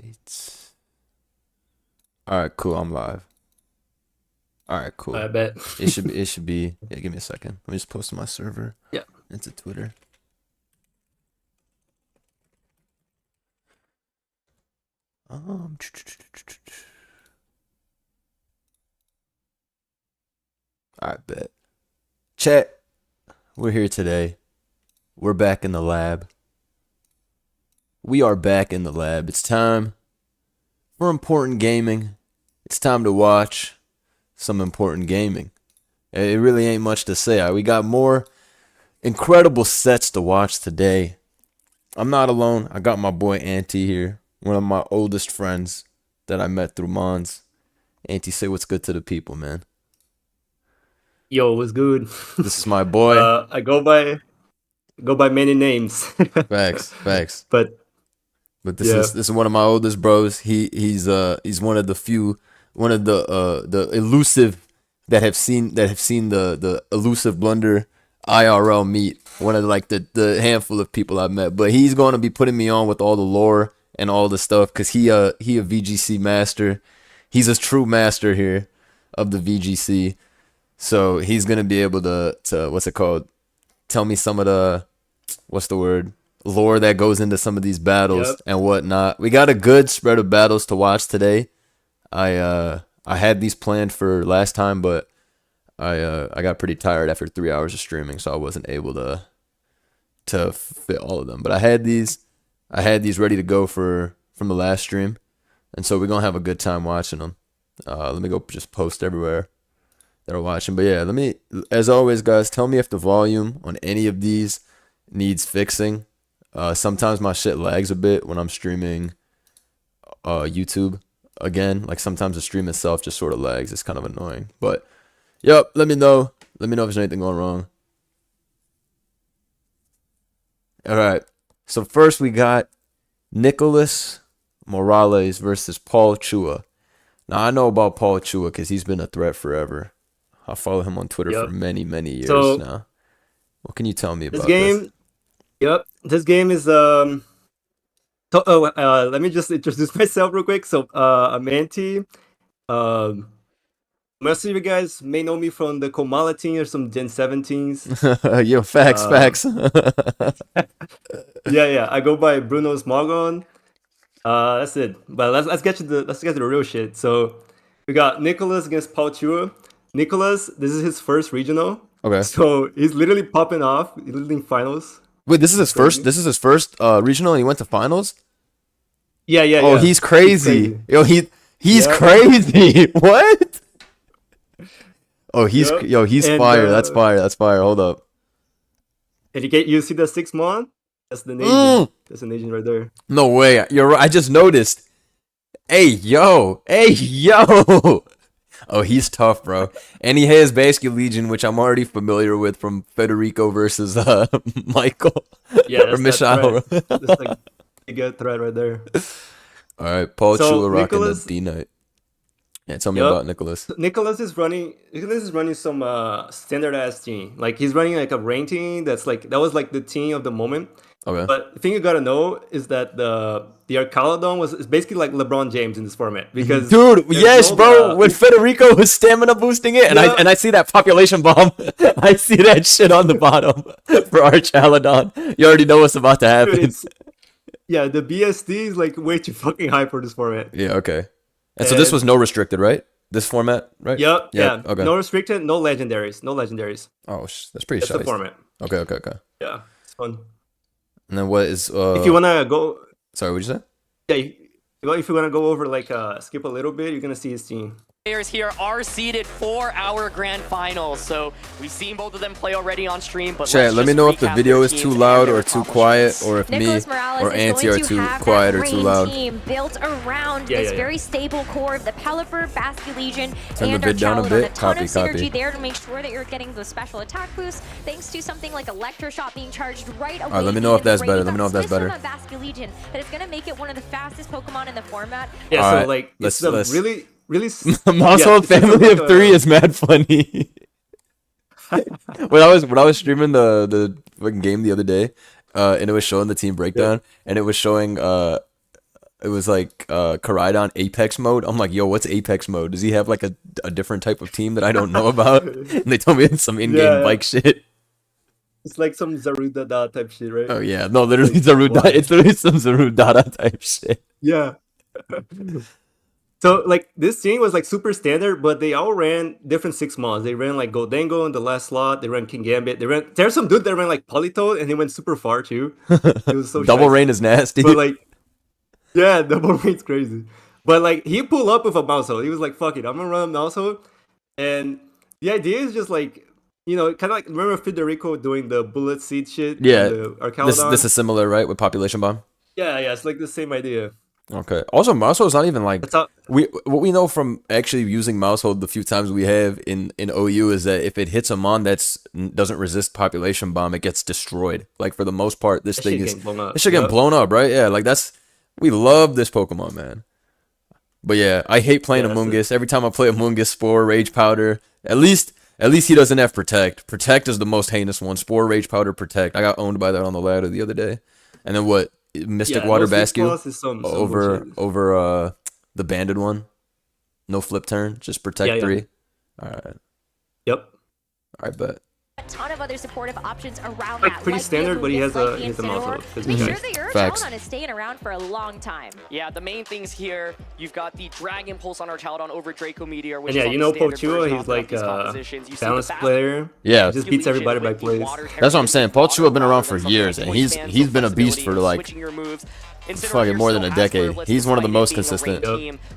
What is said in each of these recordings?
right. All right, cool. I'm live. All right, cool. I bet. It should be. Yeah, give me a second. Let me just post to my server Yeah. into Twitter. Um, all right, bet. Chat. We're here today. We're back in the lab. We are back in the lab. It's time for important gaming. It's time to watch some important gaming. It really ain't much to say. We got more incredible sets to watch today. I'm not alone. I got my boy Auntie here, one of my oldest friends that I met through Mons. Auntie, say what's good to the people, man. Yo, what's good? This is my boy. I go by many names. Facts. But But this yeah. is this is one of my oldest bros. He's one of the few, one of the elusive that have seen the elusive blunder IRL meet. One of the handful of people I've met. But he's going to be putting me on with all the lore and all the stuff because he a VGC master. He's a true master here of the VGC. So he's gonna be able to what's it called? Tell me some of the what's the word? Lore that goes into some of these battles Yep. and whatnot. We got a good spread of battles to watch today. I had these planned for last time, but I got pretty tired after 3 hours of streaming, so I wasn't able to fit all of them. But I had these ready to go from the last stream, and so we're gonna have a good time watching them. Let me go just post everywhere that are watching. But yeah, as always, guys, tell me if the volume on any of these needs fixing. Sometimes my shit lags a bit when I'm streaming YouTube again. Like sometimes the stream itself just sort of lags. It's kind of annoying. But yep, let me know. Let me know if there's anything going wrong. All right. So first we got Nicholas Morales versus Paul Chua. Now I know about Paul Chua because he's been a threat forever. I follow him on Twitter for Yep. many years So now. What can you tell me this about this? game, yep, this game is let me just introduce myself real quick. So I'm Anti. Um, Most of you guys may know me from the Komala team or some Gen 17s. Yo, facts, Um, facts. yeah. I go by Bruno's Margon. That's it. But let's get to the real shit. So we got Nicholas against Paul Chua. Nicholas, this is his first regional, Okay. so he's literally popping off. He's leading finals. Wait, this is This is his first. crazy. This is his first regional, and he went to finals. Oh, Yeah. he's He's crazy. crazy. He's Yep, crazy. What? Oh, yep. he's And fire. That's fire. That's fire. Hold up. you see the 6 mon? That's the Asian. Mm, That's an Asian right there. no way. You're right. I just noticed. Hey, yo. Hey, yo. Oh, he's tough, bro. And he has Basket Legion, which I'm already familiar with from Federico versus Michael Yeah, or that's that threat. Michal. That's like a good threat right there. All right, Paul So Chula rocking the Nicholas, D Knight. Yeah, tell me yep. about Nicholas. So Nicholas is running some standard ass team. Like he's running like a rain team that was like the team of the moment. Okay. But the thing you gotta know is that the Arcaladon is basically like LeBron James in this format because Dude, there's yes, no bro. When Federico was stamina boosting it, and I yeah, and I see that population bomb, I see that shit on the bottom for Archaladon. You already know what's about to dude, happen. it's yeah, the BSD is like way too fucking high for this format. Yeah, okay. And so this was And no restricted, right? This format, right? yep, Yep. yeah, Okay. no restricted, no legendaries, no legendaries. Oh, that's pretty That's the shiced. format. Okay. Yeah, it's fun. And then what is If you wanna go, Sorry, what'd you say? yeah, if you wanna go over like skip a little bit, you're gonna see his team. Players here are seeded for our grand finals, so we've seen both of them play already on stream. But Chat, let me know if the video is too loud or too quiet, or if me Nicholas Morales or is Auntie going are to too have quiet that or too rain loud. team built around Yeah, this yeah. very stable core of the Pelipper, Basket Legion, Turn the and vid down a Archaladon. bit. A ton Copy, of synergy copy. there to make sure that you're getting the special attack boost, thanks to something like Electroshot being charged right away. Alright, let me know if via that's the better. rain. Let me know if You've that's got Swiss better. on that Basket Legion, that is going to make it one of the fastest Pokemon in the format. Yeah, All so right, like let's it's a let's. really Household it sets up family like of three a is mad funny. When I was streaming the fucking game the other day, and it was showing the team yeah. breakdown, and it was showing it was like Koraidon Apex mode. I'm like, yo, what's Apex mode? Does he have like a different type of team that I don't know about? And they told me it's some in-game Yeah, yeah. bike shit. It's like some Zarudada type shit, right? Oh yeah, no, literally Zarudada. It's literally some Zarudada type shit. Yeah. So like this team was like super standard, but they all ran different 6 mods. They ran like Goldango in the last slot. They ran King Gambit. There's some dude that ran like Politoed and he went super far too. It was so Double shite. rain is nasty. But like, yeah, double rain's crazy. But like he pulled up with a mouse hold. He was like, "Fuck it, I'm gonna run a mouse hold." And the idea is just like, you know, kind of like remember Federico doing the bullet seed shit. Yeah, The Arcalodon? this is similar, right, with population bomb. Yeah, it's like the same idea. Okay. Also, Mousehold is not even like That's how. what we know from actually using Mousehold the few times we have in OU is that if it hits a mon that's doesn't resist population bomb, it gets destroyed. Like for the most part, this That thing shit is getting blown up. it should get Yeah. blown up, right? Yeah, like we love this Pokemon, man. But yeah, I hate playing Yeah, that's Amoonguss. Every time I play Amoonguss, Spore, Rage Powder. At least he doesn't have Protect. Protect is the most heinous one. Spore, Rage Powder, Protect. I got owned by that on the ladder the other day. And then what? Mystic Yeah, Water no sweet Bascule spots is some over bullshit. the banded one. No flip turn, just Protect Yeah. 3. All Yep. right, bet. A ton of other supportive options around Like, that. pretty the standard, but he has Amoonguss, a- he has a like the mouse Incineroar. hold, 'cause Make we sure guys- that your Facts. Arcaludon is staying around for a long time. Yeah, the main things here, you've got the Dragon Pulse on Archaludon over Draco Meteor, which And yeah, is on you the know standard Pochua, version he's of like these a compositions. You see the balanced Bastion player. Yeah. He just beats everybody by with the plays. water That's what I'm saying. terror Pochua been around for rather than years, something and he's fans been with a beast for flexibility, like switching your moves. fucking more than a decade. He's one of the most consistent.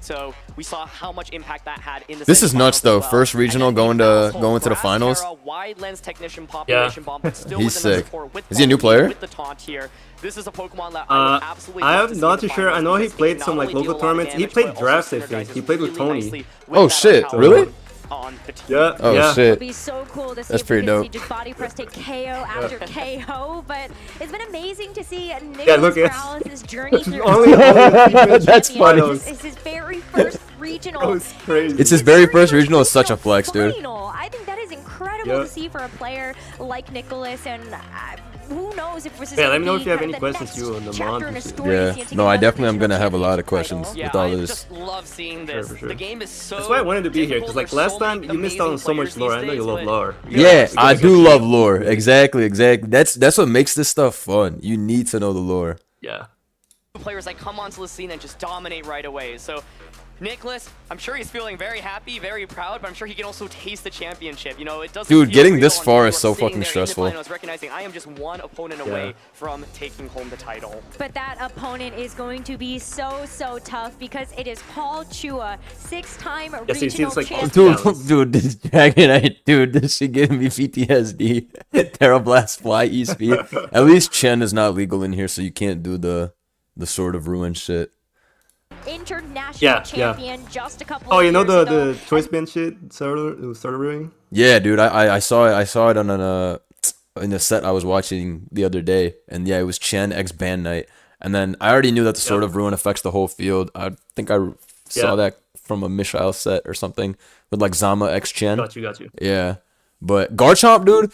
So we saw how much impact that had in the This is nuts, semifinals though. as well. First regional And then going the to Household going to the Grass finals. Terra, wide lens technician population bomb, but still He's with enough sick. support with Is he a new Paulie, player? with the taunt here. This is a Pokemon that I would absolutely love to I'm see not in the too sure. I finals know he because it played not some like only deal local a lot of tournaments. He damage, played but also drafts, I think. synergizes He played with really Tony. nicely with Oh that shit! Archaludon Really? on the team. Yeah. Oh yeah. It'd shit! be so cool to see That's if we pretty can see dope. just body press take KO after KO, but it's been amazing to see Nicholas Yeah, look, it's- Morales' journey through Only That's funny. This is his very first regional. That was crazy. It's his very first regional. Is such a flex, dude. Final. I think that is incredible Yeah. to see for a player like Nicholas, and who knows if this is Yeah, gonna let me know be if you have kind any of the questions next too on the chapter mod in and a shit. story Yeah. to get No, I another definitely am regional gonna have a lot of championship questions title. Yeah, with all I this. just love seeing this. for sure. The game is so That's why I wanted to be here, because difficult. like There's last so time many you missed out on amazing so much players lore. I these know you days, love but lore. Yeah, I do love lore. Exactly. That's what makes this stuff fun. You need to know the lore. Yeah. players that come onto the scene and just dominate right away. So Nicholas, I'm sure he's feeling very happy, very proud, but I'm sure he can also taste the championship. You know, it doesn't Dude, feel getting real this until far you is are so sitting fucking there in the stressful. finals, recognizing I am just one opponent away from taking home the title. But that opponent is going to be so tough because it is Paul Chua, 6-time Yes, he regional seems like champion. Dude, this dude, this shit giving me PTSD. Terra Blast Fly E speed. At least Chen is not legal in here, so you can't do the Sword of Ruin shit. International champion just a couple Oh, of you know years ago. the choice band shit started ring? Yeah, dude, I saw it on in a set I was watching the other day, and yeah, it was Chen X Band Night, and then I already knew that the Sword of Ruin affects the whole field. I think I saw that from a Mishael set or something with like Zama X Chen. Got you. Yeah, but Garchomp,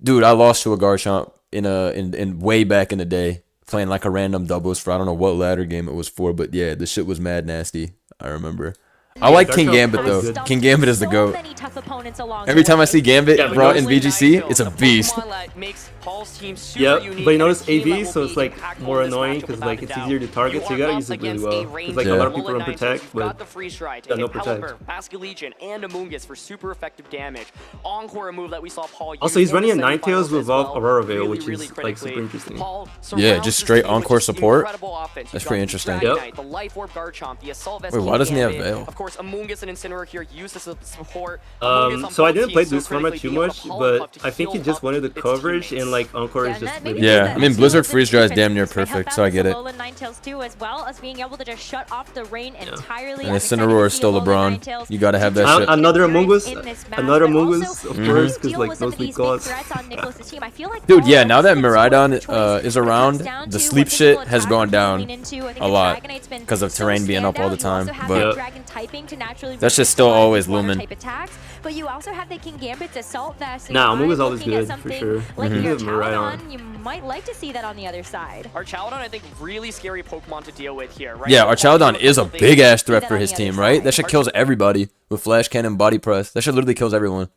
dude, I lost to a Garchomp in way back in the day, playing like a random doubles for I don't know what ladder game it was for, but yeah, the shit was mad nasty. I remember. I like King Garchomp Gambit was though. good. King Gambit is the So goat. many tough opponents along Every the time I way. see Gambit Yeah, but brought in Really VGC, nice, it's a though. beast. The Pokemon that makes Paul's team super Yep, unique but you and a notice team that AV, will so be it's like impactful more in this annoying matchup because without like a it's doubt. easier to target, so you gotta are use it up really against well. a Because like a Yeah. lot of people run Mullet protect, Knights, but got the freeze strike, yeah, no taking protect. Pelipper, Basculegion, and Amoonguss for super effective damage. Encore, a move that we saw Paul use Also, he's in running the a Ninetales semifinals with as well, Aurora Veil, really, which really is like super critically. interesting. Paul Yeah, surrounds just his straight team with Encore just support? incredible offense. That's You've pretty got interesting. the Dragon Yep. Knight, the Life Orb Garchomp, the Assault Vest Wait, why doesn't he have Gambit. Veil? Of course, Amoonguss and Incineroar here use this as support. So I didn't play this format too much, but I think he just wanted the coverage, and like Encore is just really Yeah, I mean, Blizzard Defense Freeze Dry is damn near defense may help perfect, so I out get it. Alolan Ninetales too, as well as being able to just shut off the rain entirely. And I'm excited to Incineroar is see still Alolan LeBron. Ninetales You gotta have that shit. Another in Amoonguss, this match, another but Amoonguss, also of how course, do because you like deal with some no of sleep these big calls. threats on Nicholas's team? I feel like Dude, Paul yeah, now that Robertson's sort of Miraidon the choice is when it around, comes down the to sleep what shit physical has attack gone he can down lean into. I think a the lot Dragonite's been 'cause of so terrain being up all the standout. You time, also have but that Dragon typing to naturally that's just resist still a lot of always these water looming. type attacks. but you also have the King Gambit's Assault Vest. So Nah, you are Amunga's always looking at good, for something sure. Like Mhm. your Give him a right Chaladon, on. you might like to see that on the other side. Our Chaladon, I think, really scary Pokemon to deal with here, right? Yeah, So our Paul Chaladon doing a is a couple things. big ass threat that for on his the other team, right? side. That shit kills everybody with Flash Cannon, Body Press. That shit literally kills everyone.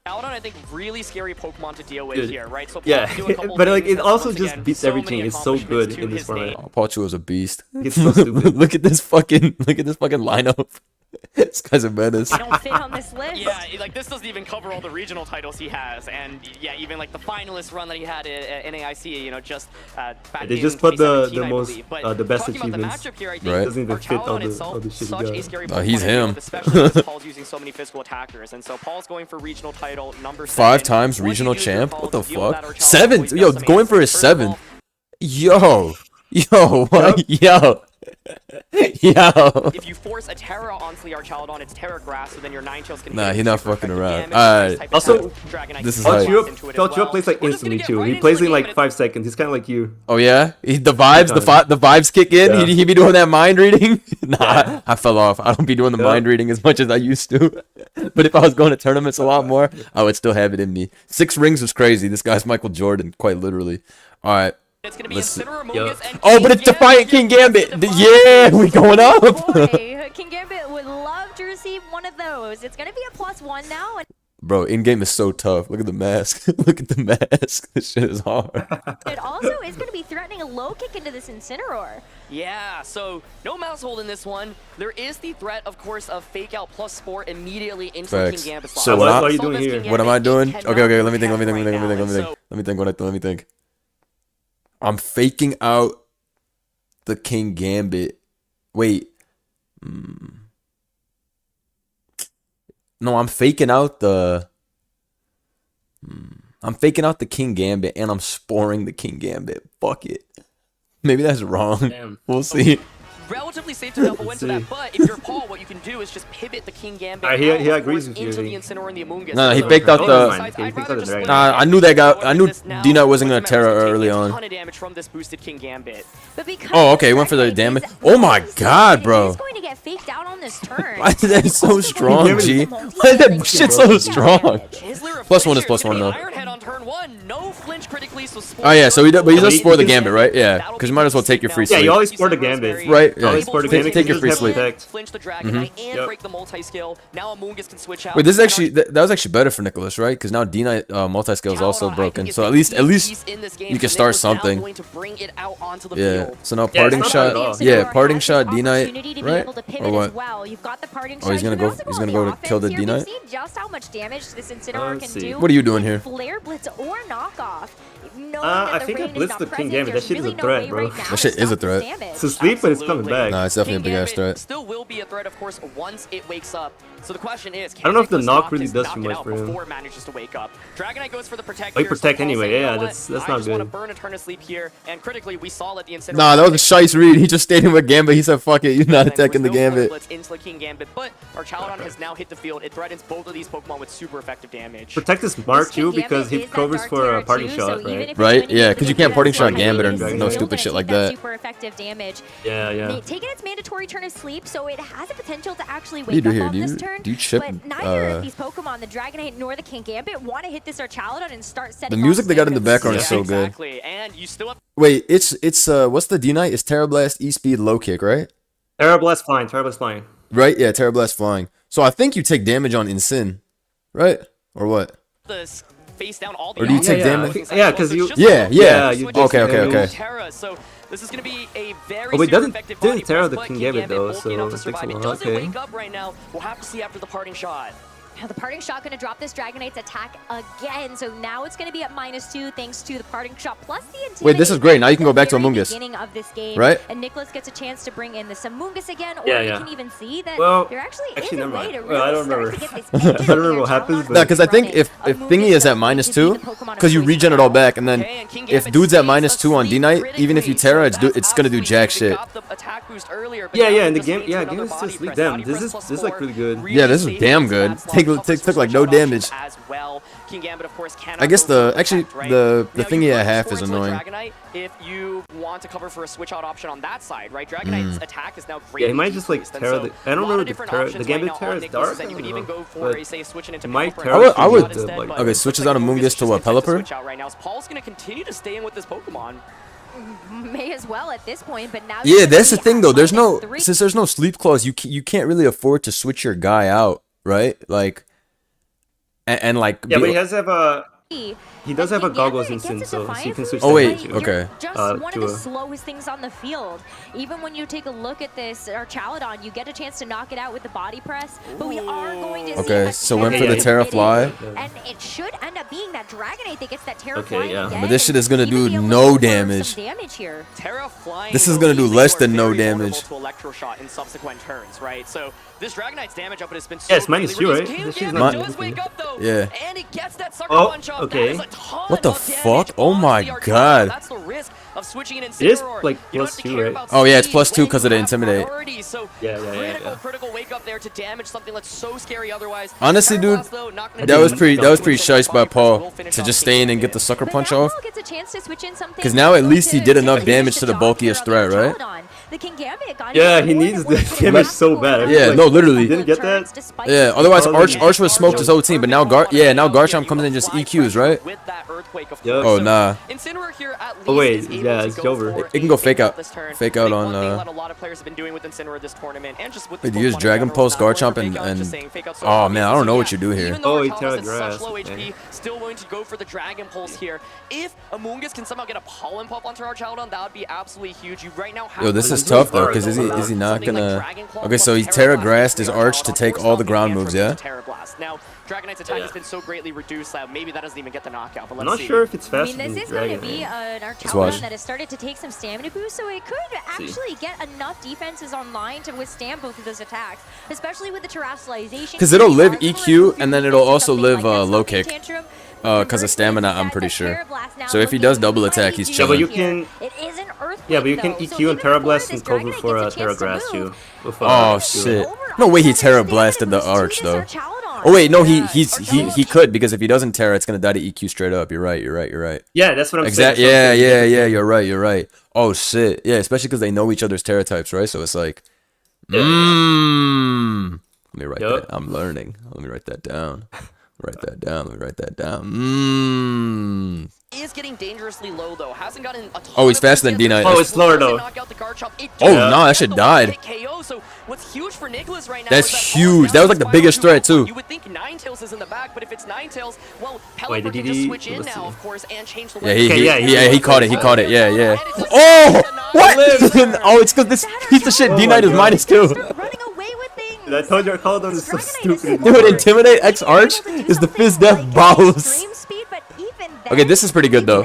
Chaladon, I think, really scary Pokemon to deal with Dude. here, right? So Paul Yeah, can do a couple but like things it and also once just again, beats so everything. many It's so good accomplishments to in this his format. name. Oh, Palchu is a beast. It's so stupid. Look at this fucking lineup. This guy's a menace. They don't fit on this list. Yeah, like this doesn't even cover all the regional titles he has, and yeah, even like the finalist run that he had at NAIC, you know, just back They in just put the 2017, I most believe. But the best talking about the achievements. matchup here, I think Right. Doesn't even our fit all Chaladon the itself, shit he such a got. scary Oh, Pokemon he's to deal him. with, especially because Paul's using so many physical attackers, and so Paul's going for regional title number 7. 5 times What do you regional do with your champ? Paul What the to deal with that, fuck? or Chaladon 7th? always Yo, decimates? going for his First of 7th. all, Yo, what? Yo. Yo. if you force a Terra onto the Archaladon, it's Terra Grass, so then your Ninetales can Nah, hit he it not super fucking effective around. damage, Alright. nice type of Also, attack. Dragonite this is can hype. blast into it as Felchua well. plays like We're just gonna instantly get too. right He into plays the in game, like and it's 5 seconds. He's kind of like you. Oh yeah, the vibes, the vibes kick in. Yeah. He be doing that mind reading. Nah, Yeah. I fell off. I don't be doing the Yeah. mind reading as much as I used to. But if I was going to tournaments a lot more, I would still have it in me. 6 rings was crazy. This guy's Michael Jordan, quite literally. All right. It's gonna be Let's see. Incineroar, Yo. Mungus, and Oh, but it's Defiant King Gambit. Yeah, we going up. Boy, King Gambit would love to receive one of those. It's going to be a +1 now. And Bro, in game is so tough. Look at the mask. Look at the mask. This shit is hard. it also is going to be threatening a low kick into this Incineroar. Yeah, so no mouse hold in this one. There is the threat, of course, of fake out plus Spore immediately into the Facts. King Gambit slot. So what Solve are you this doing King here? Gambit, What am I it doing? cannot Okay, let me think. happen right now, and so Let me think. I'm faking out the King Gambit. Wait. No, I'm faking out the. I'm faking out the King Gambit and I'm sporing the King Gambit. Fuck it. Maybe that's wrong. Damn. We'll see. Relatively safe to double into that, but if you're Paul, what you can do is just pivot the King Gambit Alright, he out, of agrees course, with you, into I the think. Incineroar and the Amoonguss. No, he So faked out he the- decides, He I'd faked rather out the just dragon. split Nah, it I and knew that guy. go I into knew this now. D-Nut wasn't gonna What's the matter? Terra He's early taking on. a ton of damage from this boosted King Gambit. But because Oh, okay, went for the Dragonite damage. is Oh my really God, solid, bro. It is going to get faked out on this turn. Why is that so Also strong, going to G? be Why is that multi-damage shit damage. so strong? Kislev Plus one is Flincher, plus it's gonna one, be though. Iron Head on turn 1. No flinch critically, so Spore Oh yeah, so he does, but he does Wait, spore the you can- Gambit, right? Yeah, That'll because be you might as well take your free Yeah, sleep. you always spore the Gambit. Right, yeah. Always spore the Gambit. Take your because free it has sleep. protect. Flinch the Dragonite and Yep. break the multi-skill. Now Amoonguss can switch out. Wait, this is And actually that was actually better for Nicholas, right? Because now D-Knight multi-skill is also Chaladon, I broken, think, so is at the least key piece in this game, you can so start Nicholas now something. going to bring it out onto the Yeah. field. So now Yeah, parting it's not bad at shot. all. Yeah, Incineroar parting has shot this D-Knight, opportunity to be right? able to pivot Or as what? well. You've got the parting Oh, he's shot. gonna You go- can also he's go gonna on go to kill the offense here. D-Knight? We've seen just how much damage this Incineroar Let's can see. do. What are you doing here? Flare Blitz or knockoff. Knowing I that the think I rain is blitzed not the King present, Gambit. That there's shit is a really no threat, way bro. right now That to shit is a stop this threat. damage. It's asleep, but it's coming back. Nah, it's definitely a King big ass Gambit threat. still will be a threat, of course, once it wakes up. So the question is, can I don't know if the Nicholas knock knock really his does knock too it much out for him. before it manages to wake up? Dragonite goes for the protect. Oh, he here, so protect Paul anyway, saying, you yeah, know that's what? not I just want to good. burn Eternal Sleep here, and critically, we saw that the Incineroar. Nah, that was a shice read. He just stayed in with Gambit. He said, "Fuck it, you're not And there attacking the was no Flare Gambit." Blitz into the King Gambit, but our Chaladon has now hit the field. It threatens both of these Pokemon with super effective damage. Protect is smart This King too because Gambit he is that covers Dark for a Terror parting too, shot, so even right? if it's Right? winning Yeah, the 'cause you game, can't parting that's shot fine. Gambit or It's no still stupid gonna shit like take that. Super effective damage. Yeah, yeah. Taking its mandatory turn of sleep, so it has the potential to actually What do you wake do up here? on Do this you- turn. do you chip, But neither of these Pokemon, the Dragonite nor the King Gambit, want to hit this Archaladon and start setting The music off they got in the standards. background is so good. Exactly, and you still have Wait, it's what's the D-Knight? It's Terra Blast, E-Speed, Low Kick, right? Terra Blast flying. Terra Blast flying. Right? Yeah, Terra Blast flying. So I think you take damage on Incin, right? Or what? this face down all the Or do you odds take and damage? everything. Yeah, So 'cause it's you- just Yeah, a yeah. you switch just Okay, into okay, okay. Terra, so this is going to be a very Oh, wait, super doesn't effective body Terra press, the but King King Gambit, though, bulky so enough to it takes a survive. It while, doesn't okay. wake up right now. We'll have to see after the parting shot. Now the parting shot going to drop this Dragonite's attack again, so now it's going to be at -2 thanks to the parting shot plus the Intimidate. Wait, this is great. Now you can go back to At the very Amoonguss. beginning of this game, Right? And Nicholas gets a chance to bring in the Amoonguss again, or Yeah, you yeah. can even see that Well, there actually actually, is a never way mind. to Well, really I don't start remember. to get this I don't remember what happens, but- Nah, because I think if Thingy is at -2, because you regen it all back, and then Okay, and King if Gambit dude's at stays -2 on asleep D-Knight, even if you critically, Terra, so it's gonna do that's jack absolutely shit. got the attack boost earlier, but Yeah, now yeah, it and the just game, leads yeah, to game another is still body asleep. press. Damn, Body this press is plus this is 4 like really good. really Yeah, this is saves damn the good. stats Took while like no Nicholas damage. as well. King Gambit, of course, cannot I guess go the full actually effect, right? the Now, thingy you at could half store is into the annoying. Dragonite if you want to cover for a switch out option on that side, right? Dragonite's attack is now great. Yeah, he might just like Terra. I don't remember the Gambit Terra is dark. You could even go but for, say, switching into he might Pelipper Terra and I would- shot instead, like- but Okay, it switches looks out of like Mungus Mungus to what, just gets the Pelipper? switch out right now. So Paul's going to continue to stay in with this Pokemon. May as well at this point, but now. Yeah, that's the thing though. There's no -3. since there's no sleep clause, you can't really afford to switch your guy out, right? Like, and like. Yeah, be- but he does have a. He does have a King goggles Gambit instant, gets so a you Defiant can switch Boost, Oh, wait, that but into. you're okay. Just to one of the a- slowest things on the field. Even when you take a look at this, or Chaladon, you get a chance to knock it out with the body press, but we are going to see Okay, a so went for the Terra Fly. and it should end up being that Dragonite that gets that Terra Okay, Fly yeah. again, But this shit is gonna and do even be able to no go for damage. some damage here. Terra flying. This is will gonna do leave less you than no very vulnerable damage. To Electroshock in subsequent turns, right? So this Dragonite's damage output has been so Yeah, it's minus greatly 2, reduced. right? King This shit's Gambit not does anything. wake up though, Yeah. and he gets that sucker Oh, punch off. okay. That is a ton What the of fuck? damage Oh onto my the Arcanine. God. That's the risk of switching in It is, Incineroar. like, You don't plus have to 2, care right? about Oh, yeah, it's speed plus 2 when 'cause you of the have Intimidate. priority. So Yeah. critical wake up there to damage something that's so scary otherwise. Honestly, Terra dude, Blast, though, not gonna that do was pretty anything. shyst by Body press will Paul finish to off just King stay in and Gambit. get the sucker But punch now off. Paul gets a chance to switch in something 'Cause now at good least he to did enough finish damage the to the job bulkiest here on threat, right? Chaladon. The King Gambit got Yeah, even he more needs than the what damage he so had bad. I before. feel Yeah, like no, literally. he didn't get that. Turns despite Yeah, the- otherwise Oh, Arch would smoke his whole team, but now now Garchomp You comes in and can just apply EQs, pressure right? with that earthquake, of Yep. course. Oh, So nah. Incineroar here at least Oh, wait, is able yeah, to it's go over. for It can go a fake out- this turn. fake I out think on, one thing that a lot of players have been doing with Incineroar this tournament, and just with Wait, this do you use Pokemon in Dragon general, Pulse is not Garchomp going and- for fake outs, just and- saying fake outs so Oh, hard. man, I don't know So, what you do here. Even though Oh, he Archaeus Terra has Grass, such low okay. HP, still going to go for the Dragon Pulse here. If Amoonguss can somehow get a Pollen Puff onto our Chaladon, that would be absolutely huge. You right now have Yo, this to is do tough though, hard, because is he though. not something like gonna? Dragon Claw Okay, so plus he Terra Blast Grassed his for Arch to Chaladon, take or all the stopping ground Ant moves, from yeah. using Terra Blast. Now, Dragonite's attack has been so greatly reduced that maybe that doesn't even get the knockout. But I'm let's not see. sure if it's I faster mean, than this is going to Dragon. be an watch. Archaladon that has started to take some stamina boost, so it could actually get enough defenses online to withstand both of those attacks, especially with the terrestrialization. 'Cause it'll You live are going EQ, to and then be it'll facing also something live, like that low Stomping kick. Tantrum. 'Cause of stamina, I'm pretty sure. So if he does double attack, he's Yeah, but you chilling. can. It is an earthquake, Yeah, but you can though, so EQ even and Terra before Blast this and cover Dragonite for gets a Terra chance to Grass move, too. With, Oh, Steel. shit. Overall, No way, he another Terra stamina blasted the boost to Arch this though. Archaladon. Oh wait, no, Yeah. he could, because if he doesn't Terra, it's gonna die to EQ straight up. You're right. Yeah, that's what I'm Exactly. saying. Yeah. You're right. Oh shit. Yeah, especially because they know each other's Terra types, right? So it's like, Yeah. Let me write Yup. that. I'm learning. Let me write that down. Let me write that down. Is getting dangerously low though. Hasn't gotten a ton Oh, he's of faster than hits yet. D9. Oh, it's slower, though. Knock out the Garchomp. It Oh, does no, that get shit the died. one-hit KO. So what's huge for Nicholas right now That's is that Paul is huge. now That was like the spiral biggest to threat, one. too. You would think Ninetales is in the back, but if it's Ninetales, well, Wait, Pelipper did can he- just switch in let's now, see. of course, and change the Yeah, weapon. he caught it. He caught it. Yeah. And it's a Oh, second to what? nine. Oh, it's because this piece of shit Oh D9 my is God. minus 2. Start running away with things. I told you Archaladon is so stupid. Dude, Intimidate X Arch is the Fizz Death Bows. Okay, this is pretty good though.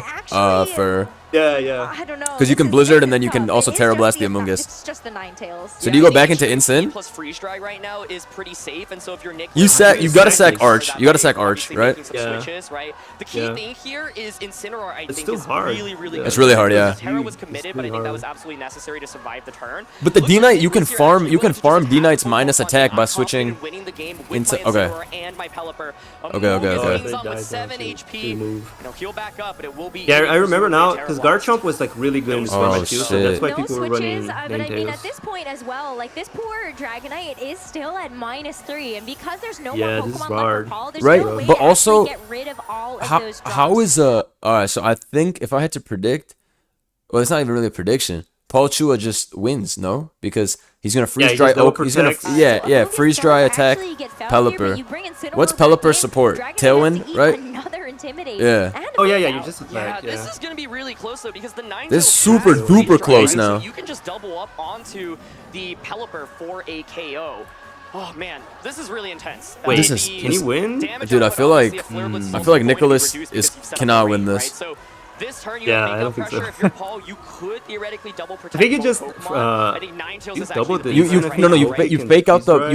For Yeah. I don't know. 'Cause you can This is Blizzard and very then you can tough. also It is Terra just Blast the attack. Amoonguss. It's just the Ninetales. So do you go back into Insane? Plus freeze dry right now is pretty safe, and so if you're Nick, You gotta sack Arch. You gotta sack Arch, right? Yeah. Switches, right? The key Yeah. thing here is Incineroar. I It's think still is hard. really Yeah. It's really hard, yeah. Terra was It's committed, but I pretty think that hard. was absolutely necessary to survive the turn. But the Looks like D-Knight, you can Nicholas here farm- actually you can willing to farm just D-Knight's attack minus Pokemon. attack by I'm confident switching in winning the game with into- my okay. Incineroar and my Pelipper. Okay. Amoonguss They hangs on died with 7 down, HP. so move. You know, he'll back up, but it will be. Yeah, I remember now Terra because Blast. Garchomp was like really good in this Oh, format too, so shit. that's why No people were switches, running but I mean, at Ninetales. this point as well, like this poor Dragonite is still at -3, and because there's no Yeah, more this is Pokemon left hard. for Paul, there's Right, no way but to also, actually get rid of all of How those how drops. is alright? So I think if I had to predict, well, it's not even really a prediction. Paul Chua just wins, no? Because he's gonna freeze he dry just double Oak. He's gonna protects. yeah, Amoonguss freeze does dry attack actually get fouled here, but you Pelipper. bring Incineroar What's back Pelipper in, support? Dragonite has Tailwind, to eat right? Another Intimidate. Yeah. And Oh a yeah, Fake you Out. just Yeah, attack. this Yeah. is going to be really close though because the Ninetales This is super has duper freeze close dry, now. So you can just double up onto the Pelipper for a KO. Oh man, this is really intense. Wait, This is- can he win? Dude, I feel like Nicholas cannot win this. So this turn, you Yeah, have I fake don't out think so. pressure. If you're Paul, you could theoretically double protect. I think you both just, Pokemon. I think Ninetales you is double actually the You defense right no now, you right? you can fake out freeze the dry.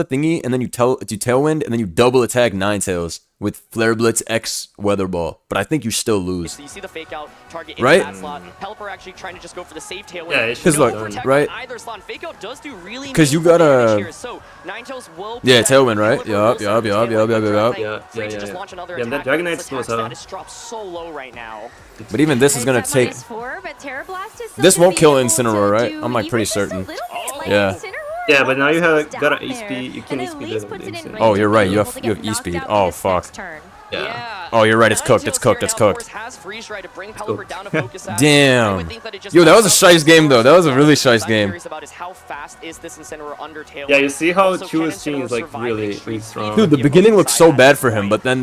thingy and then you tailwind and then you double attack Ninetales with Flare Blitz X Weather Ball, but I think you still lose. So you see the fake out target in Right? that slot. Pelipper actually trying to just go for the safe tailwind. Yeah, it's Because just look, done. right? Either slot. Fake out does do really 'Cause you meaningful gotta- damage here. So Ninetales will Yeah, protect tailwind, right? Pelipper, Yup, will yup, send the yup, tailwind, yup, but yup, Dragonite yup. free to Yeah, just yeah. launch another Yeah, that attack. Dragonite His slows attack up. status drops so low right now. But even this is gonna It's at take. -4, but Terra Blast is still This gonna won't be kill able Incineroar, to right? do I'm like pretty even just a certain. little bit, like Yeah. Incineroar Yeah, but now you almost have got down an E speed. there, You can and E at speed least it. puts it in Insane. range Oh, you're of right, being you able have- to you have get E-speed. knocked out Oh, this fuck. next turn. Yeah. Oh, you're right. It's cooked. It's Ninetales cooked. here It's now, of cooked. course, has freeze try to bring Pelipper down to focus at. I Damn. would think that it just Yo, that was a matches up shice game, though. That was a really What I'm shice game. curious about is how fast is this Incineroar under tailwind? Yeah, you see how Also, can Chua's team is Incineroar like survive really, extreme really speed? strong. Dude, the Yeah, beginning both looked sides so at bad this for him, point. but then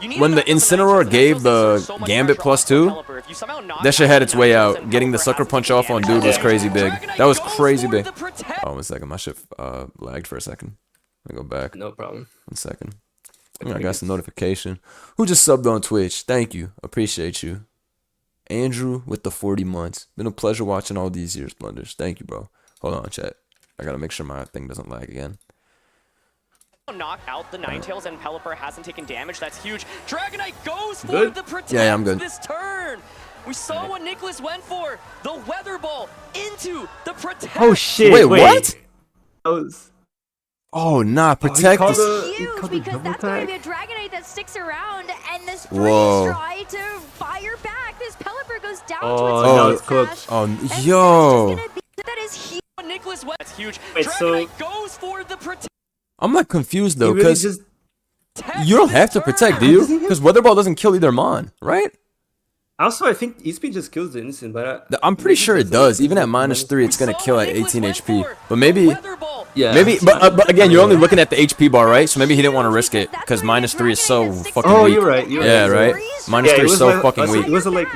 You need when to the back up the Incineroar Ninetales. gave Ninetales the exerts so much Gambit pressure +2, onto Pelipper. If you somehow knock that shit out had the its way Ninetales out. and Getting the Pelipper sucker hasn't punch taken off on damage, dude was Yeah. crazy big. Dragonite That was goes crazy for big. the protect. Oh, 1 second. My shit lagged for a second. Let me go back. No problem. 1 second. I got some notification. Who just subbed on Twitch? Thank you. Appreciate you. Andrew with the 40 months. Been a pleasure watching all these years, Blunders. Thank you, bro. Hold on, chat. I gotta make sure my thing doesn't lag again. Knock out the Ninetales and Pelipper hasn't taken damage. That's huge. Dragonite goes for Good? the protect Yeah, I'm good. this turn. We saw what Nicholas went for. The Weather Ball into the protect. Oh shit! Wait, what? That was. Oh, nah. Protect called is... the- Huge, called the because double that's going to tag? be a Dragonite that sticks around, and this freeze Whoa. try to fire back. This Pelipper goes down Oh, to its now last it's cooked. crash, Oh, and that's just yo. gonna be- that is huge. Nicholas went. That's huge. Wait, so- Dragonite goes for the protect. I'm not confused, He though, really because just. you don't have to protect, do you? Because Weather Ball doesn't kill either Mon, right? Also, I think E-speed just kills the instant, but I'm pretty sure it does. Even at -3, it's gonna kill at 18 HP. But maybe... yeah. But again, you're only looking at the HP bar, right? So maybe he didn't want to risk it because -3 is so fucking Oh, weak. you're right. You're Yeah, right. right. Yeah, -3 it is was so like- fucking was weak. It was like.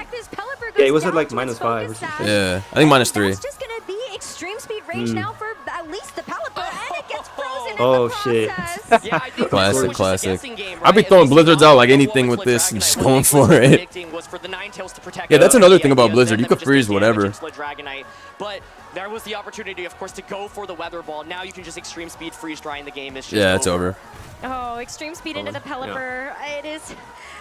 Yeah, it was at like -5 or something. Yeah, I think -3. That's just gonna be extreme speed range now for at least the Pelipper, and it gets frozen Oh, in the shit. process. Yeah, I think Classic, it was just a classic. guessing game, I'd be right? throwing At least blizzards not out like what anything was with like this and Dragonite. just What going Nicholas for was it. predicting was for the Ninetales to protect Yeah, that's the another thing about idea, Blizzard. and You then could just freeze take whatever. damage into the Dragonite. But there was the opportunity, of course, to go for the Weather Ball. Now you can just extreme speed freeze dry in the game. It's just Yeah, it's over. Oh, extreme speed into the Pelipper. It is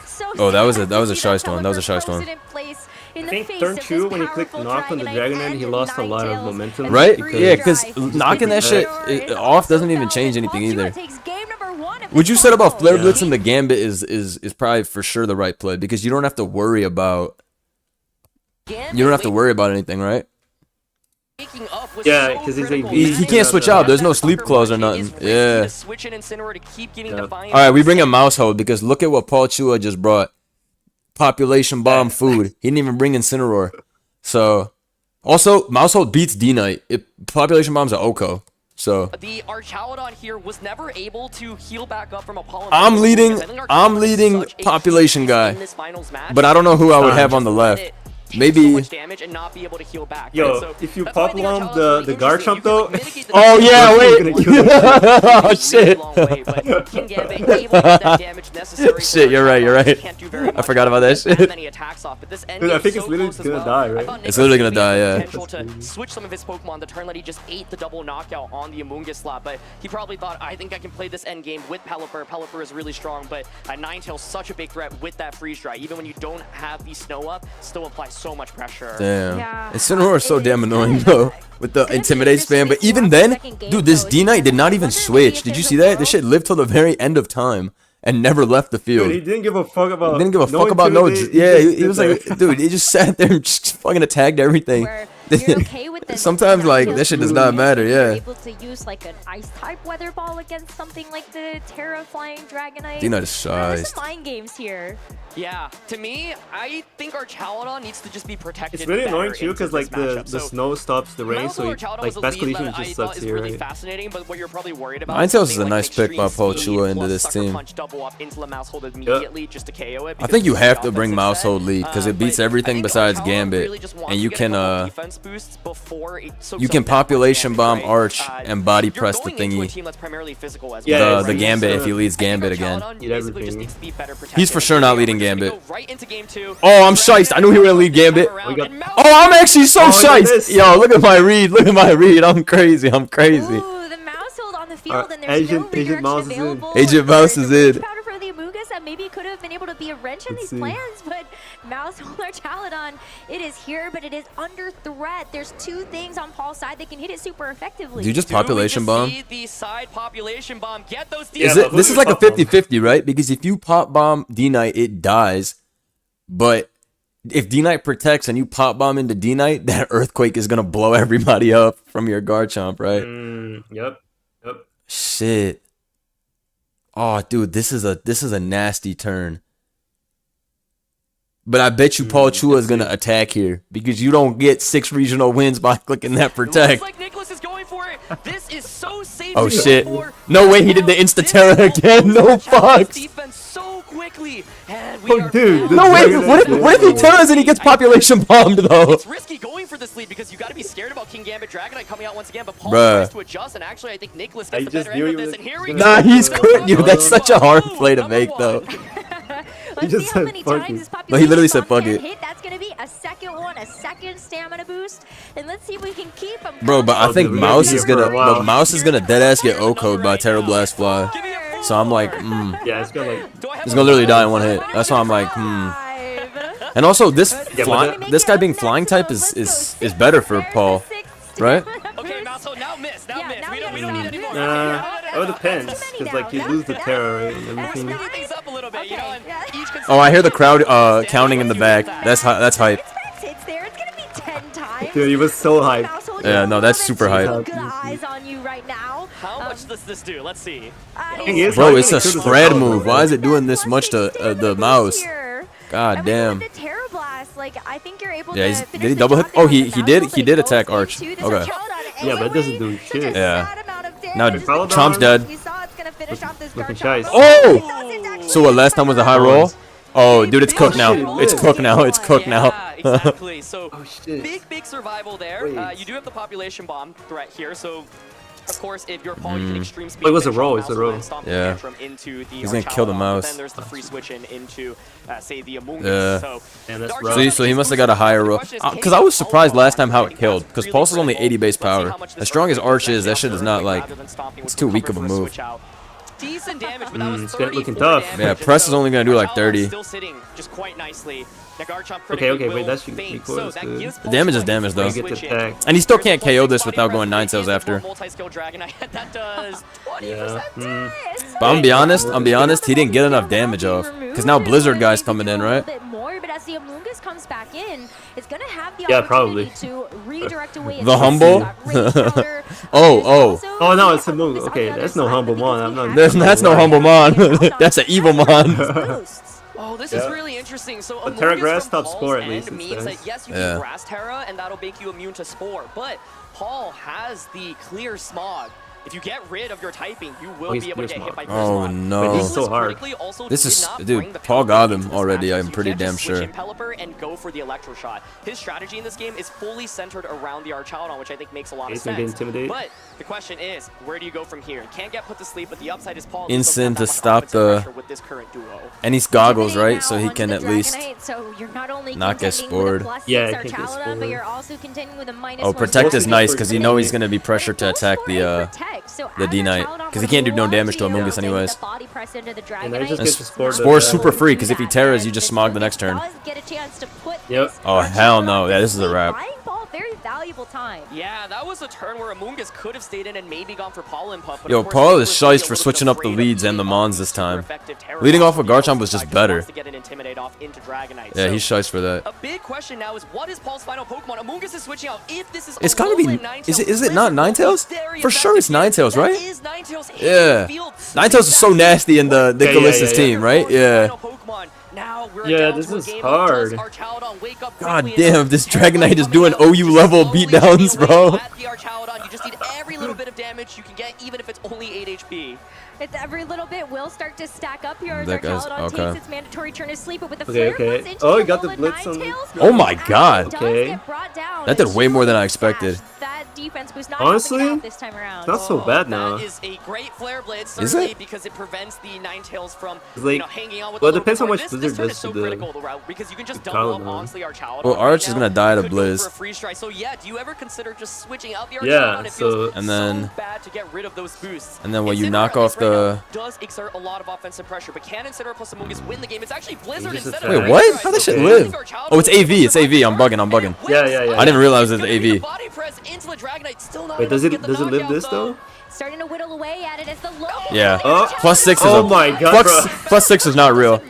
so Oh, that was a- sad that was a to see shice one. That was a Pelipper shice one. frozen in place in I the think face turn of this 2 when he clicked powerful knock on the Dragonite Dragonite, he and lost a lot of Ninetales. momentum. And Right? freeze Yeah, because dry. knocking that shit Incineroar is off doesn't also even change valid. anything Paltua either. takes game number 1 of What this you said about battle. Flare Blitz and the Gambit is probably for sure the right play because you don't have to worry about anything, right? Yeah, 'cause he's a He can't switch out. There's no sleep clause or nothing. Yeah. Switch in Incineroar to keep getting Yeah. Defiant. All right, we bring a mouse hold because look at what Paul Chua just brought. Population bomb food. He didn't even bring Incineroar. So, also, mouse hold beats D-Knight. Population bomb's a Oko. So, The Archaludon here was never able to heal back up from a pollen. I'm leading population guy. But I don't know who I would have on the left. Maybe. Damage and not be able to heal back. Yo, right? So if you that's why I pop think bomb Archaludon's the really guard interesting. chomp though. You can mitigate the Oh, damage yeah, by wait. Gonna kill them. Oh, really shit. long way, but King Gambit able to get that damage necessary for Shit, you're right, you're Archaludon. right. Can't do very I much forgot about that with shit. many attacks off, but this end Dude, I game think is it's so literally close as gonna well. die, I right? thought It's Nicholas literally would gonna be die, the yeah. potential to switch some of his Pokemon the turn that he just ate the double knockout on the Amoonguss slot, but he probably thought, I think I can play this end game with Pelipper. Pelipper is really strong, but Ninetales such a big threat with that freeze dry. Even when you don't have the snow up, still applies so much pressure. Damn. Yeah. Incineroar is so It damn is annoying kind though. of With the gonna be Intimidate spam. But interesting even to then, watch the second game, dude, this though. D-Knight did not even I wonder switch. if Did you there's see a that? world- This shit lived till the very end of time and never left the field. Dude, he didn't give a fuck about. Didn't give a no fuck about no. intimidate, Yeah, just he was stood like, there. dude, he just sat there and just fucking attacked everything. Where you're okay with this Sometimes, like, Ninetales that shit does being not matter, you're yeah. able to use like an ice type weather ball against something like the Terra Flying Dragonite. D-Knight is There's shiced. some mind games here. Yeah, to me, I think Archaludon needs to just be protected. It's really better annoying too into because like this matchup. the So, snow stops the rain, so Melville Archaludon like was a best lead condition that I just thought sucks is here, really right? fascinating, but what you're probably worried about Ninetales is is a something nice like pick by extreme Paul speed Chua into plus this sucker team. punch double up into the mouse hold immediately just to KO it. I because think you of have the to bring offensive mouse set. hold lead because it But beats I everything think besides Archaludon Gambit, really just wants and to you get a can couple defense boosts before it soaks you up can that much population damage, bomb right? Arch and body you're press the going into a thingy. team that's primarily physical as Yeah, well. The right. Gambit So- if he leads I think Gambit again. Archaludon Eat basically everything. just needs to be better protected. He's for sure not leading We're just gonna Gambit. go right into game 2. Oh, I'm shiced. I knew he was gonna lead Gambit. We got- Oh, I'm actually so Oh, look at shiced. this. Yo, look at my read. Look at my read. I'm crazy. I'm crazy. Ooh, the mouse hold on the field, and there's Agent- no Agent redirection Mouse is in. available. Agent Mouse is There's a in. powder for the Amoonguss that maybe could have been able to be a wrench in these plans, but Mouse or Chaladon, it is here, but it is under threat. There's two things on Paul's side that can hit it super effectively. Do you just population bomb? The side population bomb. Get those This is like a 50-50, right? Because if you pop bomb D-Knight, it dies. But if D-Knight protects and you pop bomb into D-Knight, that Earthquake is going to blow everybody up from your Garchomp, right? Yep. Shit. Oh, dude, this is a nasty turn. But I bet you Paul Chua is going to attack here because you don't get 6 regional wins by clicking that protect. Looks like Nicholas is going for it. This is so safe. Oh shit. No way he did the Insta-Terra again. No fucks. Defense so quickly. And we are dude. No way. What if he Terras and he gets population bombed though? It's risky going for this lead because you got to be scared about King Gambit Dragonite coming out once again, but Paul Bruh. tries to adjust, and actually I think Nicholas gets the just better knew end of he this, was and here we gonna- go. Nah, he's quitting you. That's such a hard Boom, play to number make one. though. Let's just see how said many fuck times it. this No, he literally said population fuck bomb it. can hit. That's going to be a second one, a second stamina boost. And let's see if we can keep him. Bro, but I think dude, we Mouse gotta is be here gonna for a while. but Mouse is gonna deadass get O-code by Terra Blast Fly. Give me a full So I'm like, Yeah, it's got like. Do I have he's a gonna literally full die in one hit. five? That's why I'm like, Five. And also this but this guy being flying type is better for Paul, right? Okay, now so now miss, now Yeah, miss. now We you don't gotta need stop. anymore. It depends, because like you lose the terror right, and We're everything. speeding things up a little bit, you know, and each Oh, I hear the crowd counting in the back. That's hype. Hits there. It's going to be 10 times. Dude, he was so hyped. Yeah, no, that's super hype. Good eyes on you right now. How much does this do? Let's see. Thing is, Bro, like, it's a it could've spread been move. Why is it doing this much to the mouse? God And damn. with the Terra Blast, like, I think you're able Yeah, to he's, finish did he the double job hit? there Oh, with he the he Mouse, did but he it did goes attack Arch. into this Okay. Charizard Yeah, but it doesn't anyway. do Such a shit. Yeah. sad amount of damage. Now Charizard- Chomp's dead. We saw it's gonna finish off this Looking Garchomp. nice. Oh! So what? Last time was a high roll. Oh, dude, it's cooked now. It's cooked now. It's cooked now. Yeah, exactly. So Oh shit. big survival there. Wait. You do have the population bomb threat here, so of course if you're Paul, you can extreme speed. Wait, it was a finish roll, off it's a Mouse roll. and stomp the Yeah. tantrum into the He's gonna kill the Archaladon, but mouse. Then there's the free switch into say the Amoonguss. Yeah. So Damn, that's Dark rough. Side So he is must have got a boosted. higher The roll. question is, Because can I was Paul surprised last time how I it think killed. that's Because really Pulse is only critical. 80 base Let's see power. how much this As strong as Earthquake Arch is, that does shit is after not Earthquake like. rather than stomping It's with too the weak cover of a for move. switch out. Decent damage, but that was It's looking 34 tough. damage, Yeah, and Press is so only gonna do like Archaladon 30. Still sitting just quite nicely. Garchomp Okay, critically wait, will that should be faint, cool, so that's that good. gives The damage is Pulse damage, though. a Get the switch in. attack. And he still Here's can't the KO plus this 20 without going press 9 rate tails is after. more multi-skill Dragonite. That does 20%. Yeah. But I'm be honest, he didn't get enough damage off. Because now Blizzard guy's coming in, right? But as the Amoonguss comes back in, it's gonna have the Yeah, opportunity probably. to redirect away. The humble? Oh. Oh, no, it's a move. Okay, that's no humble mon. I'm not. That's no humble mon. That's an evil mon. Oh, this Yeah. is really interesting. So But Terra Amoonguss Grass from top Paul's spore at end least, it means that says. yes, you Yeah. can Grass Terra, and that'll make you immune to Spore. But Paul has the clear Smog. If you get rid of your typing, you will he's be able to clear get hit by Smog. Clear Oh, Smog. no. But He's Nicholas so hard. critically also This did is- not dude, bring the Paul Pelipper got into him this already, matchup, I'm so you pretty can't damn just switch sure. in Pelipper and go for the Electro Shot. His strategy in this game is fully centered around the Archaladon, which I think makes a lot of He's gonna get sense. intimidated. But the question is, where do you go from here? Can't get put to sleep, but the upside is Paul. Instant doesn't to have that stop much the- offensive pressure with this current duo. And he's goggles, right? So he can at least. So you're not only not get contending with a spored. +6 Yeah, he can't get Archaladon, but spored. you're also contending with a -1 Oh, protect is Spore nice is because you pretty know good. he's gonna be pressured to attack the D-Knight. Because he can't do no damage to Amoonguss anyways. And I just And get to Spore. Spore's super free because if he Terras, you just smog the next turn. Yep. Oh, hell no. Yeah, this is a wrap. Buying Paul, very valuable time. Yeah, that was a turn where Amoonguss could have stayed in and maybe gone for Pollen Puff. But Yo, of course, Paul Nicholas is was a shiced for little switching bit up the afraid of leads and the being Mons this super time. effective Terra Leading off Blast. with Garchomp He was just wants better. to get an Intimidate off into Dragonite. Yeah, So, he's shiced for that. a big question now is what is Paul's final Pokemon? Amoonguss is switching out. If this is It's a gotta be- low-end Ninetales, is it not Blizzard will be Ninetales? very For sure it's effective. Ninetales, right? That is Ninetales hitting Yeah. the field. Ninetales is so nasty in the Yeah, Callistus yeah. team, right? Yeah. Now we're Yeah, down this to a is game hard. Of does Archaladon wake up God quickly damn, enough? this Terra Dragonite is coming doing out, OU just level slowly beatdowns, chipping bro. away at the Archaladon. You just need every little bit of damage you can get, even if it's only 8 HP. It's every little bit will start to stack up here as That guy's- Archaladon okay. takes its mandatory turn to sleep, but with the Okay, flare okay. blitz into Oh, he the got the Alolan blitz on- Ninetales, Oh my it God. does Okay. get brought down, That did and way more than I Shield expected. Slash, that defense was not Honestly, helping out this time around. It's not so bad now. That is a great Flare Blitz, Is certainly, it? because it prevents the Ninetales from It's like- hanging out with well, the it depends little how bit much more. This Blizzard turn does is so to the- critical, the route, because you can just double up Archaladon. onto the Archaladon. Well, Arch right is now. gonna die to Could go Blizz. for a freeze strike. So yeah, do you ever consider just switching out the Archaladon? Yeah, It feels so- And then- so bad to get rid of those boosts. And then what, you Consider knock at off least right does exert a lot of offensive pressure, but can Incineroar plus Amoonguss win the game? It's actually Blizzard Just instead a of Wait, what? How does shit live? Oh, it's AV. It's AV. I'm bugging. Yeah. I didn't realize it was AV. Wait, does it live this though? Starting to whittle away at it as the low. Yeah. Oh. +6 is Oh my god, bro. +6 is not real.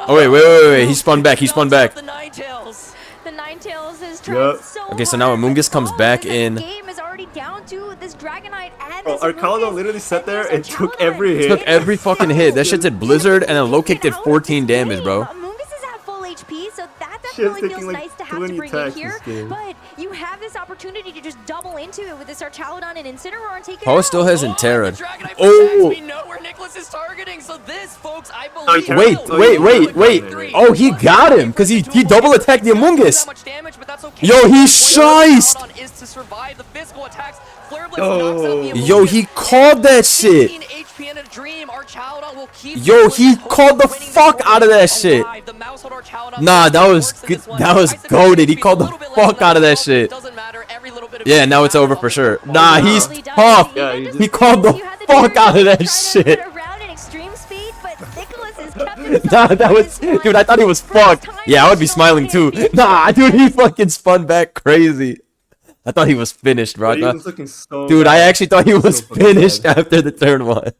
Oh wait. He spun back. The Ninetales. The Ninetales is trying so Okay, so now hard Amoonguss to comes fall, back but the in. game is already down to this Dragonite and Bro, this Arcaldo Amoonguss, literally sat there there's and a took Chaladon. every hit. Took every fucking hit. That shit did Blizzard and then low kick did 14 damage, bro. Amoonguss is at full HP, so that Shit's definitely taking, feels like, nice to have to 20 bring it attacks here. this game. But you have this opportunity to just double into it with this Chaladon and Incineroar and take it Paul out. still has The Interra. Dragonite Oh. protects. We know where Nicholas is targeting, so this, folks, I Oh, believe. Terra- Oh, he got him because he double attacked the Amoonguss. That much damage, but that's okay. Yo, he's The point of shiced. Chaladon is to survive the physical attacks. Flare Blitz Yo. knocks out the Yo, he Amoonguss. called that shit. 15 HP in a dream. Our Chaladon will keep Yo, this he hope called the of winning fuck this out of that alive. shit. The mouse hold our Chaladon Nah, that was works in good. this one. That was I said goated. He HP called a the little bit less fuck than out of that myself. shit. Doesn't matter. Every little bit of Yeah, it now it's over matters for on sure. the Nah, ball. he's Really does. tough. Yeah, Even he just He called the you had fuck out of that try to shit. put around in extreme speed, but Nicholas has kept Nah, himself that on was, this one. dude. I thought he was First fucked. time Yeah, I would be so smiling too. many Nah, dude, he fucking spun back crazy. I thought he was finished, bro. I He thought- was looking so Dude, I bad. actually thought he was So fucking finished bad. after the turn one.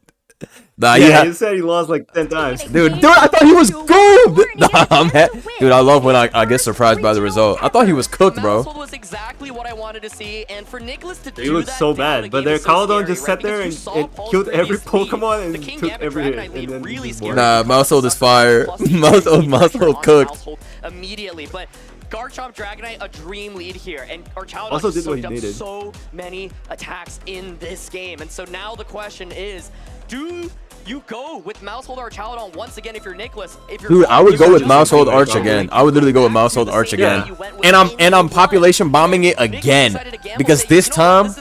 Nah, Yeah, you he said he lost like 10 times. dude, I thought he was good. Nah, dude, I love when I get surprised by the result. I thought he was cooked, bro. Mousehole was exactly what I wanted to see, and for Nicholas to He do looked that so down bad, a but game their is so Caledon scary, just right? sat there Because and you saw it Paul's killed every 30 speed. Pokemon and The King took Gambit every Dragonite hit, lead and then really just scary. won. Nah, Mousehold is fire. Plus, Mousehold cooked. Mousehold immediately, but Garchomp Dragonite a dream lead here, and our Chaladon Also just did what he soaked up needed. so many attacks in this game, and so now the question is, do you go with Mousehold or Chaladon once again if you're Nicholas? If you're Dude, I would go with just Mousehold like- Arch again. I would literally go with Mousehold Arch again. And I'm population bombing it again because this time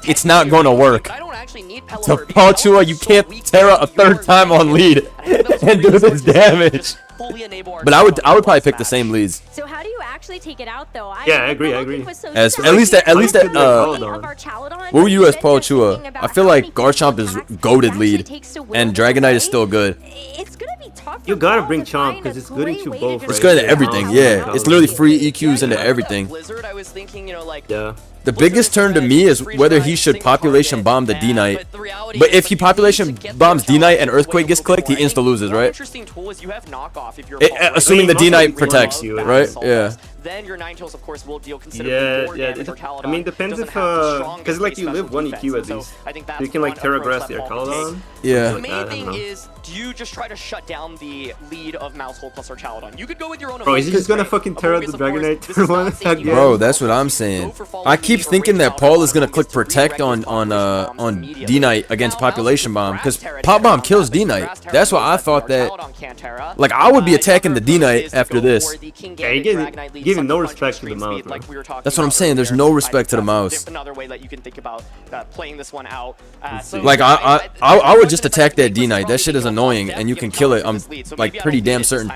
it's not going to work. I don't actually need Pelipper So because Paul Chua, Pelipper you is so can't weak Terra to a third time on lead and do this damage. But I would probably pick the same leads. So how do you actually take it out, though? Yeah, I agree, I agree. As at least at what were you as Paul Chua? I feel like Garchomp is goated lead, and Dragonite is still good. It's gonna be tough. You gotta bring Chomp because it's good into both. It's good at everything. Yeah, it's literally free EQs into everything. Blizzard, I was thinking, you know, like Yeah. The biggest turn to me is whether he should population bomb the D-Knight. But if he population bombs D-Knight and Earthquake gets clicked, he insta loses, right? Interesting tool is you have knockoff if you're Assuming the D-Knight Mostly protects, you, right? Yeah. Then your Ninetales, of course, will deal considerably more Yeah. damage. Or Chaladon I mean, depends doesn't if have the strongest because like base you live special 1 defense, EQ at and so least. I think So that's you can like one Terra approach Grass that your Paul can take. Caledon. Yeah. The Like main that, I thing don't know. is, do you just try to shut down the lead of Mousehold plus or Chaladon? You could go with your own. Bro, is he just gonna right? fucking Terra Amoonguss, the of course, Dragonite this is turn not one saying you again? Bro, have that's what I'm to saying. go for Fall I Lead keep or thinking Rage that Paul is Chaladon gonna Amoonguss click to protect redirect on those bombs immediately. D-Knight against Now, population Mouse bomb with because the grass pop Terra bomb on kills that, but D-Knight. grass Terra That's why I does thought that. Chaladon can't Terra. Like I would be attacking the Another D-Knight approach is to after go this. for the King Yeah, you Gambit give- Dragonite lead, giving no sucker punch respect to the extreme mouse, speed, bro. like we were talking That's what I'm about saying, there's earlier. no I respect to the think mouse. that's another way that you can think about playing this one out. So Like I would just attack that D-Knight. That shit is annoying, and you can kill it. I'm like pretty damn certain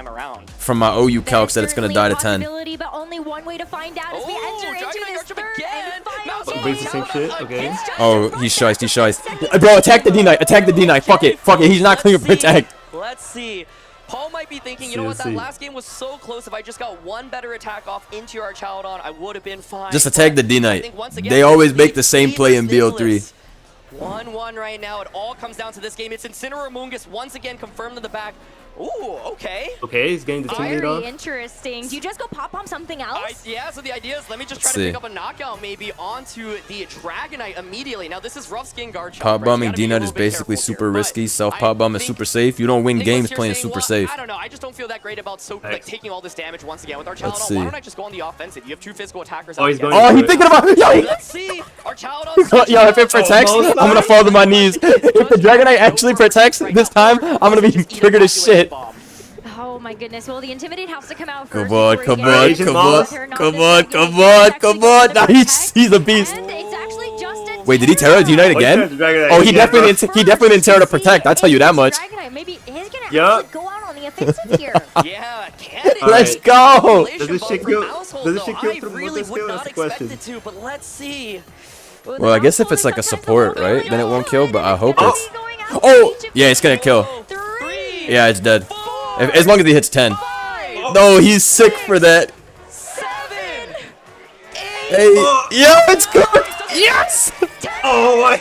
from my OU calcs that it's gonna die to 10. But only one way to find out as we enter into this Dragonite third again. and final Mouse game. brings the same shit, okay. Oh, he's shiced. He's shiced. Bro, attack the D-Knight. Attack the D-Knight. Fuck it. Fuck it. He's not clear protect. Let's see. Paul might be thinking, you know what, that See. last game was so close. If I just got one better attack off into our Chaladon, I would have been fine. Just attack the But D-Knight. I think once again, They always it's make the same play in Nicholas. BO3. 1-1 right now. It all comes down to this game. It's Incineroar Amoonguss once again confirmed in the back. Ooh, okay. Okay, he's getting the teammate Very off. interesting. Do you just go pop on something else? Yeah, so the idea is let me just try Let's to see. pick up a knockout maybe onto the Dragonite immediately. Now this is rough skin guard. Pop bombing D-Knight is basically super risky. Self pop bomb is super safe. You don't win games playing super safe. I don't know. I just don't feel that great about like taking all this damage once again with our Let's Chaladon. see. Why don't I just go on the offensive? You have two physical attackers. Oh, out he's together. going Oh, he thinking about Let's see. Our Chaladon. yo, if it protects, I'm gonna fall to my knees. If the Dragonite actually protects this time, I'm gonna be triggered as shit. Oh my goodness. Well, the Intimidate has to come out Come first. on, before come you get on, into come the on, turn off come this on, second. come He's on, actually come going on. for Nah, the he's a beast. And it's actually just a Wait, did he Terra D-Knight Oh, he again? Terra the Dragonite Oh, he again, bro. definitely didn't Terra to protect. I tell you that much. Dragonite, maybe he's gonna Yup. actually go out on the offensive here. Yeah, can it? Let's Alright. go. Does this shit kill- does this shit kill through really Moonguss would kill? not That's the expect question. it to, but let's see. Well, I guess if it's like a support, right, then it won't kill. But I hope it's. now. Oh, Reach of yeah, it's gonna kill. 3, Yeah, it's dead. As long as he hits 10. 5, No, he's sick for that. 7, 8. Hey, yeah, it's good. Yes. Oh my.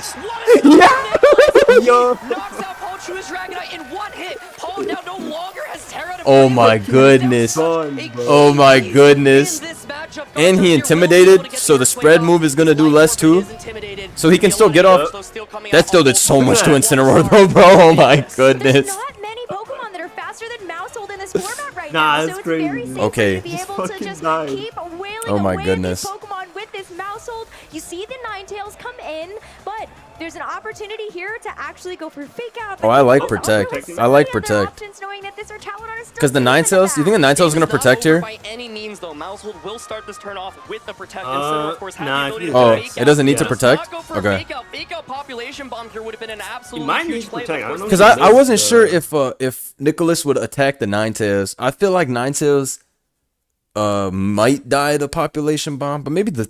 Yo. Knocks out Paul True's Dragonite in one hit. Paul now no longer has Terra to Oh play my with. goodness. Fun, bro. Oh my In goodness. this matchup, And he Gunther here will be able intimidated, to get so the first spread win move off. is gonna do Light less Orb too. is intimidated. So he can still get off. So still coming That out still on did so both much to sides. Incineroar though, bro. Oh my There's goodness. not many Pokemon that are faster than Mousehold in this format right Nah, now, so that's it's very crazy. safe Okay. to be able to fucking just died. keep wailing Oh my away at goodness. these Pokemon with this Mousehold. You see the Ninetales come in, but there's an opportunity here to actually go for Fake Out. Oh, I like But Protect. with so I like many other Protect. options, knowing that this Archaludon is still Because the safe in Ninetales, you think the back. Ninetales is gonna It's not protect over here? by any means, though. Mousehold will start this turn off with the protect. Incineroar, of course, has nah, the ability it to Oh, fake it doesn't out. need to Yeah. Does protect? not go for Okay. Fake out. Fake out population bomb here would have been an absolute might huge need play. protect. Of I don't course, know Because I This, wasn't sure if Nicholas would attack the Ninetales. I feel like Ninetales might die the population bomb, but maybe the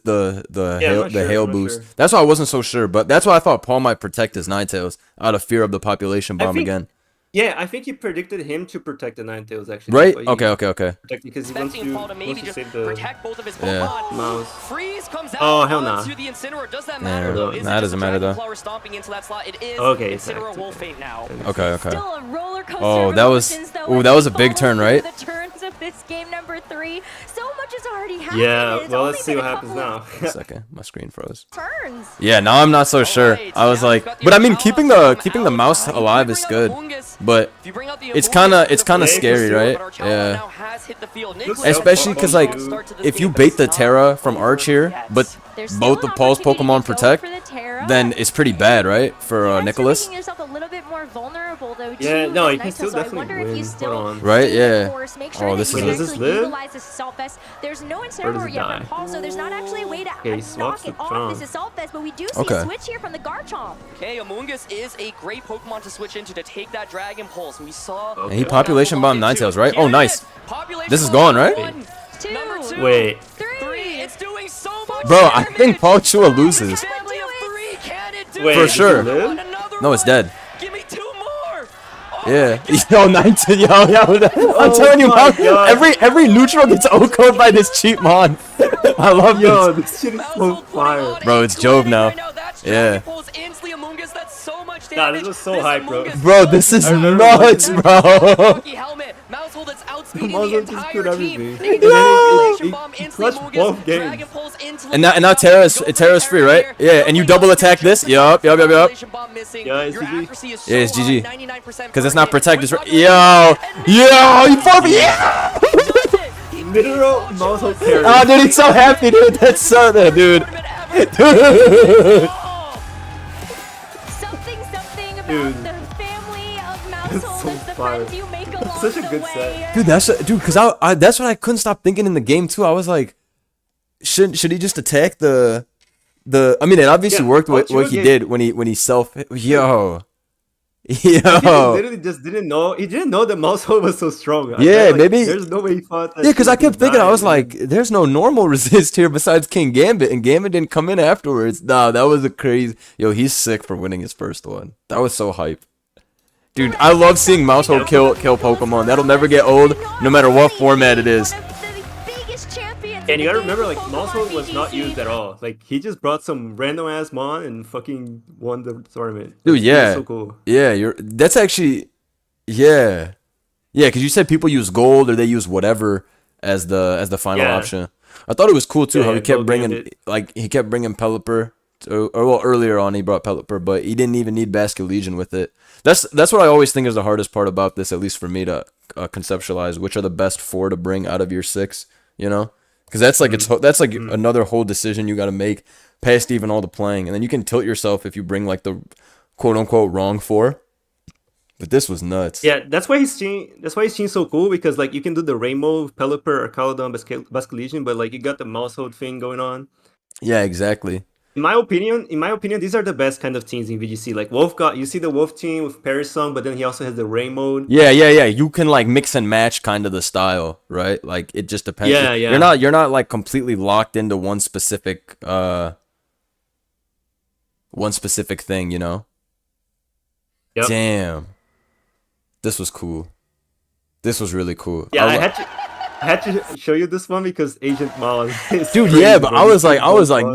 Yeah, I'm hail, not the sure, hail I'm not boost. sure. That's why I wasn't so sure, but that's why I thought Paul might protect his Ninetales out of fear of the population bomb think- again. Yeah, I think he predicted him to protect the Ninetales actually. Right? That's why he Okay. protected because he wants expecting Paul to to, maybe wants to just save the. protect both of his Yeah. Pokemon. Mouse. Freeze comes out Oh, hell nah. onto the Incineroar. Does that matter, Yeah, though? nah, Is that it doesn't just a matter, though. Dragonflower stomping into that slot? It is Okay, Incineroar exactly. Wolfate now. Okay. Still a roller coaster Oh, of that was- emotions, though, ooh, as that we was a big follow turn, through right? The turns of this game number 3. So much has already happened. Yeah, It's well, only let's see been what a happens couple now. of Second, my screen froze. Turns. Yeah, now I'm not so sure. Alright, I was now like, we've got the but I mean, Archaludon keeping come the out. mouse If you alive bring is out good, Amoonguss- but if you bring out the it's Amoonguss, kinda the kinda Freeze scary, is still- right? but Archaludon Yeah. now has hit the field. Looks Nicholas especially has because a like strong start to this if you game, but bait it's the not Terra from over Arch here, yet. but There's still both an the Paul's opportunity Pokemon to go protect, for the Terra. then it's pretty bad, right? For That's Nicholas, making yourself a little bit more vulnerable, though. Yeah, to no, the you can Ninetales, still so I definitely wonder if win. you Hold still on. Right, stay yeah. the course, make sure Oh, that this you is can Wait, does this actually live? utilize this Assault Vest. There's no does Incineroar it yet die? from Paul, so there's not actually a way to Okay, he swaps knock it the off Chomp. this Assault Vest, but we do see Okay. a switch here from the Garchomp. Okay, Amoonguss is a great Pokemon to switch into to take that Dragon Pulse. We saw. And he he population bombed Ninetales, right? Oh, nice. This is going gone, right? Number 2. Wait. 3. It's doing so much Bro, I damage. think Paul Chua loses. Family of 3. Can it do Wait, it? For sure. does it live? Another No, it's one. dead. Give me 2 more. Oh Yeah, my God. yo, 19, yo, I'm telling you, my Mon, God. every neutral gets OHKO'd by this cheap Mon. I love Yo, this. this shit is so Mousehold putting fire. on Bro, a it's Jove clinic now. right That's Yeah. Dragon Pulse instantly Amoonguss. That's so much Nah, damage. this was so hype, bro. Amoonguss Bro, this is remember nuts, watching- bro. Hockey helmet. Mousehold that's outspeeding Mousehold the just entire put team. everything. They And can then population he bomb instantly clutched Amoonguss, both games. Dragon Pulse into And now Go Terra's for the Terra's free, Terra right? here. Yeah, and you Nobody double else attack can this. just Yup. population bomb missing. Yeah, it's Your GG. accuracy is Yeah, it's so GG. high, 99% Because it's per not hit. protect. With It's population yo, and yo, you forfeit. Yeah. he does it. He beat Literal Paul Mousehold Chua. Terra. Oh, dude, he's so happy, dude. That's so, dude. Tournament ever. Dude. Oh. Something about Dude. the family of That's Mousehold so is the fire. friends you make along Such a the good way. set. Dude, because I that's what I couldn't stop thinking in the game too. I was like, should he just attack the I mean, it obviously Yeah, worked what Chua he gave- did when he self yo. He Yo. literally just didn't know. He didn't know the Mousehold was so strong. I Yeah, bet, like, maybe- There's no way he thought that. Yeah, because shit I kept was thinking, I dying, was and like, then- there's no normal resist here besides King Gambit, and Gambit didn't come in afterwards. Nah, that was a crazy. Yo, he's sick for winning his first one. That was so hype. Dude, I love seeing Mousehold kill Pokemon. That'll never get old, no matter what format it is. One of the biggest champions And in you the gotta game remember, of like, Pokemon Mousehold was not VGC. used at all. Like, he just brought some random ass Mon and fucking won the tournament. Dude, It was yeah. so cool. Yeah, that's actually, yeah. Yeah, because you said people use gold or they use whatever as the final Yeah. option. I thought it was cool too Yeah, how he yeah, kept gold bringing, Gambit. like, he kept bringing Pelipper. Or well, earlier on he brought Pelipper, but he didn't even need Basket Legion with it. That's what I always think is the hardest part about this, at least for me to conceptualize which are the best 4 to bring out of your 6. You know, because that's like that's like another whole decision you got to make past even all the playing, and then you can tilt yourself if you bring like the quote unquote wrong 4. But this was nuts. Yeah, that's why he's seen so cool, because like you can do the Rainbow, Pelipper, Archaludon, Basket Legion, but like you got the Mousehold thing going on. Yeah, exactly. In my opinion, these are the best kind of teams in VGC. Like you see the Wolf team with Parasong, but then he also has the Rain mode. Yeah. You can like mix and match kind of the style, right? Like it just depends. Yeah. You're not like completely locked into one specific thing, you know? Yep. Damn. This was cool. This was really cool. Yeah, I had to show you this one because Agent Mall is Dude, crazy, yeah, but bro. I was like,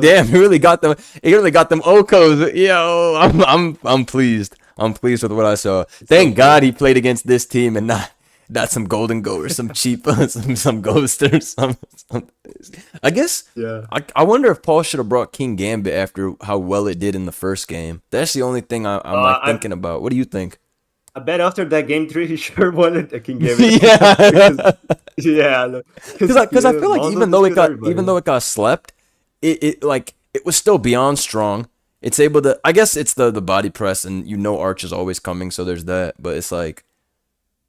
damn, he really got them. He really got them Okos. Yo, I'm pleased. I'm pleased with what I saw. Thank God he played against this team and not some Golden Go or some cheap some Ghost or some. I guess. Yeah. I wonder if Paul should have brought King Gambit after how well it did in the first game. That's the only thing I'm like thinking about. What do you think? I bet after that game 3, he sure wanted a King Gambit. Yeah. Yeah. Because I feel like Lonzo even though just killed everybody. it got slept, it was still beyond strong. It's able to, I guess it's the body press, and Arch is always coming, so there's that. But it's like,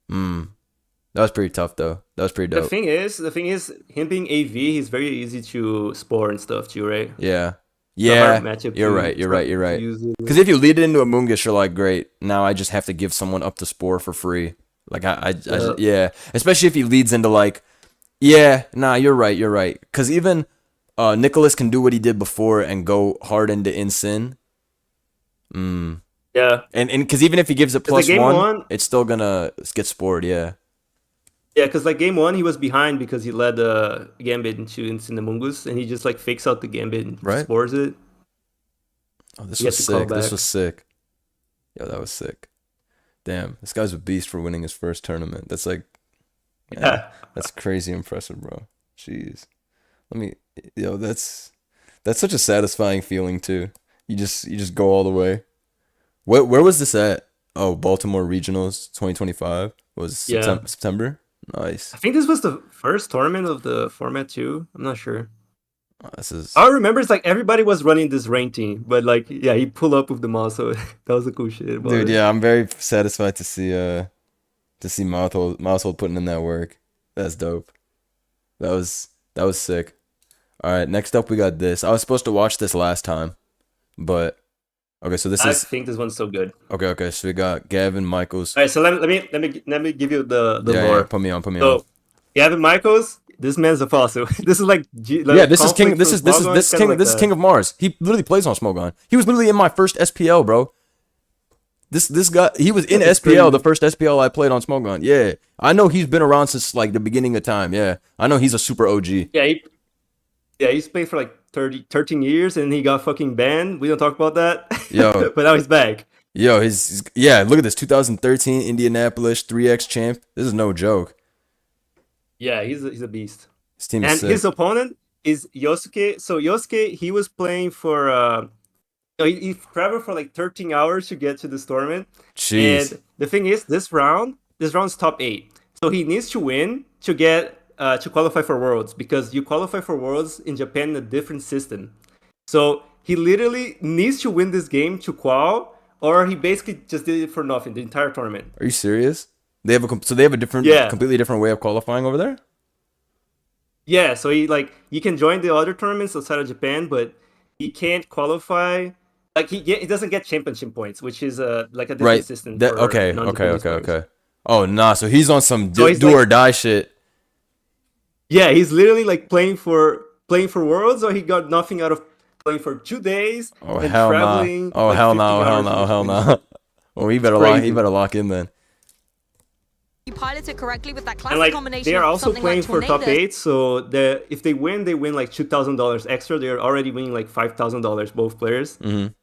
that was pretty tough though. That was pretty dope. The thing is, him being AV, he's very easy to spore and stuff too, right? Yeah. It's a Yeah, hard matchup you're to- right. You're right. You're to right. use it. Because if you lead it into a Mungus, you're like, great. Now I just have to give someone up to Spore for free. Like yeah. Especially if he leads into like, yeah, nah, you're right. You're right. Because even Nicholas can do what he did before and go hard into Insin. Yeah. And because even if he gives it plus game one, one- it's still gonna get Spored. Yeah. Yeah, because like game 1, he was behind because he led Gambit into Insinamungus, and he just like fakes out the Gambit and Right. spores it. Oh, this You was have to call sick. This back. was sick. Yo, that was sick. Damn, this guy's a beast for winning his first tournament. That's like, man, Yeah. that's crazy impressive, bro. Jeez. That's such a satisfying feeling too. You just go all the way. Where was this at? Oh, Baltimore Regionals 2025 was Yeah. September. Nice. I think this was the first tournament of the format too. I'm not sure. Oh, this is All I remember is like everybody was running this rain team, but like yeah, he pulled up with the mouse, so that was a cool shit. about dude. it. Yeah, I'm very satisfied to see Mousehold putting in that work. That's dope. That was sick. All right, next up we got this. I was supposed to watch this last time, but okay. So this I is think this one's so good. okay. So we got Gavin Michaels. All right, so let me give you the Yeah, lore. yeah, put me on. So Gavin Michaels, this man's a fossil. This is like Yeah, this is King. This is Smogon, this kinda King. like This is that. King of Mars. He literally plays on Smogon. He was literally in my first SPL, bro. This guy, he was in That's SPL, crazy. the first SPL I played on Smogon. Yeah, I know he's been around since like the beginning of time. Yeah, I know he's a super OG. Yeah, he's played for like 13 years, and he got fucking banned. We don't talk about that. Yo. But now he's back. Yo, yeah. Look at this, 2013 Indianapolis 3x champ. This is no joke. Yeah, he's a beast. This team is And sick. his opponent is Yosuke. So Yosuke, he was playing for he traveled for like 13 hours to get to this tournament. Jeez. And the thing is, this round's top 8. So he needs to win to get to qualify for Worlds, because you qualify for Worlds in Japan in a different system. So he literally needs to win this game to qual, or he basically just did it for nothing the entire tournament. Are you serious? They have a different, Yeah. completely different way of qualifying over there. Yeah, so you can join the other tournaments outside of Japan, but he can't qualify. Like he doesn't get championship points, which is like a different Right. system. That, for okay. non-Japanese players. Okay. Oh nah. So he's on some So he's do like- or die shit. Yeah, he's literally like playing for Worlds, or he got nothing out of playing for 2 days Oh and hell nah. traveling. Oh like, hell 50 no. Hell hours no. each Hell week. no. Well, he better Crazy. lock in then. You piloted correctly with that classic And like combination they are of also something playing like for top Tornado. 8, so if they win like $2,000 extra. They're already winning like $5,000 both players. Mm-hmm.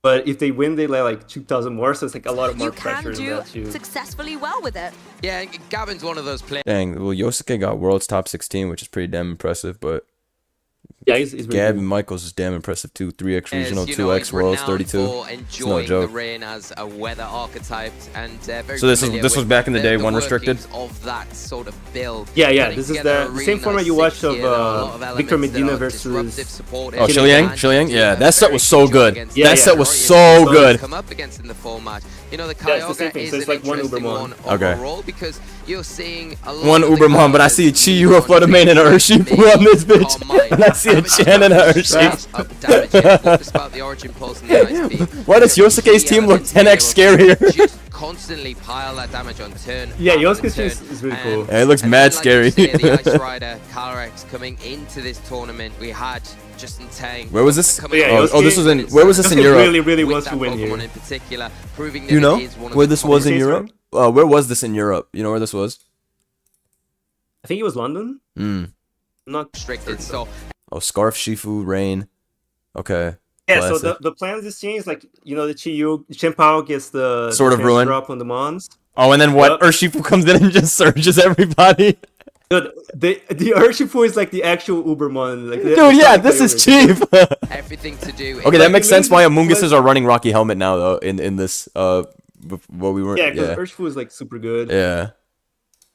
But if they win, they like 2,000 more. So it's like a lot of more You can pressure in do that too. successfully well with it. Yeah, Gavin's one of those players. Dang. Well, Yosuke got world's top 16, which is pretty damn impressive. But Yeah, he's really Gavin good. Michaels is damn impressive too. 3x regional, You know, 2x he's worlds, renowned 32. for It's no enjoying the joke. rain as a weather archetype, and very So this familiar was with back in the day, one restricted? workings of that sort of build. Yeah, Putting this is together a the really same format nice you watched six of here. There are a lot of Victor elements that Medina are versus disruptive, supportive, Oh, Shiliang? Shiliang? and Shiliang? Yeah, very that set was so key to good. against Yeah, That set yeah. was Warriors so that good. come up against in the format. You know, the Yeah, it's the Kyogre same thing, is so it's an like one interesting Ubermon. one Okay. overall, because you're seeing a lot One of the Ubermon, but I see a characters Chi, who Flutter Main, and a Hershey maybe on this bitch. Carmine. And I see a Haven't Chan and a damaged Hershey. up damage yet, but despite the Origin Pulse and the Ice Beam, Why does there are Yosuke's key team look elements 10x here where scarier? just constantly pile that damage on turn. Yeah, after Yosuke's turn, team is really and- cool. Yeah, it looks and mad then, like you scary. say, the Ice Rider, Calyrex coming into this tournament. We had just in time. Where was this? Coming Yeah, up Oh, this was in. Where was this in Yosuke Europe? really with wants that to win Pokemon here. in particular, proving that Do you know it is one of where the this top was in States, Europe? Where was this in Europe? You know where this was? I think it was London. Mm. I'm not restricted. certain, though. So Oh, Scarf, Shifu, Rain. Okay. Yeah, so Classic. the plans this change, like, you know, the Chien-Pao gets the Sword of chance Ruin. drop on the Mons. Oh, and then what? Yep. Urshifu comes in and just surges everybody. Dude, the Urshifu is like the actual Ubermon. Like, Dude, yeah, this is cheap. everything to do. Okay, that makes sense why literally Amoonguses are running Rocky Helmet now, though, in this, what we were. Yeah, because Yeah. Urshifu is like super good. Yeah.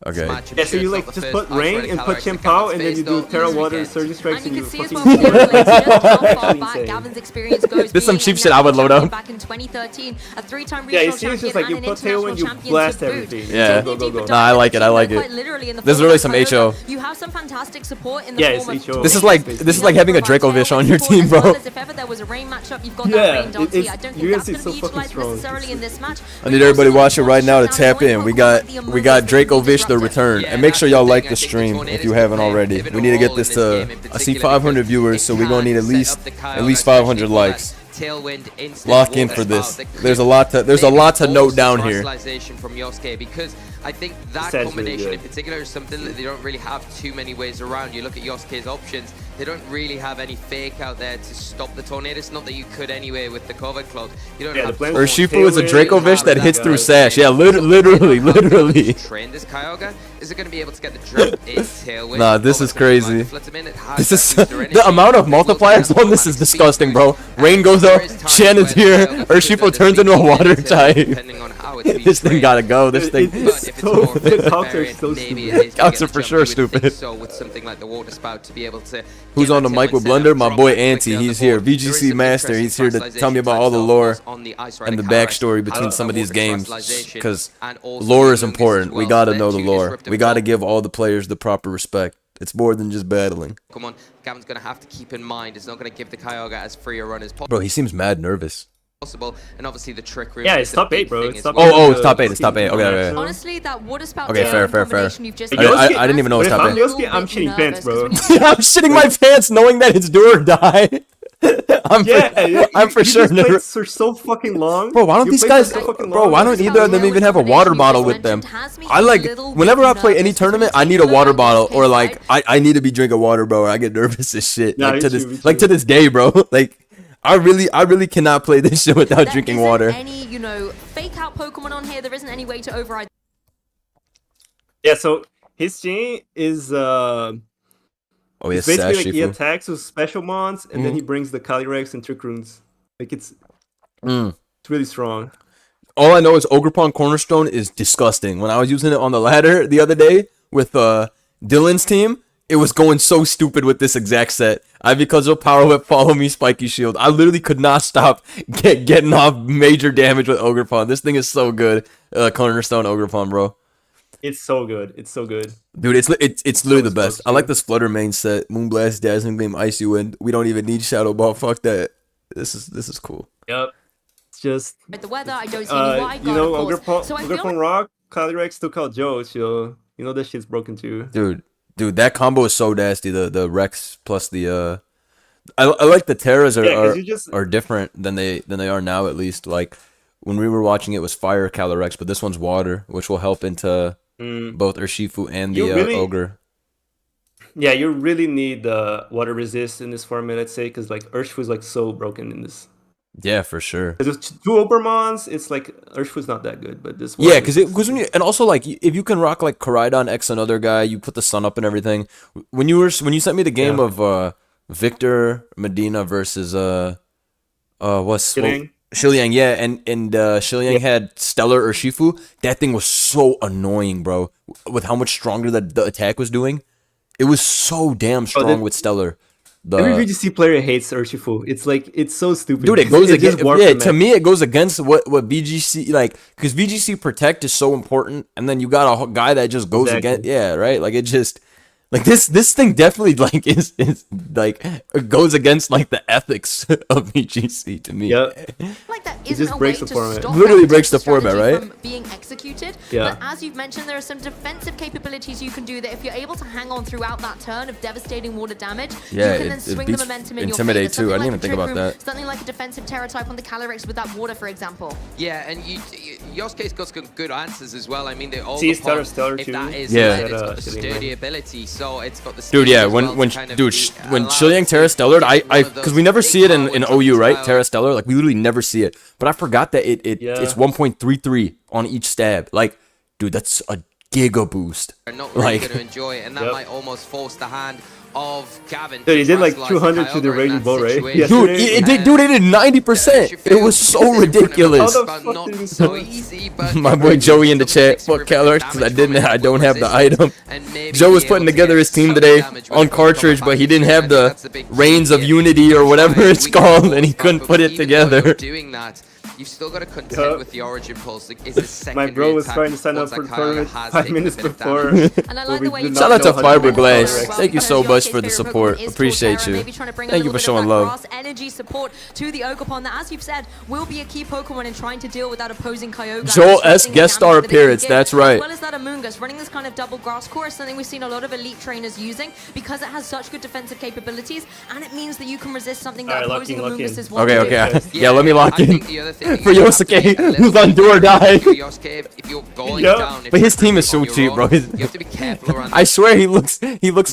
Okay. Yeah, so you like just put Rain and put Chien-Pao and then you do Terra Water Surging Strikes And and you you can see as fucking well, kill it. just how far Actually back insane. Gavin's experience goes. This some being cheap a shit I would load national up. champion back in 2013, a 3-time Yeah, it regional seems just champion like you and put an international Tailwind, you champion blast to boot. everything. Yeah. Go, go, go. Nah, I like it, I like it. Quite literally in the This is form really of some Kyogre. HO. You have some fantastic support in the Yeah, form it's of HO. This is like having a Dracovish on your team, bro. If ever there was a rain matchup, you've got Yeah, that rain Dottie. it's- I don't you're think gonna that's see going to it's be so fucking utilized strong. necessarily in this match. I need everybody watching right now to tap in. We got Dracovish the return, and make sure y'all like the stream if you haven't already. We need to get this to. I see 500 viewers, so we're gonna need at least 500 likes. Lock in for this. There's a lot to note down here. From Yosuke, because I think that Sounds really combination good. in particular is something that they don't really have too many ways around. You look at Yosuke's options, they don't really have any fake out there to stop the Tornadus. Not that you could anyway with the covered cloak. You don't Yeah, the have plan- Urshifu is a Tailwind, Dracovish that hits through Sash. Yeah, literally. literally. Train this Kyogre. Is it going to be able to get the drop in Tailwind? Nah, this is crazy. This This is the amount of multipliers on this is disgusting, bro. Rain goes up, Shen is here, Urshifu turns into a water type. This thing gotta go. This thing. It's so the calcs are so stupid. Calcs are for sure stupid. So with something like the water spout to be able to Who's get on the that mic tailwind with set Blunder? up, My drop boy that quickly Anti, on the he's here. board. There is VGC some Master, interesting he's here to tell me about all the personalization lore types on the Ice and the Rider backstory Kyogre. between some of these games, Personalization because and also lore the is Amoonguss important. as We well. gotta So know the they're two lore. disruptive We gotta Pokemon. give all the players the proper respect. It's more than just battling. Come on, Gavin's going to have to keep in mind it's not going to give the Kyogre as free a run as Bro, he seems mad nervous. possible, and obviously the trick room. Yeah, is it's a top big 8, bro. thing It's as top well. 8. Oh, it's top 8. It's top 8. Okay, okay. Honestly, that water spout Okay, fair, fair, fair. combination you've just Hey, done I didn't even know it was But top if I'm 8. Yosuke, I'm shitting pants, bro. I'm shitting my pants knowing that it's do or die. I'm for sure You never. for so fucking long. Bro, why don't You these played for guys, so fucking bro, long. why don't either of them even have a water bottle with them? I like, whenever I play any tournament, I need a water bottle, or like, I need to be drinking water, bro, or I get nervous as shit. Nah, Like me to too, me this, like to too. this day, bro. Like, I really cannot play this shit without There drinking isn't water. any, fake out Pokemon on here. There isn't any way to override. Yeah, so his Gene is Oh, yes, basically Sash like he Shifu. attacks with special mons and then he brings the Calyrex and Trick Runes. Like it's really strong. All I know is Ogerpon Cornerstone is disgusting. When I was using it on the ladder the other day with Dylan's team, it was going so stupid with this exact set. Because of Power Whip, Follow Me, Spiky Shield. I literally could not stop getting off major damage with Ogerpon. This thing is so good. Cornerstone Ogerpon, bro. It's so good. It's so good. Dude, it's literally the best. close, I like too. this Flutter main set. Moonblast, Dazzling Gleam, Icy Wind. We don't even need Shadow Ball. Fuck that. This is cool. Yep. It's just The weather, I don't see any white you know, guard, of course. Ogerpon, So I feel Ogerpon Rock, Calyrex took out Joe, so you know that shit's broken too. Dude, that combo is so nasty. The Rex plus the I like the Terras Yeah, 'cause you just- are different than they are now, at least. Like when we were watching, it was Fire Calyrex, but this one's Water, which will help into both Urshifu and the You really- Ogre. Yeah, you really need water resist in this format, I'd say, because like Urshifu's like so broken in this. Yeah, for sure. Because with two Obermons, it's like Urshifu's not that good, but this. Yeah, because when you, and also like if you can rock like Koraidon X another guy, you put the sun up and everything. When you sent me the game of Victor Medina versus what's Shiliang, yeah, and Shiliang had Stellar Urshifu. That thing was so annoying, bro. With how much stronger the attack was doing, it was so damn strong with Stellar. Every VGC player hates Urshifu. It's like it's so stupid. Dude, it goes just against. warped Yeah, the to mech. me, it goes against what VGC like, because VGC Protect is so important, and then you got a guy that just goes against. Yeah, right. Like it just. Like this thing definitely like is like it goes against like the ethics of VGC to me. Yep. like that isn't just a way breaks to the format. stop Literally that breaks the strategy format, right? from being executed. Yeah. But as you've mentioned, there are some defensive capabilities you can do that if you're able to hang on throughout that turn of devastating water damage, Yeah, you can it- then it swing the beats momentum in your Intimidate favor. too. I Something didn't even like a think about Trick Room, that. Something like a defensive Terror type on the Calyrex with that water, for example. Yeah, and Yosuke's got some good answers as well. I mean, they all See, Stellar if too. that is Yeah. led, it's got the Sitting sturdy there. ability, so it's got the Dude, speed yeah, as well when to kind of dude, be when allowed Chilean to Terra Stellar, get one of because those we never big see it in power OU, right? jumps Terra out. Stellar, like we literally never see it. But I forgot that Yeah. it's 1.33 on each stab. Like, dude, that's a giga boost. Are not really Like- going to enjoy it, and that Yep. might almost force the hand of Gavin. Dude, he did like Rationalize 200 to the Kyogre in Raging that Bull, right? situation. Yes. Dude, it did 90%. It was so ridiculous. How the But fuck not did he so do it? easy, but My boy Joey in the chat, fuck Calyrex, because I don't have the item. Joe was putting together his team today on cartridge, but he didn't have the Reigns of Unity or whatever it's called, and he couldn't put it together. Doing that, you've still got to contend Yup. with the Origin Pulse. Like, it's a My secondary bro was attack trying to sign up once for the that Kyogre tournament has 5 taken a minutes bit of before. damage. And I But like we the way did you not Shout out know to how to do Fiberglass. Kyogre. Thank you so much for the support. Appreciate you. Maybe trying to bring a Thank you little for bit showing of that love. grass energy support to the Ogerpon that, as you've said, will be a key Pokemon in trying to deal with that opposing Kyogre. Joel and S. disrupting the guest star damage that it can appearance, give. that's right. As well as that Amoonguss, running this kind of double grass core is something we've seen a lot of elite trainers using because it has such good defensive capabilities, and it means that you can resist something that Alright, lock opposing in, lock Amoonguss in. is wanting Okay, to do. okay. Yeah, let me lock I in. think the other thing For you have to be Yosuke, a little who's on bit do or die. careful, Yosuke, if you're going Yup. down, if But his you're team is so on your cheap, own, bro. You have to be careful around I swear he looks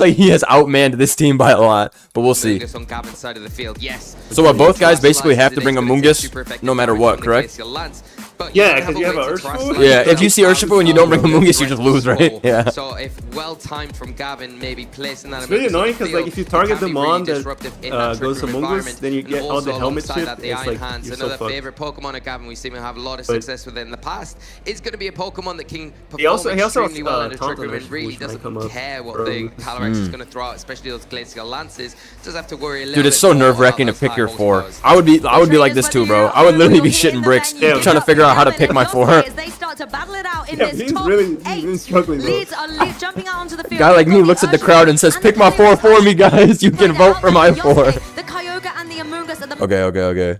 like he has outmanned this team by a lot, but we'll see. Amoonguss on Gavin's side of the field. Yes. So what, both guys basically have to It bring is gonna take Amoonguss super effective no matter damage what, from the correct? Glacial Lance, but Yeah, you 'cause you have a a way to Urshifu. Terrasilize Yeah, the if you see Urshifu and you don't bring Amoonguss, you just lose, right? Yeah. So if well timed from Gavin, maybe placing that. It's really Amoonguss on annoying the 'cause, like, field, if you it target can the be Mon really that, disruptive in that goes Trick Room Amoonguss, environment, then you and get all also the helmet alongside shit, that, the it's Iron like, Hands, you're so another fucked. favorite Pokemon of Gavin. We seem to have a lot of But- success with it in the past. It's going to be a Pokemon that can He also perform extremely well in a Taunt Trick Room on and Urshifu, really which might doesn't come up care what early. the Calyrex is going to throw out, especially those Glacial Lances. Does have to worry a little Dude, it's bit so more nerve wracking to about those pick your high four. horsepowers. I would be like this too, bro. I would literally be shitting bricks Yeah. trying to figure out how to pick my four. As they start to battle it out in Yeah, this he's top really eight. struggling, bro. Leads are jumping out onto the field. Guy like me looks at the crowd and says, "Pick my four for me, guys. You can vote for my four." The Kyogre and the Amoonguss are the Okay.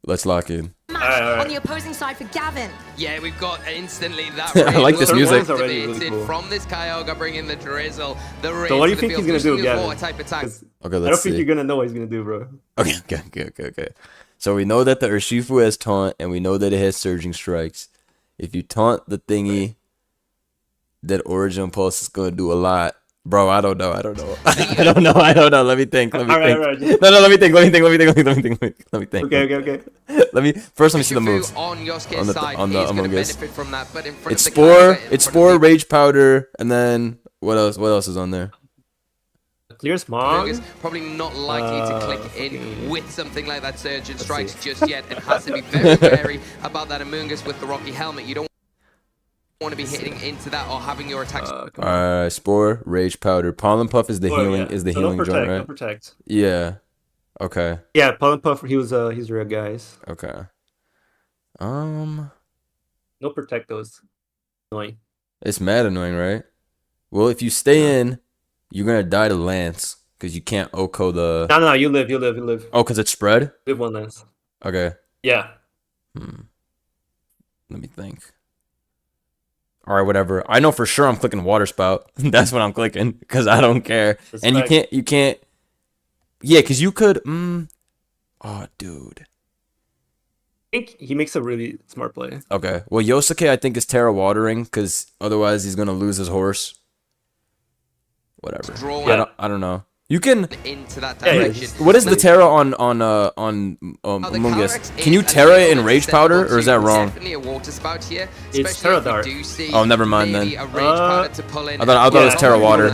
Let's lock in. match Alright. on the opposing side for Gavin. Yeah, we've got instantly that. I like this rain music. was Already really activated cool. from this Kyogre, bringing the drizzle. The rain So what do you to the think field, he's gonna do, using his Gavin? water type attack. 'Cause Okay, I don't let's think see. you're gonna know what he's gonna do, bro. Okay. So we know that the Urshifu has taunt, and we know that it has surging strikes. If you taunt the thingy, that Origin Pulse is gonna do a lot. Bro, I don't know. I don't know. Let me think. Alright, just- No, let me think. Let me think. Okay. Let me see the Urshifu moves. on Yosuke's On the- side on the is going to Among Us. benefit from that, but in front It's of the Kyogre, Spore, in it's front Spore, of the Rage Powder, and then what else? What else is on there? Clear Smog. Amoonguss probably not likely to click in with something like that Surge and Strikes just yet, and has to be very wary about that Amoonguss with the Rocky Helmet. You don't want to be hitting into that or having your attacks. Come on. Spore, Rage Powder, Pollen Puff is the Oh, healing yeah. is the So healing don't joint, protect, right? don't protect. Yeah. Okay. Yeah, Pollen Puff, he's real, guys. Okay. No protect those. Annoying. It's mad annoying, right? Well, if you stay in, you're gonna die to Lance because you can't Oko the. No, you live. Oh, because it's spread. Live one lance. Okay. Yeah. Let me think. All right, whatever. I know for sure I'm clicking Water Spout. That's what I'm clicking because I don't care. And you can't. Yeah, because you could. Oh, dude. I think he makes a really smart play. Okay. Well, Yosuke, I think is Terra Watering because otherwise he's gonna lose his horse. Whatever. Draw I don't know. You can. into that Yeah, direction. What is the Terra on Among Us? Can you Terra it in Rage Powder, or is that wrong? Definitely a water spout here. It's especially Terra if we Dark. do see Oh, never mind maybe then. a Rage Powder to pull in. I thought it was Terra Water.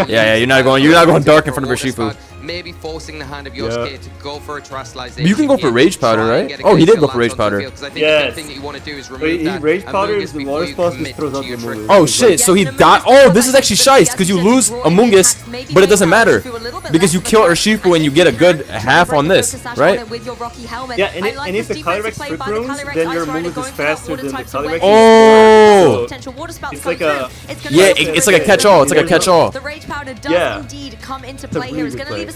Yeah, you're not going dark in front of Urshifu. Maybe forcing the hand of Yosuke to go for a Terastallization. But you can go for Rage Powder, right? Oh, he did go for Rage Powder. Because I think the Yes. thing that you want to do is But remove he that Rage Powder Amoonguss is the before water you spell, just commit throws to out your the trick. move. Oh shit! So he died. Oh, this is actually shice because you lose Amoonguss, but it doesn't matter because you kill Urshifu and you get a good half on this, right? Yeah, and if the Calyrex Trick Rooms, then your Amoonguss is faster than the Calyrex. Oh! It's like a Yeah, it's like a catch-all. It's like a catch-all. The Rage Powder does Yeah. indeed come into It's a play here. really It's good going to leave play. us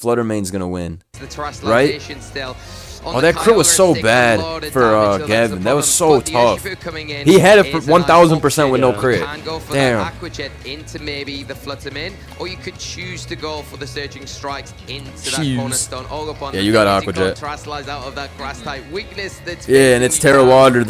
Flutter main's gonna win. The terrestrialization still. On Oh, the that crit was Kyogre, so taking a bad lot of for damage, so that's Gavin. the That was problem. so But the tough. Urshifu coming in He had it for is a nice 1000% with no option. crit. You can go for Damn. that Aqua Jet into maybe the Flutter Mane, or you could choose to go for the Surging Strikes into that Jeez. Cornerstone. Ogopon, Yeah, you got Aqua got Jet. Terrasilize out of that grass type weakness. That's Yeah, and it's Terra Water.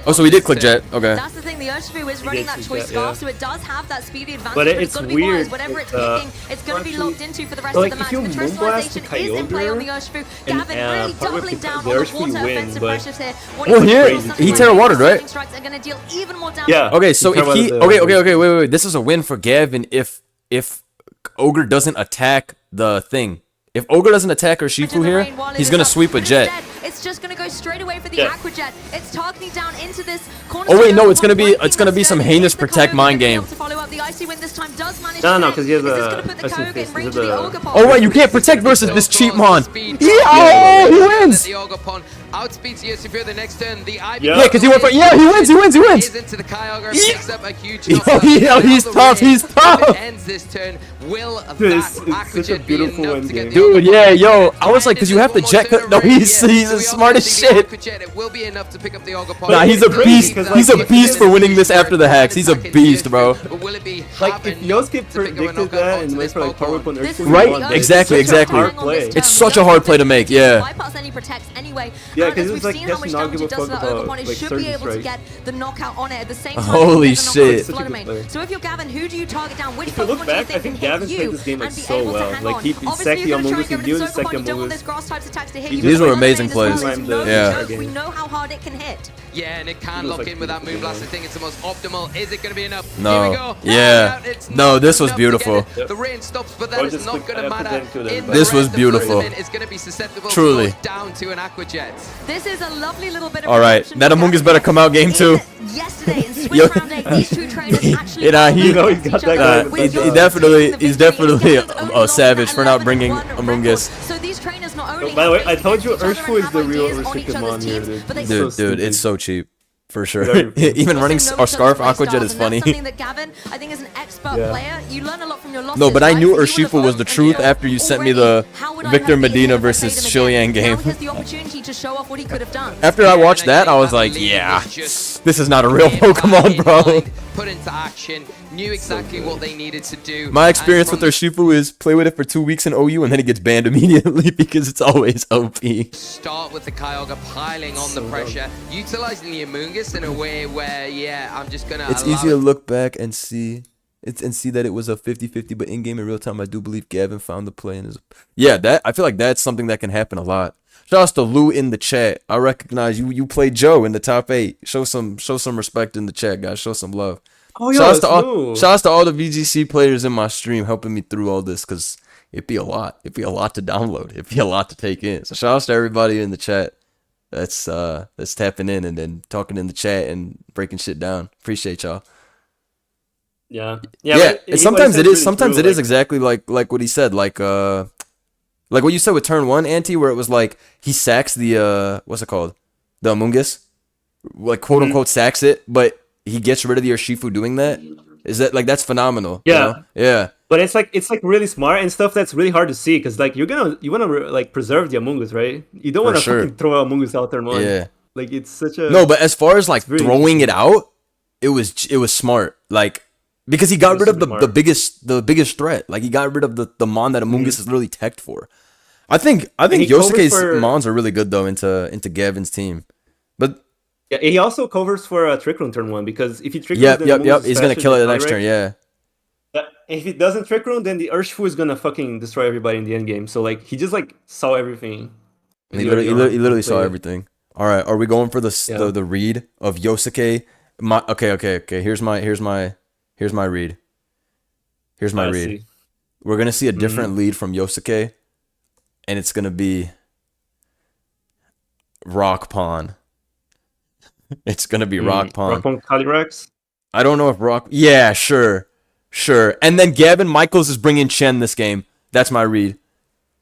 Oh, so we did click Jet. Okay. That's the thing, the Urshifu is running that did choice that, yeah. scarf, so it does have that speedy advantage, But but it's it's going to be weird, wise. Whatever it's it's, picking, it's going to be actually- locked into for the rest like, of the if match. you The Moonblast the Terrasalization is in play on the Kyogre, Urshifu. and, Gavin really part of doubling the- down the on the Urshifu water win, offensive but- pressures here. Well, he Terra Watered, right? Strikes are going to deal even more damage. Yeah. Okay, so Terra if he Watered the- wait. This is a win for Gavin if Ogre doesn't attack the thing. If Ogre doesn't attack Urshifu here, he's gonna sweep a Jet. It's just going to go straight away for the Yeah. Aqua Jet. It's targeting down into this Oh wait, no, it's gonna be some heinous protect mind game. No, 'cause he has a- Oh wait, you can't protect versus this cheap mon. Yeah, he wins. The Ogopon outspeeds Urshifu the next turn. The IB Yeah. Yeah, because he went for he wins. is into the Kyogre, Yeah. picks up a huge Yo, knockout. he's Now the tough, rain, he's if tough. it ends this turn. Will Dude, that it's Aqua such a Jet be beautiful enough end to get game. the Dude, Ogopon? yeah, yo, I was like, And cause if you have to there's one jet more cut. turn No, of rain, he's yeah, he's so as we smart as obviously the shit. Aqua Jet, it will be enough to pick up the Ogopon. Nah, he's a It's beast. crazy, He's a like, beast for it's winning this after the hacks. He's a back in beast, bro. But will it be Like, hard if enough Yosuke to pick up a predicted knockout that onto and went this for like power Pokemon? weapon This is Urshifu, Right? won, but it's Exactly, such a exactly. hard play. It's such a hard play to make, yeah. Bypass any protects anyway. Yeah, And 'cause as it's we've like, seen he how has much to not damage give it a does to fuck that about, Ogopon, it like, should be surge able to strike. get the knockout on it at the same time. Holy as the shit. knockout Such a good Fluttermane. player. So if you're Gavin, who do you target down? Which If you look Pokemon do you back, I think think can hit Gavin's you played this game, like, and be so able to well. hang Like, on? he Obviously, sacked you're the going to try Amogus, and he give it used to the Sokopon. second You don't want Amogus. those grass types attacks to hit He you. just These were Fluttermane amazing is plays. no Yeah. joke. We know how hard it can hit. Yeah, and it can It was lock like in with that beautiful. Moonblast. I think it's the most optimal. Is it going to be enough? No. Here we go. Yeah. It's No, not this was enough to get beautiful. it. The rain stops, but Or that is just not click going to F matter. and then to the In the This was rest of beautiful. Fluttermane, it's going to be susceptible Truly. to go down to an Aqua Jet. This is a lovely little bit of All right, protection that for Amoonguss Gavin. better come out game two. Yesterday in Yo. Switch Round 8, these two trainers actually You know, he- You know, he's got that guy in the With back. He Yosuke definitely- taking the he's victory, definitely Gavin's only a lost savage at for not 11-1 bringing record. Amoonguss. So these trainers not only By the way, have I told you faced each other Urshifu and is the have real ideas on each restricted other's mon here, teams, dude. but they Dude, Dude, so dude, it's stupid. so cheap. For sure. Very Even also running know our each Scarf other's Aqua Jet playstyles, is and funny. That's something that Gavin, I think, is an expert Yeah. player. You learn a lot from your losses. No, but I right? knew So you would Urshifu have was the thought, truth okay, after you sent me already, the how would I Victor have beaten Medina him if I versus played him Shilian again? game. Now he has the opportunity to show off what he could have done. After I Yeah, watched and that, I think was like, lead yeah, was just this is not a real hit that Pokemon, in bro. mind, Put into action, knew exactly what they needed to do. My and experience from with Urshifu is play with it for 2 weeks in OU and then he gets banned immediately because it's always OP. start with the Kyogre piling on the pressure, utilizing the Amoonguss in a way where, yeah, I'm just gonna. It's allow easy to it. look back and see that it was a 50-50, but in game in real time, I do believe Gavin found the play and is. Yeah, that I feel like that's something that can happen a lot. Shout out to Lou in the chat. I recognize you. You played Joe in the top 8. Show some respect in the chat, guys. Show some love. Oh, Shout yo, outs it's to all, new. shout outs to all the VGC players in my stream helping me through all this because it'd be a lot. It'd be a lot to download. It'd be a lot to take in. So shout outs to everybody in the chat that's tapping in and then talking in the chat and breaking shit down. Appreciate y'all. Yeah. Yeah, but he sometimes said it is. really Sometimes true, it is like, exactly like what he said. Like what you said with turn 1, Anti, where it was like he sacks the what's it called, the Amoonguss, like quote unquote sacks it, but he gets rid of the Urshifu doing that. Is that like that's phenomenal? you Yeah. know? Yeah. But it's like really smart and stuff that's really hard to see because like you want to like preserve the Amoonguss, right? You don't For want to sure. fucking throw Amoonguss out there, man. Yeah. Like it's such a No, but as far as like really throwing it out, it was smart. Like because he got was rid of super smart. the biggest threat. Like he got rid of the mon that Amoonguss is literally teched for. I think he covers Yosuke's for- mons are really good though into Gavin's team. But yeah. He also covers for a Trick Room turn 1 because if he Trick yep. Rooms, then Amoonguss is He's gonna faster kill it than the next Kyogre. turn. Yeah. Yeah, if he doesn't Trick Room, then the Urshifu is gonna fucking destroy everybody in the end game. So like he just like saw everything. He literally saw Played it. everything. All right, are we going for the read of Yosuke? Okay. Here's my read. Here's my I read. see. We're gonna see a different lead from Yosuke, and it's gonna be Rock Pawn. It's gonna be Rock Pawn. Rock Pawn Calyrex. I don't know if Rock. Yeah, sure. And then Gavin Michaels is bringing Chen this game. That's my read.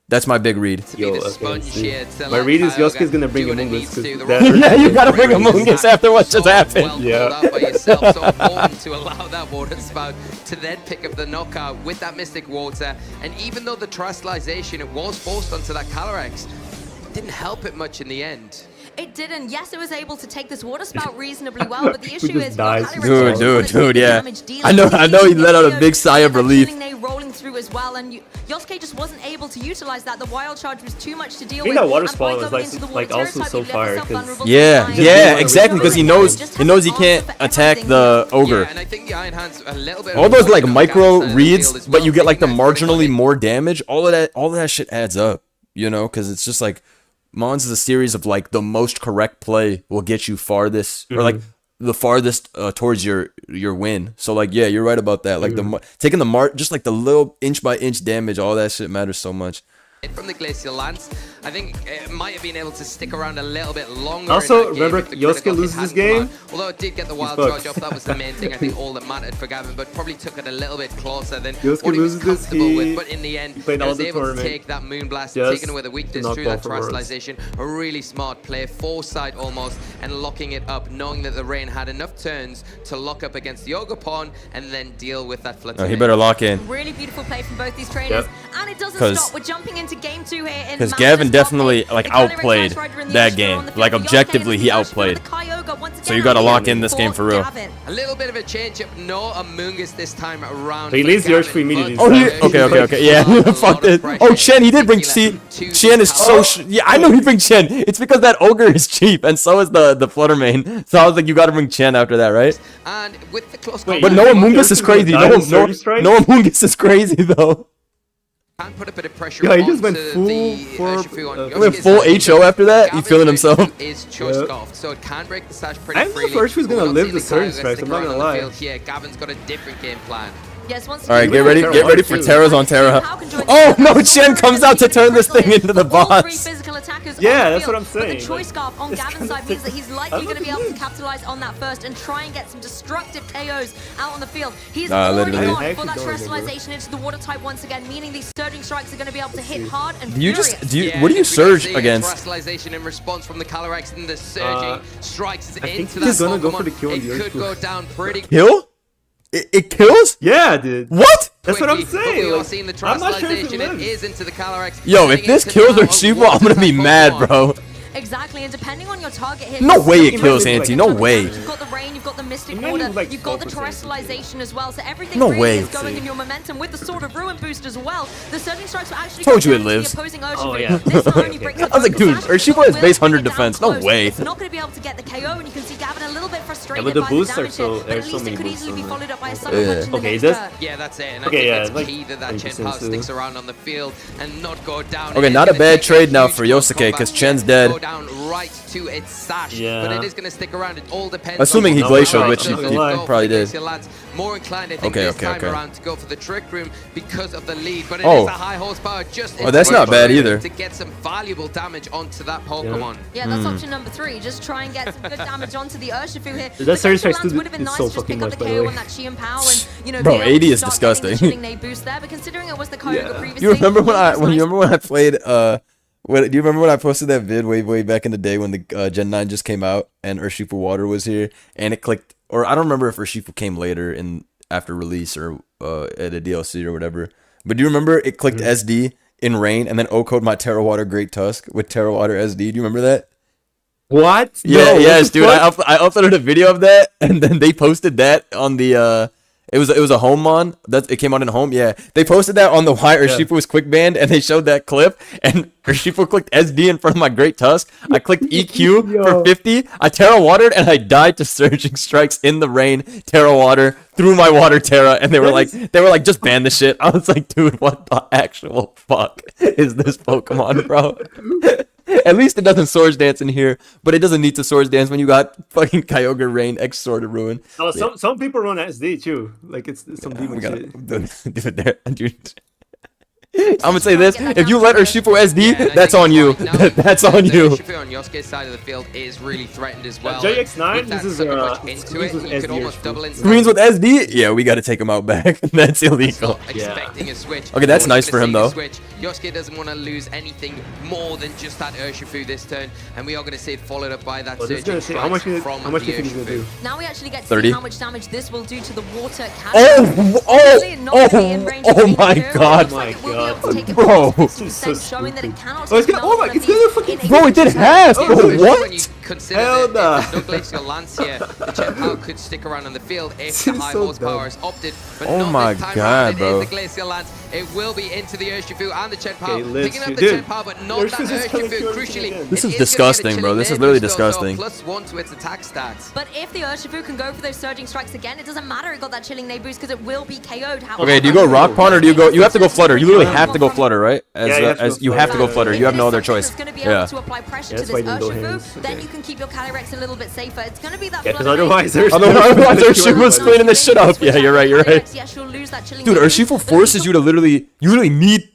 That's my big read. To be Yo, the okay, sponge see. here to My let read is Kyogre Yosuke's gonna bring do what it Amoonguss, needs 'cause to. The that- rest of Yeah, the you gotta game bring is Amoonguss after what just so happened. Well Yeah. pulled out by yourself, so important to allow that water spout to then pick up the knockout with that Mystic Water. And even though the Terastallization, it was forced onto that Calyrex, didn't help it much in the end. It didn't. Yes, it was able to take this water spout reasonably well, but the issue just is dies. Dude, yeah. I know he let out a big sigh of relief. Rolling through as well, and Yosuke just wasn't able to utilize that. The wild charge was too much to deal I think with. that water And spawn by is going into the like water also type, so he left fire himself 'cause- vulnerable to Yeah, fire. yeah, exactly, because he knows he can't attack the ogre. Yeah, and I think the Iron Hand's a little bit. All those like micro reads, reads, but you get like the marginally more damage. All of that shit adds up, you know, because it's just like Mons is a series of like the most correct play will get you farthest, or like the farthest towards your win. So like, yeah, you're right about that. Like taking the just like the little inch by inch damage, all that shit matters so much. From the Glacial Lance, I think it might have been able to stick around a little bit longer. Also, in that remember, if the Yosuke critical hit loses this hadn't game, come out. Although it did get the wild fucked. charge off, that was the main thing. I think all that mattered for Gavin, but probably took it a little bit closer than Yosuke what he was loses this, comfortable with. he But in the end, played he all was the able to tournament take that Moonblast, just taking away the weakness to knock through that off for Worlds. terrestrialization. A really smart play, foresight almost, and locking it up, knowing that the Rain had enough turns to lock up against the Ogre Pawn and then deal with that flood. He better lock in. Really beautiful play from both these trainers, and it doesn't 'Cause- stop. We're jumping into game 2 here. Because Gavin definitely like outplayed that game. Like objectively, he outplayed. So you gotta lock in this game for real. A little bit of a change up, no Amoonguss this time around. So he for leaves the Urge Gavin, for immediately. but- Oh, he, Sorry. okay, yeah. Fuck it. Oh, Chen, he did bring. See, Chen is so. Yeah, I know he brings Chen. It's because that ogre is cheap, and so is the Flutter main. So I was like, you gotta bring Chen after that, right? And with the close Wait, But combat, no Amoonguss is crazy. No Amoonguss is crazy though. can put a bit of pressure Yeah, he just went onto full the, for- Shifu on he went Yosuke's full side. HO after that? He Gavin's feeling himself? Shifu is choice scoffed, so it can break the stash pretty I think freely. the first was but we're gonna not live seeing the surge Kaiga strikes, stick I'm not around gonna on the lie. field here. Gavin's got a different game plan. Yes, once All right, get Really? ready for Terra's on Terra. Oh no, Chen comes out to turn this thing into the boss. Yeah, that's what I'm saying. But the choice scarf on It's Gavin's kinda side means that he's likely I'm going to be not able to convinced. capitalize on that first and try and get some destructive KOs out on the field. He's Nah, already literally. gone I for that actually don't remember. terrestrialization into the water type once again, meaning these surging strikes are going to be able to hit hard and Do you furious. just do you? Yeah, What do you if we can surge see a against? Terrestrialization in response from the Calyrex and the surging strikes think into he's that gonna go Pokemon. for the kill on It the could Urshifu. go down pretty Kill? It kills? Yeah, dude. What? That's what I'm quickly, but saying. we are like, seeing the I'm not sure if terrestrialization. it It lives. is into the Calyrex. Yo, if turning this into kills now a Urshifu, I'm gonna be water-type mad, Pokemon. bro. Exactly, and depending on your target hit, No way it It kills might be Auntie. like- No way. You've got the rain, you've got the mystic It might order, be like you've got the 12% terrestrialization as well. So everything No really way. is going in your momentum with the sword of ruin boost as well. The surging strikes were actually Told you it going down to lives. the opposing Oh, Urshifu. yeah. This not only Okay. breaks I was like, the dude, dash, Urshifu but has will base bring 100 it down defense. No close. way. It's not going to be able to get the KO, and you can see Gavin a little bit frustrated but the by boosts the are damage so- hit, but there's at so least many it could boosts easily be on followed up by a Yeah. sucker punch in the Okay, next this- turn. Yeah, that's it. And I Okay, think yeah, it's like key that Chen 100% Pao sticks too. around on the field and not go down. Okay, It is not a gonna bad take trade now huge for close Yosuke, combat 'cause Chen's to dead. Go down right to its sash, Yeah. but it is going to stick around. It all depends. Assuming he on glacial, No, which I'm he not gonna lie. probably did. Lads more inclined, I think, Okay, this okay, time okay. around to go for the trick room because of the lead. But it Oh. is a high horsepower just. Oh, that's not bad either. To get some valuable damage onto that Pokemon. Yeah, that's option number 3. Just try and get some good damage onto the Urshifu here. That The surge Glacial strike Lance would have been is nice so to just fucking pick up much, the by the KO way. on that Chien Pao and, you know, Bro, be able 80 to is start getting the disgusting. Chilling Nade boost there, but considering it was the Kyogre Yeah. previously, You remember when it was nice. I played do you remember when I posted that vid way back in the day when the Gen 9 just came out and Urshifu Water was here and it clicked, or I don't remember if Urshifu came later in after release or at a DLC or whatever. But do you remember it clicked SD in rain and then O-code my Terra Water Great Tusk with Terra Water SD? Do you remember that? What? Yeah, No, what yes, the dude. fuck? I uploaded a video of that, and then they posted that on the it was a home mon that it came out in home. Yeah, they posted that on the why Urshifu was quick banned, and they showed that clip, and Urshifu clicked SD in front of my Great Tusk. I clicked EQ Yo. for 50. I Terra Watered, and I died to surging strikes in the rain. Terra Water through my Water Terra, and they were like, just ban the shit. I was like, dude, what the actual fuck is this Pokemon, bro? At least it doesn't Swords Dance in here, but it doesn't need to Swords Dance when you got fucking Kyogre Rain, X Sword of Ruin. Oh, some people run SD too. Like it's some demon We gotta shit. do it there, dude. I'm gonna say this: if you let Urshifu SD, Yeah, and I that's think on you. right now, That's on the you. Urshifu on Yosuke's side of the field is really threatened as well. JX9 With that uses, sucker punch into it, uses you could SD almost Urshifu. double in. Screens with SD? Yeah, we gotta take him out back. That's illegal. Expecting a switch. Okay, that's We're nice for gonna him, see the though. switch. Yosuke doesn't want to lose anything more than just that Urshifu this turn, and we are going to see it followed up by that surging strike how much do from you the think he's gonna do? Urshifu. Now we actually get to 30. see how much damage this will do to the water cannon. Oh my god. Oh my god. Bro. This is so showing that it stupid. cannot Oh, it's gonna, oh my, it's gonna fucking. Bro, it did half. Yeah, Bro, especially what? when you consider Hell that nah. if no glacial lance here, the jet power could stick around on the field if This the is high so horsepower dumb. is opted. But Oh not my this time God, around. It bro. is the glacial lance. It will be into the Urshifu and the jet power. Okay, let's Picking up shoot. the Dude, jet power, but not that Urshifu's just coming Urshifu. through Crucially, again. This it is gonna disgusting, get a bro. chilling This is air literally boost, so disgusting. +1 to its attack stats. But if the Urshifu can go for those surging strikes again, it doesn't matter it got that chilling nade boost because it will be KO'd. Okay, do you go rock pawn or do you go? You have to go flutter. You literally have to go flutter, right? As you have to go flutter. You have no other choice. Yeah. To apply pressure Yeah, to that's why this you don't go Urshifu, hands. then Okay. you can keep your Calyrex a little bit safer. It's going to be that Yeah, because flutter otherwise, nade. Otherwise, Urshifu's cleaning this shit up. Yeah, you're right. You're right. Yes, you'll lose that chilling Dude, nade boost, Urshifu but forces you you to literally. You literally need.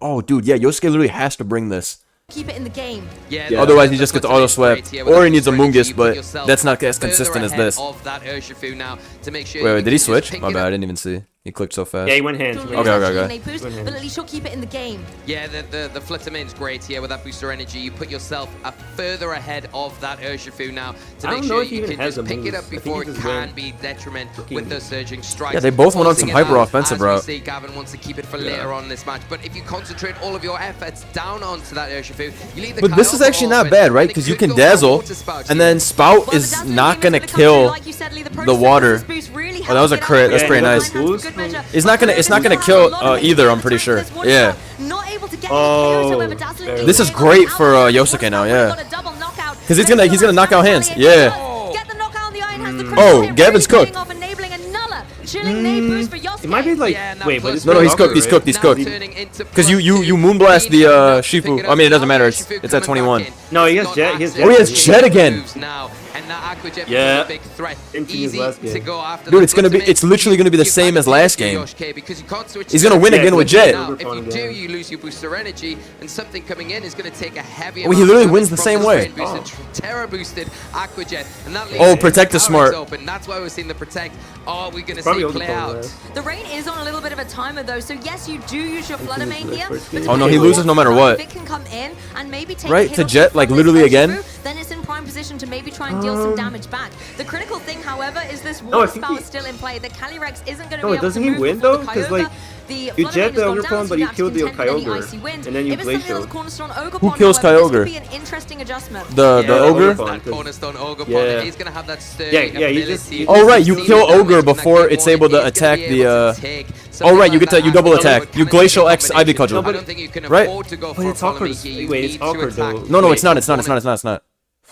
Oh, dude, yeah. Yosuke literally has to bring this. keep it in the game. Yeah, Otherwise, he just gets auto swept, or he needs a Mungus, but that's not as consistent as this. Of that Urshifu now to make sure Wait, you did he can just switch? pick My it bad, I up. didn't even see. He clicked so fast. Yeah, he went hands. You'll he lose went Okay, that okay, chilling okay. nade boost, Good but hands. at least you'll keep it in the game. Yeah, the flutter main's great here with that booster energy. You put yourself further ahead of that Urshifu now to I make don't know sure if he you even can has just a pick it Mungus. up I think before he it just can went be detriment fucking- with those surging strikes. Yeah, they both went on some Forcing it hyper out, offensive as we route. see, Gavin wants to keep it for later on in this match, but if you concentrate all of your efforts down onto that Urshifu, you leave the But this is Kyogre actually not open, bad, right? and it Because you could can go for a dazzle, water spout and here. then Spout Well, the is dazzling not game gonna is gonna come kill through, like you said, Lee, the water. Protosynthesis boost really Oh, that was a helps crit. it That's out. pretty Yeah, nice. that was Good measure. It's not gonna But kill, a lot of either, I'm damage pretty to sure. this one Yeah. shot. Not able to get Oh, any KOs, however, dazzling very game This is is great out. for, Yosuke now, yeah. Got a double knockout. 'Cause he's gonna knock out hands, Valiant yeah. does. Get the knockout on the iron, has the Oh, critical hit, Gavin's really cooked. paying off, enabling another chilling nade boost for Yosuke. It might be like. Yeah, now Wait, but plus it's No, no, he's not cooked. He's right? cooked. He's Now cooked. turning into Because you +2. moonblast the Being enough to Shifu. pick it I up. mean, it doesn't Now matter. Urshifu It's at coming 21. back in. No, he has Got jet. He has access jet. Oh, he has to jet the again. moves now, and that Aqua Jet Yeah. becomes a big threat. Into his Easy last to game. go after. Dude, the it's gonna be- ultimate. it's literally gonna be the You same kinda as last do, game. Yosuke, because you can't switch He's to gonna win the again with jet Jet. now. If you Overpawn do, again. you lose your booster energy, and something coming in is going to take a heavy. Oh, he amount literally of wins damage the from same this way. brain boosted, Terra boosted Aqua Jet, and that Oh, leaves Protect is Calyrex smart. Open. That's why we're seeing the Protect. Oh, we're going to Probably see only play for out. last. The rain is on a little bit of a timer though, so yes, you do use your Flutter main the here. first but game. Oh, no, he depending on loses no matter what. If it can come in and maybe take Right, a hit to or two Jet, like, from literally this again? Urshifu, then it's in prime position to maybe try and deal some damage back. The critical thing, however, is this I water think spout he- is still in play. The Calyrex isn't going to No, be able doesn't to he move win, before though? the 'Cause, Kyogre. like, The you Flutter jet Mane has the gone Ogre down, Pond, so but you you have to killed the contend with any Kyogre, icy wind. and then you If it's something Glacial. that's Cornerstone Ogre Who Pond, kills however, this Kyogre? could be an interesting adjustment. The Yeah, ogre. Ogre. That cornerstone ogre Yeah. pond, he's gonna have that sturdy Yeah, yeah, he ability. just- he Oh, right, you See kill the damage ogre in that before game it's one, able to he's gonna attack be the, able to take Oh, something right, you like get to that you double and attack. Ogre You can glacial take X combination. Ivy Cudgel. I don't think you can Right. afford to go But for it's follow me awkward. here. You Wait, need it's to awkward, attack. though. No, no, Wait, it's not. It's not. It's not. It's not. It's not.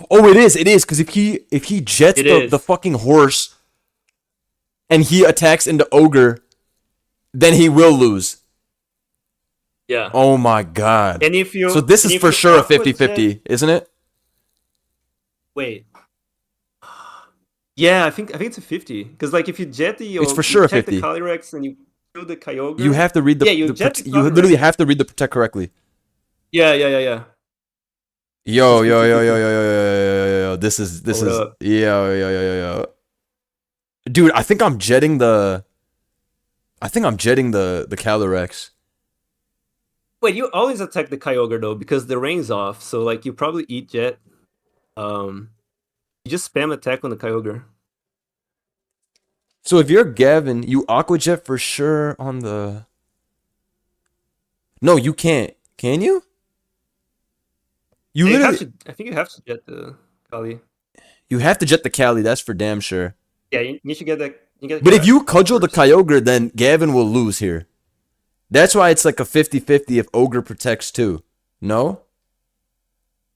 Oh, it is. It is. Because if he jets It the is. fucking horse, and he attacks into ogre, then he will lose. Yeah. Oh my god. And if you. So this and is if for you sure a Aqua Jet- 50-50, isn't it? Wait. Yeah, I think it's a 50. Because like if you jet the It's for you sure a check 50. the Calyrex and you kill the Kyogre. You have to read the. Yeah, you the jet prote- the you Calyrex. literally have to read the protect correctly. Yeah. Yo, yo, yo, yo, yo, yo, yo, yo, yo, yo. This is Hold up. yo. Dude, I think I'm jetting the Calyrex. Wait, you always attack the Kyogre though because the rain's off. So like you probably eat jet. You just spam attack on the Kyogre. So if you're Gavin, you Aqua Jet for sure on the. No, you can't. Can you? You Yeah, literally. I think you have to jet the Kali. You have to jet the Cali. That's for damn sure. Yeah, you should get that. You get But if you cudgel the Kyogre, then Gavin will lose here. That's why it's like a 50-50 if Ogre protects too. No?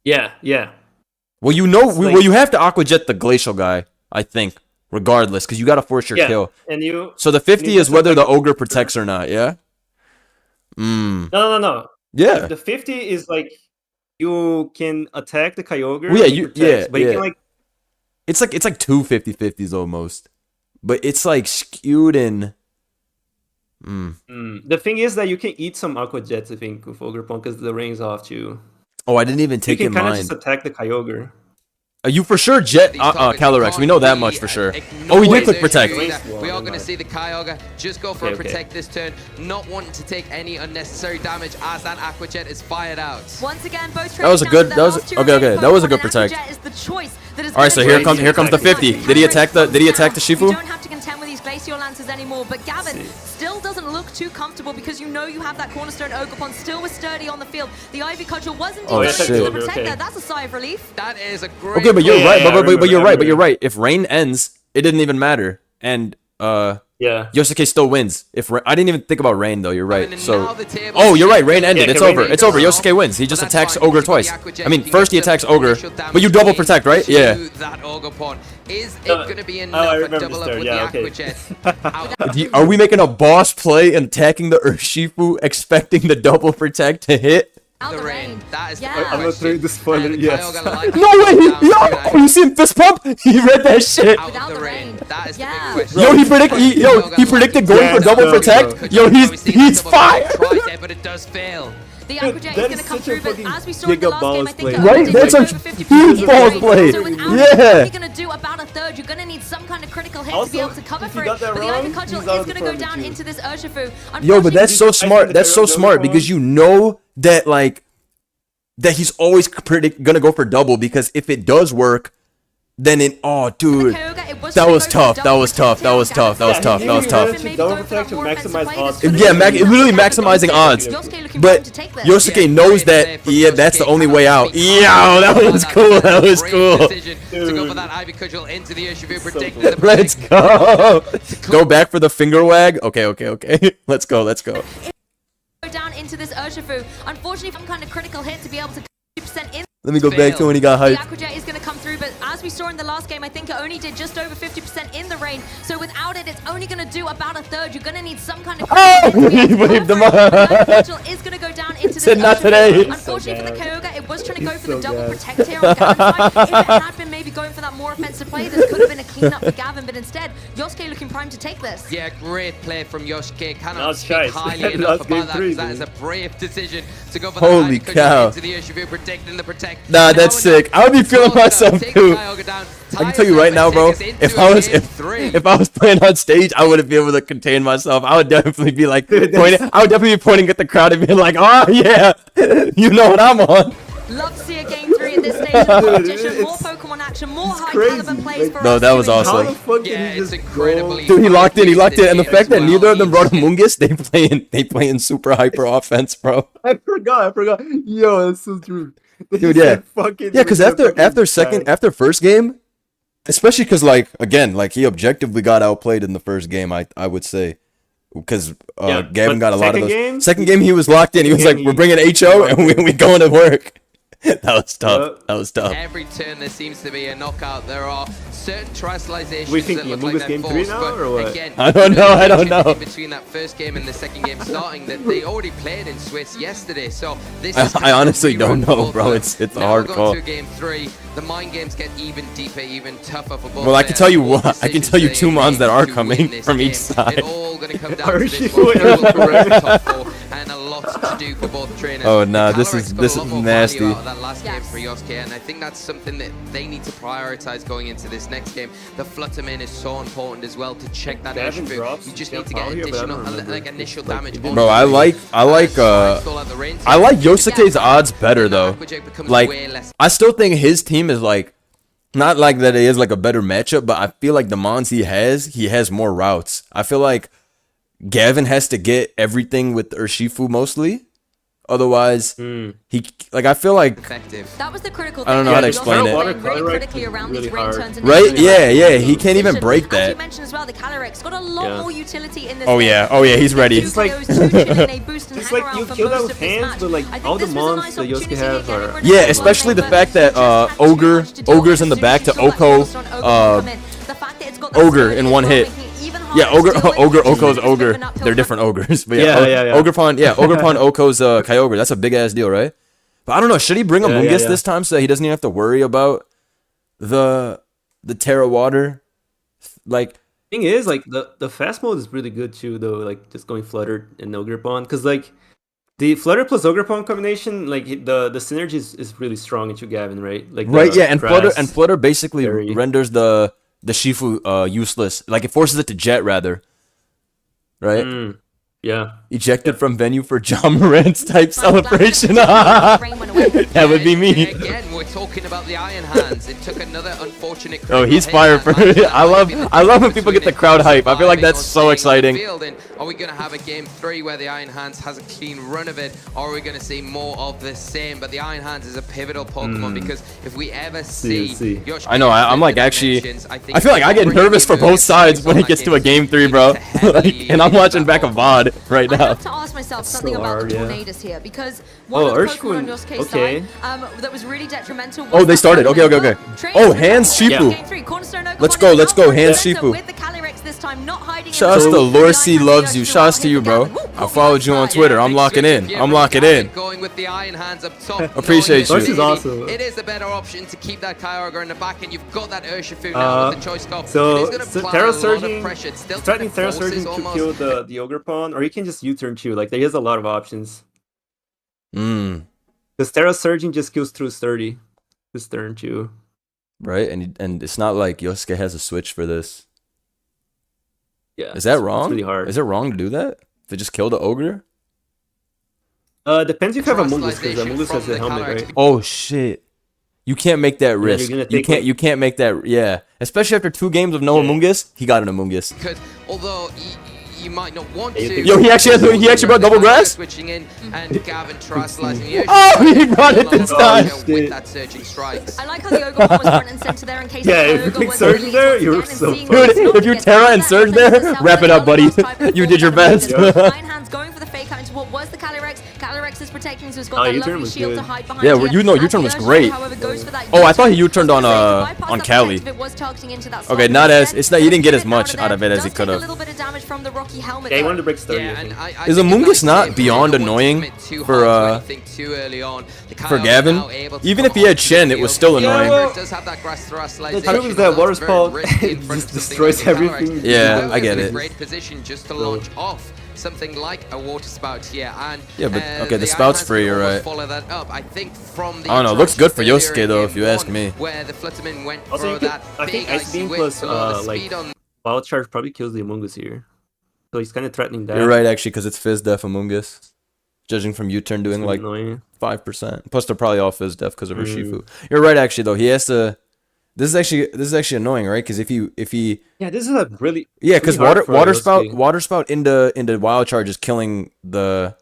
Yeah. Well, you know, It's like- well, you have to Aqua Jet the Glacial guy, I think, regardless, because you got to force your Yeah. kill. And you. So the 50 you is just whether the attack- Ogre protects or not, yeah? No. Yeah. The 50 is like you can attack the Kyogre. Well, yeah, and it you- protects, but you yeah. can like It's like two 50-50s almost. But it's like skewed in. the thing is that you can eat some Aqua Jets, I think, with Ogre Pond because the rain's off too. Oh, I didn't even You take can in kind of mind. just attack the Kyogre. You for sure jet These targets Calyrex. We can't know that really, much for sure. ignore Oh, he did this click protect. issue either. We are going to see the Kyogre just go for a protect this turn, not wanting to take any unnecessary damage as that Aqua Jet is fired out. Once again, both That was a good. That was okay. That was a good protect. All right, so here comes the 50. Did he attack the Shifu? You don't have to contend with these Glacial Lancers anymore, but Gavin still doesn't look too comfortable because you know you have that Cornerstone Ogerpon still with Sturdy on the field. The Ivy Cudgel wasn't Oh, able shit. to protect there. That's a sigh of relief. That is a great. Okay, but you're Yeah, right. yeah, But you're I right. But you're remember. right. If rain ends, it didn't even matter, and Yeah. Yosuke still wins. I didn't even think about rain though. You're right. And So now the table oh, you're right. shifts. Rain ended. Yeah, It's rain over. ended. It's over. Now, Yosuke wins. He just that's attacks fine, Ogre because twice. the Aqua Jet, I mean, you first he get some attacks Ogre, initial damage but you double to protect, right? Yeah. That Ogerpon. Is it Oh, going to be I enough to remember double this up turn. with Yeah, the okay. Aqua Jet? Are we making a boss play and attacking the Urshifu, expecting the double protect to hit? The rain. That is the Yeah. big I'm gonna question. throw the spoiler, And the yes. Kyogre likely No way! goes down Yo, to oh, you see him fist pump? He read that shit. out Without of the the rain. rain. That is the Yeah. big question. Yo, he predicted going for double protect. Yo, he's fire. Tried there, but it does fail. The Aqua Jet is that going is to come such a through, but fucking as we saw in the giga last game, I balls think play. it Right? only That's did a over 50% huge in balls range. play. So without it, Yeah. it's only going to do about a third. You're going to need some kind of critical hit to Also, be able to cover if for you it. got that But the Ivy wrong, Cudgel he's out is of the going to go tournament down too. into this Urshifu. Yo, but that's so I smart. think That's so the smart Kyogre because you know that like that he's always gonna go for double because if it does work, then it dude. That was tough. That was tough. That was tough. That was tough. That was tough. Double protection, maximize odds. Yeah, literally maximizing odds. But Yosuke knows that that's the only way out. Yo, that was cool. That was cool. To go for that Ivy Cudgel into the Urshifu, predicting the Let's go. Go back for the finger wag. Okay. Let's go. Go down into this Urshifu. Unfortunately, some kind of critical hit to be able to 50% in. Let me go back to when he got The hyped. Aqua Jet is going to come through, but as we saw in the last game, I think it only did just over 50% in the rain. So without it, it's only going to do about a third. You're going to need some kind of He waved them up. is going to go down into this Said not Urshifu. today. Unfortunately for the Kyogre, it was trying to go for the so double bad. protect here on Gavin's side. If it had been maybe going for that more offensive play, this could have been a cleanup for Gavin, but instead, Yosuke looking primed to take this. Yeah, great play from Yosuke. Cannot Last speak choice. highly enough Last game about that three, because that is dude. a brave decision to go for Holy that Ivy Cudgel cow. into the Urshifu, predicting the protect. Nah, Now that's we're sick. now I would be feeling close myself enough. Take the too. Kyogre down, I can tie tell you us right up now, and bro. take us into If I was game three. if I was playing on stage, I wouldn't be able to contain myself. I would definitely be like pointing. I would definitely be pointing at the crowd and being like, "Oh yeah, you know what I'm on." Love to see a game 3 at this stage of the competition. More Pokemon action, more high crazy. caliber plays for No, us that was doing. awesome. How the fuck did Yeah, he it's just incredibly. Dude, he locked in, and the This fact that game neither as of them well, brought a Mungus, they playing super hyper offense, bro. I forgot. Yo, that's so true. Dude, yeah. Fucking, Yeah, because after first game, especially because like again, like he objectively got outplayed in the first game. I would say because Yeah, Gavin but got a lot of second those. game? Second game he was locked in. He was Second like, game, "We're he- bringing HO and we going to work." That was tough. That was tough. Every turn there seems to be a knockout. There are certain trializations We think that look Amoongu's like they're game 3 forced, now, but or what? again, I don't know, I don't you mentioned know. in between that first game and the second game starting that they already played in Swiss yesterday, so this I is kind of a honestly don't rerun know, for bro. both. It's a Now hard we're call. going to game 3. The mind games get even deeper, even tougher for both. Well, I can players. tell you What what. I can decisions tell you they two mons that make are to coming win this from each game. side. It's all going to come down Are to this you one. sure? Who will correct the top 4, and a lot to do for both trainers. Oh, nah, The this Calyrex is- got this a lot is more nasty. value out of that last game Yes. for Yosuke, and I think that's something that they need to prioritize going into this next game. The Fluttermane is so important as well to check that Gavin Urshifu. drops You just Gavin need to get power here, but I additional, don't remember. like initial It's like, damage. he didn't- on Bro, I the like Yosuke's odds better though. Like, I still think his team is like, not like that it is like a better matchup, but I feel like the mons he has more routes. I feel like Gavin has to get everything with Urshifu mostly. Otherwise, he like I feel like effective. That was the critical thing. I don't know how to Yosuke explain was it. playing really Calyrex critically is around really these rain hard. turns and Right? initially Yeah, around yeah, the he can't even position. break As that. you mentioned as well, the Calyrex got a lot Yeah. more utility in this Oh game. yeah, he's ready. Two It's like- KOs, two chilling, they boost and It's hang like around you for kill that most with of this hands, match. but like I think all the this was a mons nice that Yosuke opportunity has again. are. Everyone Yeah, has especially one the lane, fact but that just had too Ogre- much to deal Ogre's with in the as back soon as to you saw that Oko, Cornerstone Ogre come in. The fact that it's got that Ogre sturdy in as one well, hit. making it even Yeah, harder Ogre, to deal with. Oko's It's a bit Ogre. of an uphill They're different ogres. But Yeah, yeah, yeah. Ogerpon, Oko's Kyogre. That's a big ass deal, right? But I don't know. Should he bring a Yeah, Mungus yeah. this time so that he doesn't even have to worry about the Terra Water? Like, Thing is, like the fast mode is really good too, though. Like just going fluttered and no grip on, because like The Flutter plus Ogerpon combination, like the synergy is really strong into Gavin, right? Like Right, the yeah, and grass. Flutter basically Fairy. renders the Shifu useless. Like it forces it to jet rather. Right? Yeah. Ejected from venue for John Morant's type celebration. That would be me. Again, we're talking about the Iron Hands. It took another unfortunate. Oh, he's critical fired hit for that it. I love when people get the crowd hype. I feel like surviving that's or so staying on the exciting. field. And are we going to have a game 3 where the Iron Hands has a clean run of it, or are we going to see more of the same? But the Iron Hands is a pivotal Pokemon because if we ever see Yoshi I know, I'm like the actually, dimensions, I feel like I get already nervous for moving both sides on when it that gets to a game 3, to bro. heavily And I'm use watching that back a Pokemon. VOD right I now. have to ask myself something so about hard, the yeah. Tornadus here, because one Oh, of the Pokemon Urshifu. on Yosuke's Okay. side that was really detrimental. Oh, was they that started. Okay, okay, Tornado. okay. Trains Oh, with Hands Tornado in Shifu. Game 3. Cornerstone Oak Let's on go, the let's go, outside Hands center Shifu. with the Calyrex this time, not hiding in Shouts the to middle. Lore The C Iron loves Hands you. Yoshi Shouts will to you, hit the bro. Gavin. Woo, I caught followed the you on outside. Twitter. I'm Big locking switch in. of gear I'm from locking Gavin in. Going with the Iron Hands up top. Appreciate knowing you. that This is maybe awesome. It is the better option to keep that Kyogre in the back, and you've got that Urshifu now with the choice call. So, it is going to apply Terra a lot Surging, of pressure. It's still threatening Terra forces Surging to almost. kill the Ogerpon, or he can just U-turn too. Like, he has a lot of options. Because Terra Surging just kills through 30 this turn too. Right, and it's not like Yosuke has a switch for this. Yeah. Is that it's wrong? really hard. Is it wrong to do that? To just kill the ogre? Depends if you have Amoonguss, because Crystallization Amoonguss has from the helmet, Calyrex. right? Oh shit! You can't make that risk. you're gonna You take can't. it? You can't make that. Yeah, especially after 2 games of no Amoonguss, he got an Amoonguss. Because although you might not want you to. think- Yo, he actually brought double grass? Switching in and Gavin terrestrializing Yoshi. Oh, he brought it this time. With that surging strikes. I like how the Ogerpon was front and center there in case Yeah, the if you Kyogre pick was Surge released there, once you're again and so seeing fucked. what Dude, it's not if you against Terra that and Surge defense there, itself, wrap it up, buddy. another type of You did your force best. that Iron Hands going for the fake out into what was the Calyrex. Calyrex is protecting, so it's got that U-turn lovely was shield good. to hide behind. Yeah, well, here. you know, And U-turn the was Urshifu, great. however, goes for that Oh, I thought he U-turn. U-turned on, I was gonna say, to bypass on that Cali. protective, it was targeting into that Okay, slot, not but as- instead, it's not- he didn't get as out of much there. out of it as he Does take could've. a little bit of damage from the Rocky helmet. Yeah, he though. wanted to break 30. Yeah, I and think. I Is think Amoonguss that's not it. beyond They don't want to annoying commit too for, hard to anything too early on. The for Kyogre Gavin? now able to Even come if he had onto the Shen, it was field. still Yeah, annoying. well, it does have that grass thrustalization, The truth is that although water it's very spout risky in front just of something destroys like the Calyrex. everything. Yeah, However, I get it's in it. a great position just to launch off something like a water spout here, and Yeah, but- okay, the Iron spout's Hands free, can you're almost right. Follow that up. I think from the I don't know, it looks good for interaction Yosuke, though, earlier if you in ask game me. one, where the Flutterman went Also, for you could- that I think big Ice icy Beam whip, plus, below the like, speed on Wild Charge probably kills the Amoonguss here. So he's kind of threatening that. You're right, actually, because it's Fizz Def Amoonguss. Judging from U-turn doing It's like annoying. 5%. Plus, they're probably all Fizz Def because of Urshifu. You're right, actually, though. He has to. This is actually annoying, right? Because if he Yeah, this is a really yeah, because really hard for Yosuke. water spout into wild charge is killing the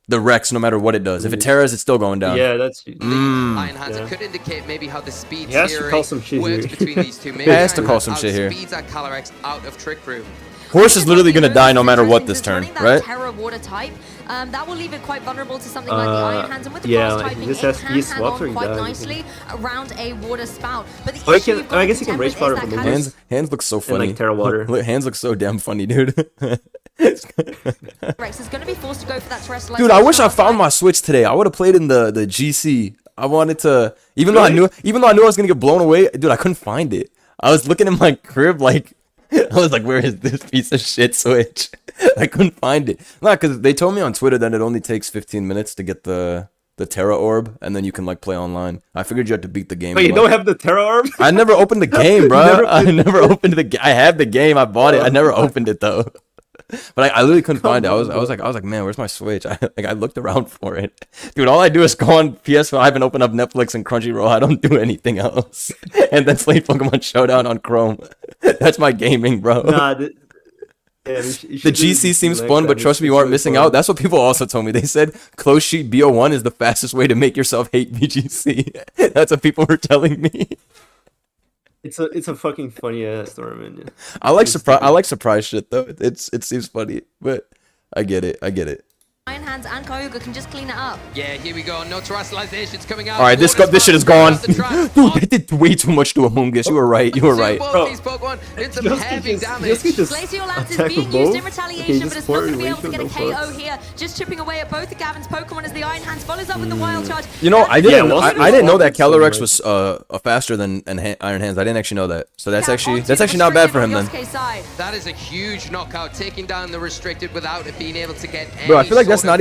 Rex no matter what it does. If it terras, it's still going down. Yeah, that's Iron Hands. Yeah. It could indicate maybe how the speed He has to tiering call some shit works here. between these two. Maybe He has to Iron call Hands some shit here. outspeeds that Calyrex out of Trick Room. Horse is literally gonna die no matter what this turn, right? Terra water type, that will leave it quite vulnerable to something like the Iron Hands, and with the yeah, cross like, typing, this it has- can he's hang swapped or on he quite dies. nicely around a water spout. But the Or he issue can- you've got I to guess he can contend rage with powder is from that the Calyrex Hands look so funny. like, Terra Water. Hands look so damn funny, dude. is going to be forced to go for that terrestrialization. Dude, I wish I outside. found my Switch today. I would have played in the GC. I wanted to, even though I knew I was gonna get blown away, dude. I couldn't find it. I was looking in my crib, like I was like, "Where is this piece of shit Switch?" I couldn't find it. Nah, because they told me on Twitter that it only takes 15 minutes to get the Terra Orb, and then you can like play online. I figured you had to beat the game. Wait, you but- don't have the Terra Orb? I never opened the game, bro. Never I played- never opened the game. I have the game. I bought it. I never opened it though. But I literally couldn't find it. I was like, man, where's my Switch? I looked around for it, dude. All I do is go on PS5 and open up Netflix and Crunchyroll. I don't do anything else, and then play Pokemon Showdown on Chrome. That's my gaming, bro. Nah, yeah, The GC seems fun, but trust me, you aren't missing out. That's what people also told me. They said close sheet BO1 is the fastest way to make yourself hate VGC. That's what people were telling me. It's a fucking funny ass tournament. Yeah. I like surprise shit though. It seems funny, but I get it. Iron Hands and Kyogre can just clean it up. Yeah, here we go. No terrestrialization's coming out. All right, this shit is gone. Dude, they did way too much to Amoonguss. You were right. Both these Pokemon did some heavy damage. Glacial Lance is being used in retaliation, but it's not going to be able to get a KO here. Just chipping away at both of Gavin's Pokemon as the Iron Hands follows up with the Wild Charge. You know, I didn't know that so Calyrex much. was faster than Iron Hands. I didn't actually know that. So that's actually not bad for him then. That is a huge knockout, taking down the restricted without it being able to get any Bro, I feel like that's sort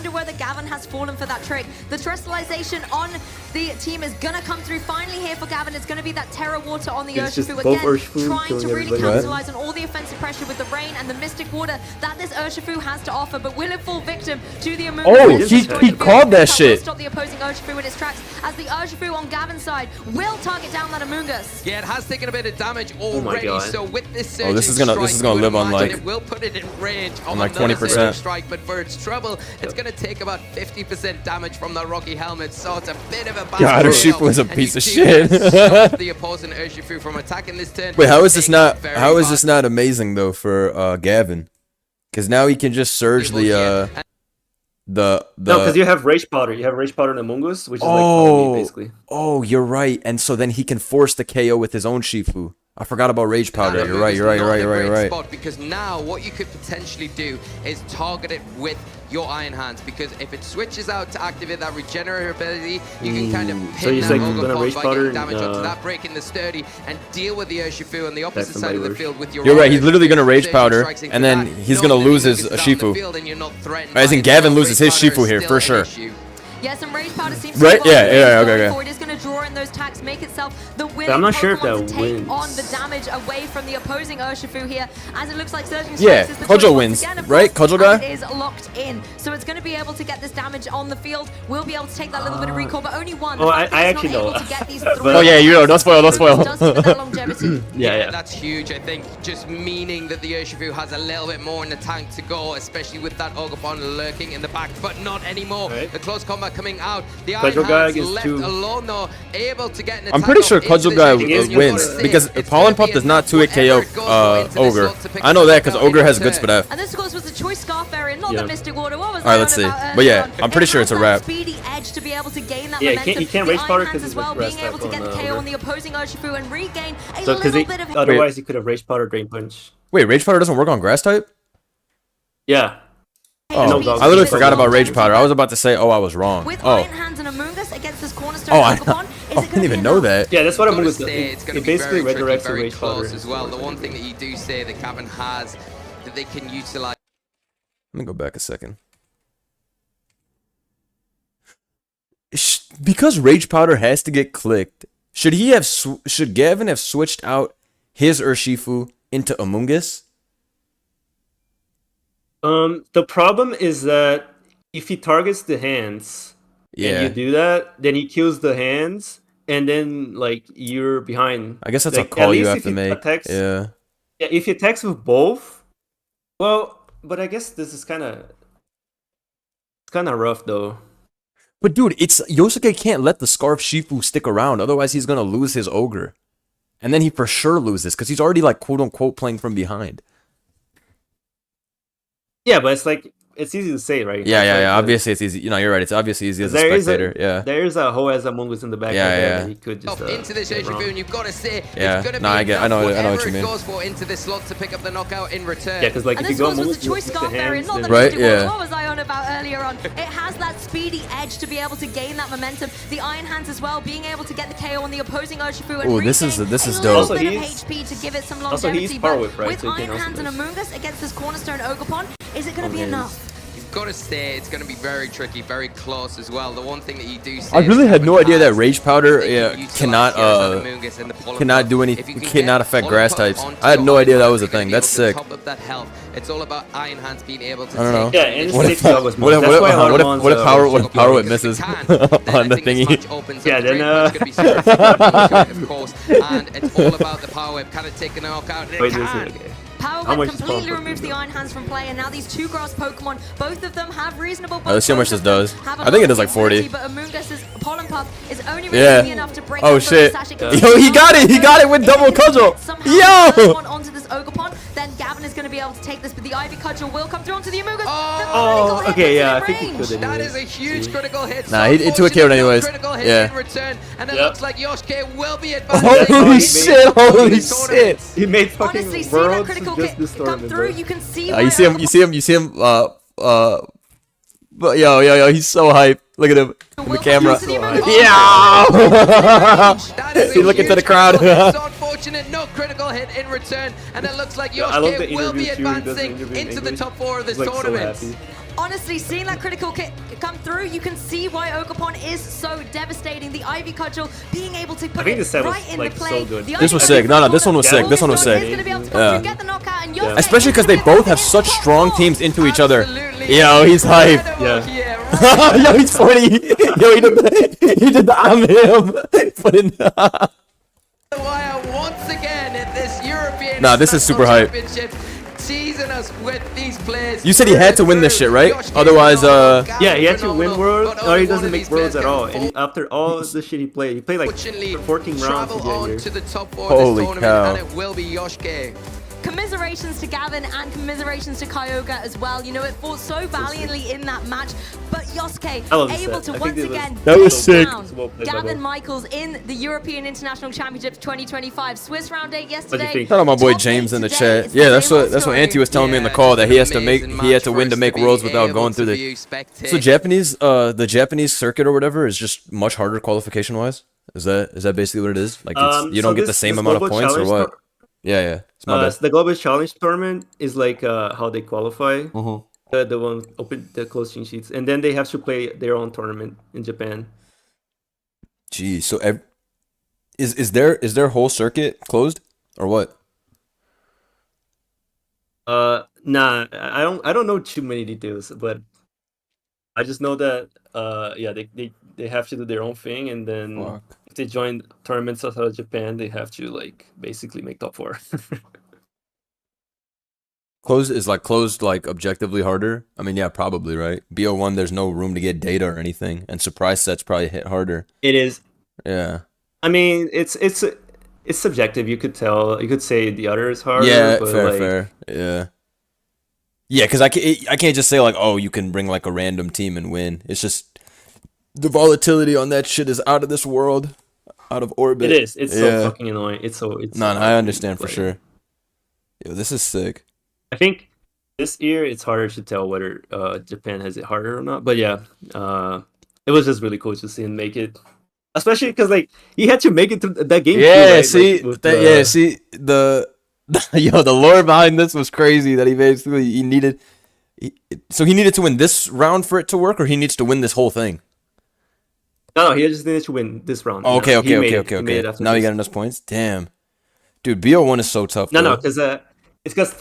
wonder whether Gavin has fallen for that trick. The Trestalization on the team is gonna come through finally here for Gavin. It's gonna be that Terra Water on the It's just Urshifu both again, Urshifu trying to killing really everybody. capitalize on all the offensive pressure with the rain and the Mystic Water that this Urshifu has to offer. But will it fall victim to the Amoonguss? Oh, It's he going to be called that will shit. Stop the opposing Urshifu in its tracks as the Urshifu on Gavin's side will target down that Amoonguss. Yeah, it has taken a bit of damage already. already. God. So with this Oh, this is surging gonna strike, you live would on, imagine like- it will put it in range on, of like, another 20%. surging strike, but for its trouble, it's gonna take about 50% damage from the Rocky Helmet. So it's a bit of a battle. God, royale, Urshifu is a and piece you of do shit. stop the opposing Urshifu from attacking this turn. Wait, how is this Taking not? very How is fast. this not amazing though for Gavin? Because now he can just surge the No, because you have Rage Powder. You have Rage Powder and Among Us, which is like Oh. basically. Oh, you're right. And so then he can force the KO with his own Shifu. I forgot about Rage Powder. That You're move right. is You're right. You're not right. a You're right. great You're right. spot, because now what you could potentially do is target it with your Iron Hands, because if it switches out to activate that regenerative ability, you can kind of So pin he's that like gonna Ogre Rage by Powder getting damage and, onto that, breaking the sturdy, and deal with the Urshifu on the opposite somebody side of the Rush. field with your You're right, own he's literally gonna Rage surging Powder, strikes into and then that, he's knowing gonna that lose Lucas his is out on the Shifu. field and you're not threatened As by in it, Gavin so loses Rage his Powder Shifu is here, still for an sure. issue. Yes, and Rage Powder seems Right? to Yeah, yeah, okay, forward. yeah. It's going to draw in those attacks, make itself the winning I'm not sure if Pokemon that to take wins. on the damage away from the opposing Urshifu here, as it looks like Surging Yeah, Strikes is the Cudgel choice once wins, again, of right? course, Cudgel guy? and it is locked in, so it's going to be able to get this damage on the field. We'll be able to take that little bit of recall, but only one. The Oh, fact that I he's actually not able know. to get these But- three Oh yeah, you know. Don't spoil. Don't spoil. does give it that longevity. Yeah. That's huge, I think, just meaning that the Urshifu has a little bit more in the tank to go, especially with that Ogre lurking in the back, but not anymore. Right. The close combat coming out. The Cudgel Iron guy Hands against left two. alone, though, able to get an I'm attack pretty off sure into Cudgel this guy Urshifu, and you've wins gotta say, because it's Pollen gonna Puff be does not enough 2-hit KO whatever it goes for into this Ogre. slot to pick I know up that the because knockout Ogre in has good return. spread. And this, of course, was a choice Scarf variant, not Yeah. the Mystic Water. What was All right, I let's on see. about But yeah, earlier on? I'm pretty It sure has it's a that wrap. Speedy edge to be able to gain that Yeah, momentum. you can't the Rage Iron Powder Hands 'cause as it's well, like being rest able to up get on, the KO Ogre. on the opposing Urshifu and regain a So little bit of otherwise he could have Rage Powder, Drain Punch. Wait, Rage Powder doesn't work on Grass type? Yeah. Oh, No, I literally it's forgot not. about Rage Powder. I was about to say, oh, I was wrong. with Oh, Iron Hands and Among Us against this cornerstone oh, I Pokemon. I didn't even know that. Yeah, that's what I'm Gotta gonna say, say. it's gonna It be basically very tricky, resurrects the very Rage Powder. close as well. The one thing that you do say that Gavin has that they can utilize. Let me go back a second. Because Rage Powder has to get clicked, should Gavin have switched out his Urshifu into Amoonguss? The problem is that if he targets the hands, and Yeah, you do that, then he kills the hands, and then like you're behind. I guess that's Like, a call at you least have if to he make. attacks- Yeah. Yeah, if he attacks with both, well, but I guess this is kind of rough though. But dude, it's Yosuke can't let the Scarf Shifu stick around, otherwise he's gonna lose his Ogre. And then he for sure loses, because he's already like quote unquote playing from behind. Yeah, but it's like it's easy to say, right? Yeah, It's yeah, like, yeah. Obviously it's easy. You know, you're right. It's obviously easy as a there is spectator. Yeah. There is a whole as Among Us in the back Yeah, of his head, yeah. and he could just Into this get Urshifu, wrong. and you've got to say Yeah, it's going to no, be I get- I know enough what you whatever mean. it goes for into this slot to pick up the knockout in return. Yeah, because like And if you this go was Among with Us the choice with the Scarf variant, hands, not the then- Right, Mystic Water. yeah. What was I on about earlier on? It has that speedy edge to be able to gain that momentum. The Iron Hands as well, being able to get the KO on the opposing Urshifu and Ooh, this is regain dope. a little Also, bit of he's- HP to give it some also, longevity. he's Power but Whip, right? with So he can Iron also Hands and do- Among Us against this cornerstone Ogerpon, is it going to be enough? You've got to say it's going to be very tricky, very close as well. The one thing that you do say I really is had no Gavin idea that has Rage Powder is they can utilize cannot Kieran Amoonguss and the Pollen cannot Puff. do any If you can cannot get affect Pollen grass Puff types. onto I had your no Iron idea that Hands, was a you're gonna thing. be That's able to sick. top up that health. It's all about Iron Hands being able to I don't know. take Yeah, it. and it's What six if levels what if mode. That's why a lot of what if mons Power are what if Power Whip Because if misses it can, then on the I think this thingy? match opens Yeah, up. The then, Drain Punch could be super effective, of course, and it's all about the Power Whip. Can it take a knockout? It Wait, this can. is okay. Power How Whip much is completely Power Whip removes the do? Iron Hands from play, and now these two grass Pokemon, both of them have reasonable. Let's see how much this does. have a I think lot it of does like 40. mobility, But Amoongus's Pollen Puff is only really Yeah. big enough to break Oh up shit. those Sasha Yo, he got it. He got it with double cudgel. Yo. Onto this Ogerpon, then Gavin is going to be able to take this, but the Ivy Cudgel will come through onto the Amoongus. Oh, okay, yeah, I think he could have. That is a huge critical hit. Nah, So he took it unfortunate, anyways. Critical hit Yeah. in return, and it Yep. looks like Yoshike will be advancing. Holy He shit, made it to holy the tournament. shit. He made fucking Honestly, seeing that worlds critical just hit this come tournament, through, bro. you can see. You see him, you see him, but yo, he's so hype. Look at him in the camera. Yeah. That is He a looking to the huge crowd. critical hit. So unfortunate, no critical hit in return, and it looks like I love the Yoshike will be interview too. He does the advancing interview in into the English. top 4 of this He's, like, so tournament. happy. Honestly, seeing that critical hit come through, you can see why Ogerpon is so devastating. The Ivy Cudgel being able to put think it this set was, right in like, the so play. good. The This Ivy was Cudgel sick. No, this one was Yeah, sick. This one was August sick. is gonna be able to come Yeah. through, get the knockout, and Yosuke Especially because they is gonna both have be such top strong four. teams into each other. Absolutely Yo, he's hype. incredible Yeah. here, right? Yo, he's 40. Yo, he did the I'm him. Put in. Wire once again. again at this European Nah, this is super hype. Championship, teasing us with these players. You said he had to win this shit, right? Yoshiki Otherwise, Yeah, he had to win phenomenal, Worlds, but or he only one doesn't of make these Worlds players at all. can And after all the shit he played like unfortunately 14 rounds travel to get on here. to the top 4 Holy of this tournament, cow. and it will be Yoshiki. Commiserations to Gavin and commiserations to Kyoga as well. You know, it fought so valiantly in that match, but Yosuke I love this able set. to I think once this was- again That was take sick. down It's well played by Gavin both. Michaels in the European International Championships 2025. Swiss round 8 yesterday. think? Shout out my boy Top James eight in the today. chat. It's Yeah, the that's same what old that's what story. Auntie was telling me in the Yeah, call, just that he an has to make amazing he had to match win for to us make be Worlds without able going through to the view, spectate. So the Japanese circuit or whatever is just much harder qualification wise. Is that basically what it is? Like it's, you So don't get the this- same this amount of global points or challenge what? Yeah, yeah. It's my bad. So the Global Challenge tournament is like how they qualify. Mhm. The one open the closing sheets, and then they have to play their own tournament in Japan. Geez, so is their whole circuit closed or what? Nah, I don't know too many details, but I just know that yeah, they have to do their own thing, and then Fuck. if they join tournaments outside of Japan, they have to like basically make top 4. Closed like objectively harder? I mean, yeah, probably, right? BO1 there's no room to get data or anything, and surprise sets probably hit harder. It is. Yeah. I mean, it's subjective. You could tell. You could say the other is harder. Yeah, but fair, like, fair. Yeah. Yeah, because I can't just say like, oh, you can bring like a random team and win. It's just the volatility on that shit is out of this world, out of orbit. It is. It's Yeah. so fucking annoying. It's No, so I hard to understand for play. sure. Yo, this is sick. I think this year it's harder to tell whether Japan has it harder or not. But yeah, it was just really cool to see him make it, especially because like he had to make it through that game. Yeah, too, right? see, Like, with yeah, see the yo, the lore behind this was crazy. That he basically he needed to win this round for it to work, or he needs to win this whole thing. No, he just needed to win this round. Oh, okay, He okay, made okay, it. okay, He made it okay. after Now you this. got enough points. Damn, dude, BO1 is so tough. No, though. because it's because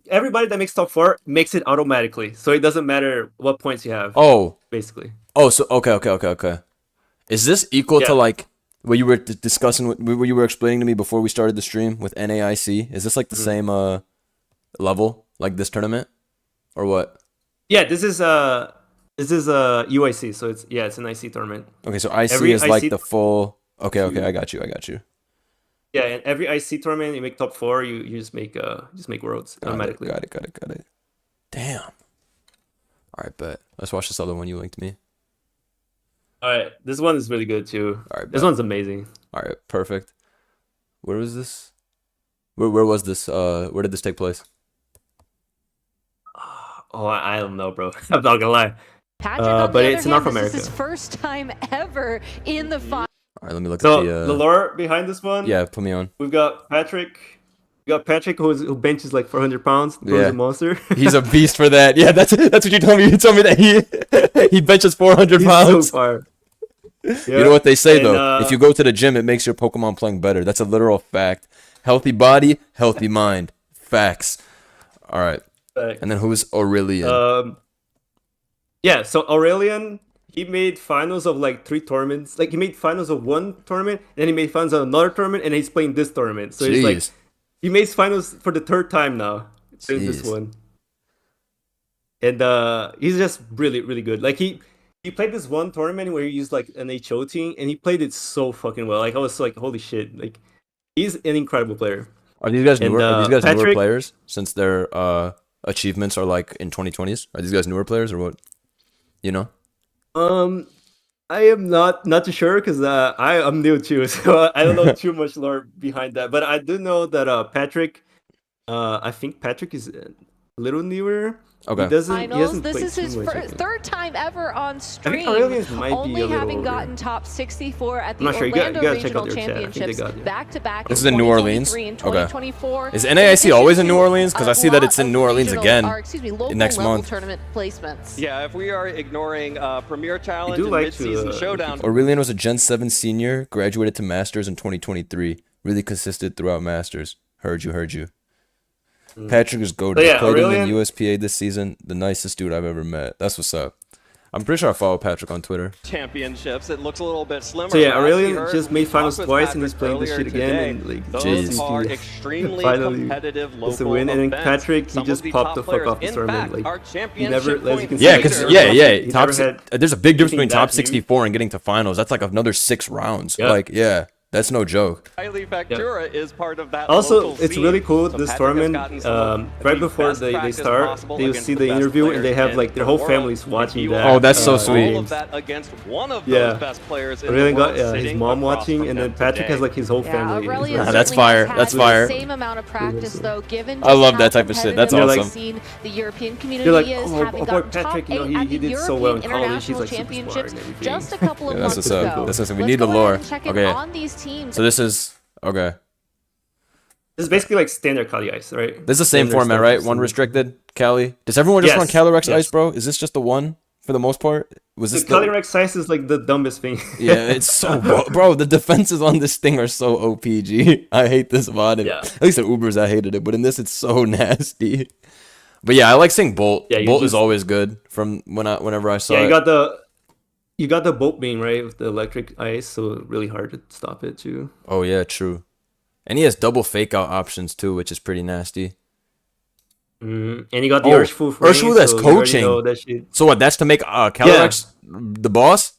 everybody that makes top 4 makes it automatically, so it doesn't matter what points you have. Oh, Basically. so okay. Is this equal to Yeah. like what you were discussing, what you were explaining to me before we started the stream with NAIC? Is this like the same level, like this tournament, or what? Yeah, this is UIC, so it's an IC tournament. Okay, so IC Every is like IC the full. Okay, I got you. Yeah, and every IC tournament you make top 4, you just make worlds automatically. Got it. Damn. All right, bet. Let's watch this other one you linked me. All right, this one is really good too. All right, This bet. one's amazing. All right, perfect. Where was this? Where was this? Where did this take place? Oh, I don't know, bro. I'm not gonna lie. Patrick, on but the it's other North hand, this America. is his first time ever in the final. All right, let me look So at the. the lore behind this one. Yeah, put me on. We've got Patrick. We got Patrick who benches like 400 pounds. He's Yeah. a monster. He's a beast for that. Yeah, that's what you told me. You told me that he benches 400 He's pounds. so far. You know what they say And, though? If you go to the gym, it makes your Pokemon playing better. That's a literal fact. Healthy body, healthy mind. Facts. All right. And then who's Aurelian? Yeah, so Aurelian, he made finals of like 3 tournaments. Like he made finals of 1 tournament, then he made finals of another tournament, and he's playing this tournament. So he's like, Jeez. he makes finals for the 3rd time now. Doing this Jeez. one. And he's just really, really good. Like he played this one tournament where he used like an HO team, and he played it so fucking well. Like I was like, holy shit! Like he's an incredible player. Are these guys newer? Are these guys newer Patrick- players since their achievements are like in 2020s? Are these guys newer players or what? You know? I am not too sure because I'm new too, so I don't know too much lore behind that. But I do know that Patrick, I think Patrick is a little newer. Okay. He doesn't. He Finals. hasn't This played is his too much, I think. 3rd time ever on stream. Aurelian's might be a only little having older. gotten top 64 at the I'm not sure. You gotta Orlando check out Regional their chat. I think they Championships got it. back to back. This is in New Orleans? 2023 and Okay. 2024. Is NAIC always in New Orleans? 'Cause I see that it's in New Orleans again Local next level month. tournament placements. Yeah, if we are ignoring Premier Challenge do and like mid-season to, showdown, Aurelian was a Gen 7 senior, graduated to Masters in 2023. Really consistent throughout Masters. Heard you. Patrick is goated. But yeah, Played him in Aurelian- USPA this season. The nicest dude I've ever met. That's what's up. I'm pretty sure I follow Patrick on Twitter. Championships. It looks a little bit slimmer. So yeah, but as Aurelian you heard, just we made finals talked with twice, and he's Patrick playing this shit earlier again. today. And like, Those Jeez. are he extremely finally competitive gets local the win, and then events. Patrick, he Some of just the popped top the fuck players, off this in tournament. fact, Like, our he never, championship as you can points see, Yeah, like, because the yeah, Earth yeah, he top never six, had there's a big difference anything between top that huge. 64 and getting to finals. That's like another 6 rounds. Yeah. Like, yeah, that's no joke. Kylie Factura is part of that Also, local it's scene. really cool. So this Patrick has tournament, gotten some of right the before best they practice start, possible they'll against see the the best interview, and they players have in like their the whole world. families And watching he that. will Oh, that's so all sweet. of that against one of those Yeah. best players in the Aurelian got world his sitting mom across watching, from and him then Patrick has today. like his whole Yeah, family. Aurelian It's Nah, like- that's certainly fire. has That's had fire. the same amount of practice, though, given I just love how that type of shit. That's competitive awesome. we've seen the European You're community like, is, oh, having boy, gotten Patrick, top 8 he at the did so well in European college. He's International like super smart Championships and everything. just a couple of Yeah, that's months what's up. ago. That's what's up. We Let's need the go ahead lore. and check in Okay. on these teams. So this is okay. This is basically like standard Kali Ice, right? This is the same Standard format, stuff, right? just One in- restricted, Cali. Does everyone just Yes, run Calyrex yes. Ice, bro? Is this just the one for the most part? Was this The Kali Rex Ice is like the dumbest thing. Yeah, it's so bro. The defenses on this thing are so OPG. I hate this mod. And Yeah. At least in Ubers I hated it, but in this it's so nasty. But yeah, I like seeing Bolt. Yeah, you Bolt is just- always good from whenever I saw Yeah, it. you got the bolt beam, right, with the electric ice, so really hard to stop it too. Oh yeah, true. And he has double fake out options too, which is pretty nasty. And you got the Oh, Urshfu for Urshfu, that's so you already coaching. know that shit. So what? That's to make Calyrex the boss,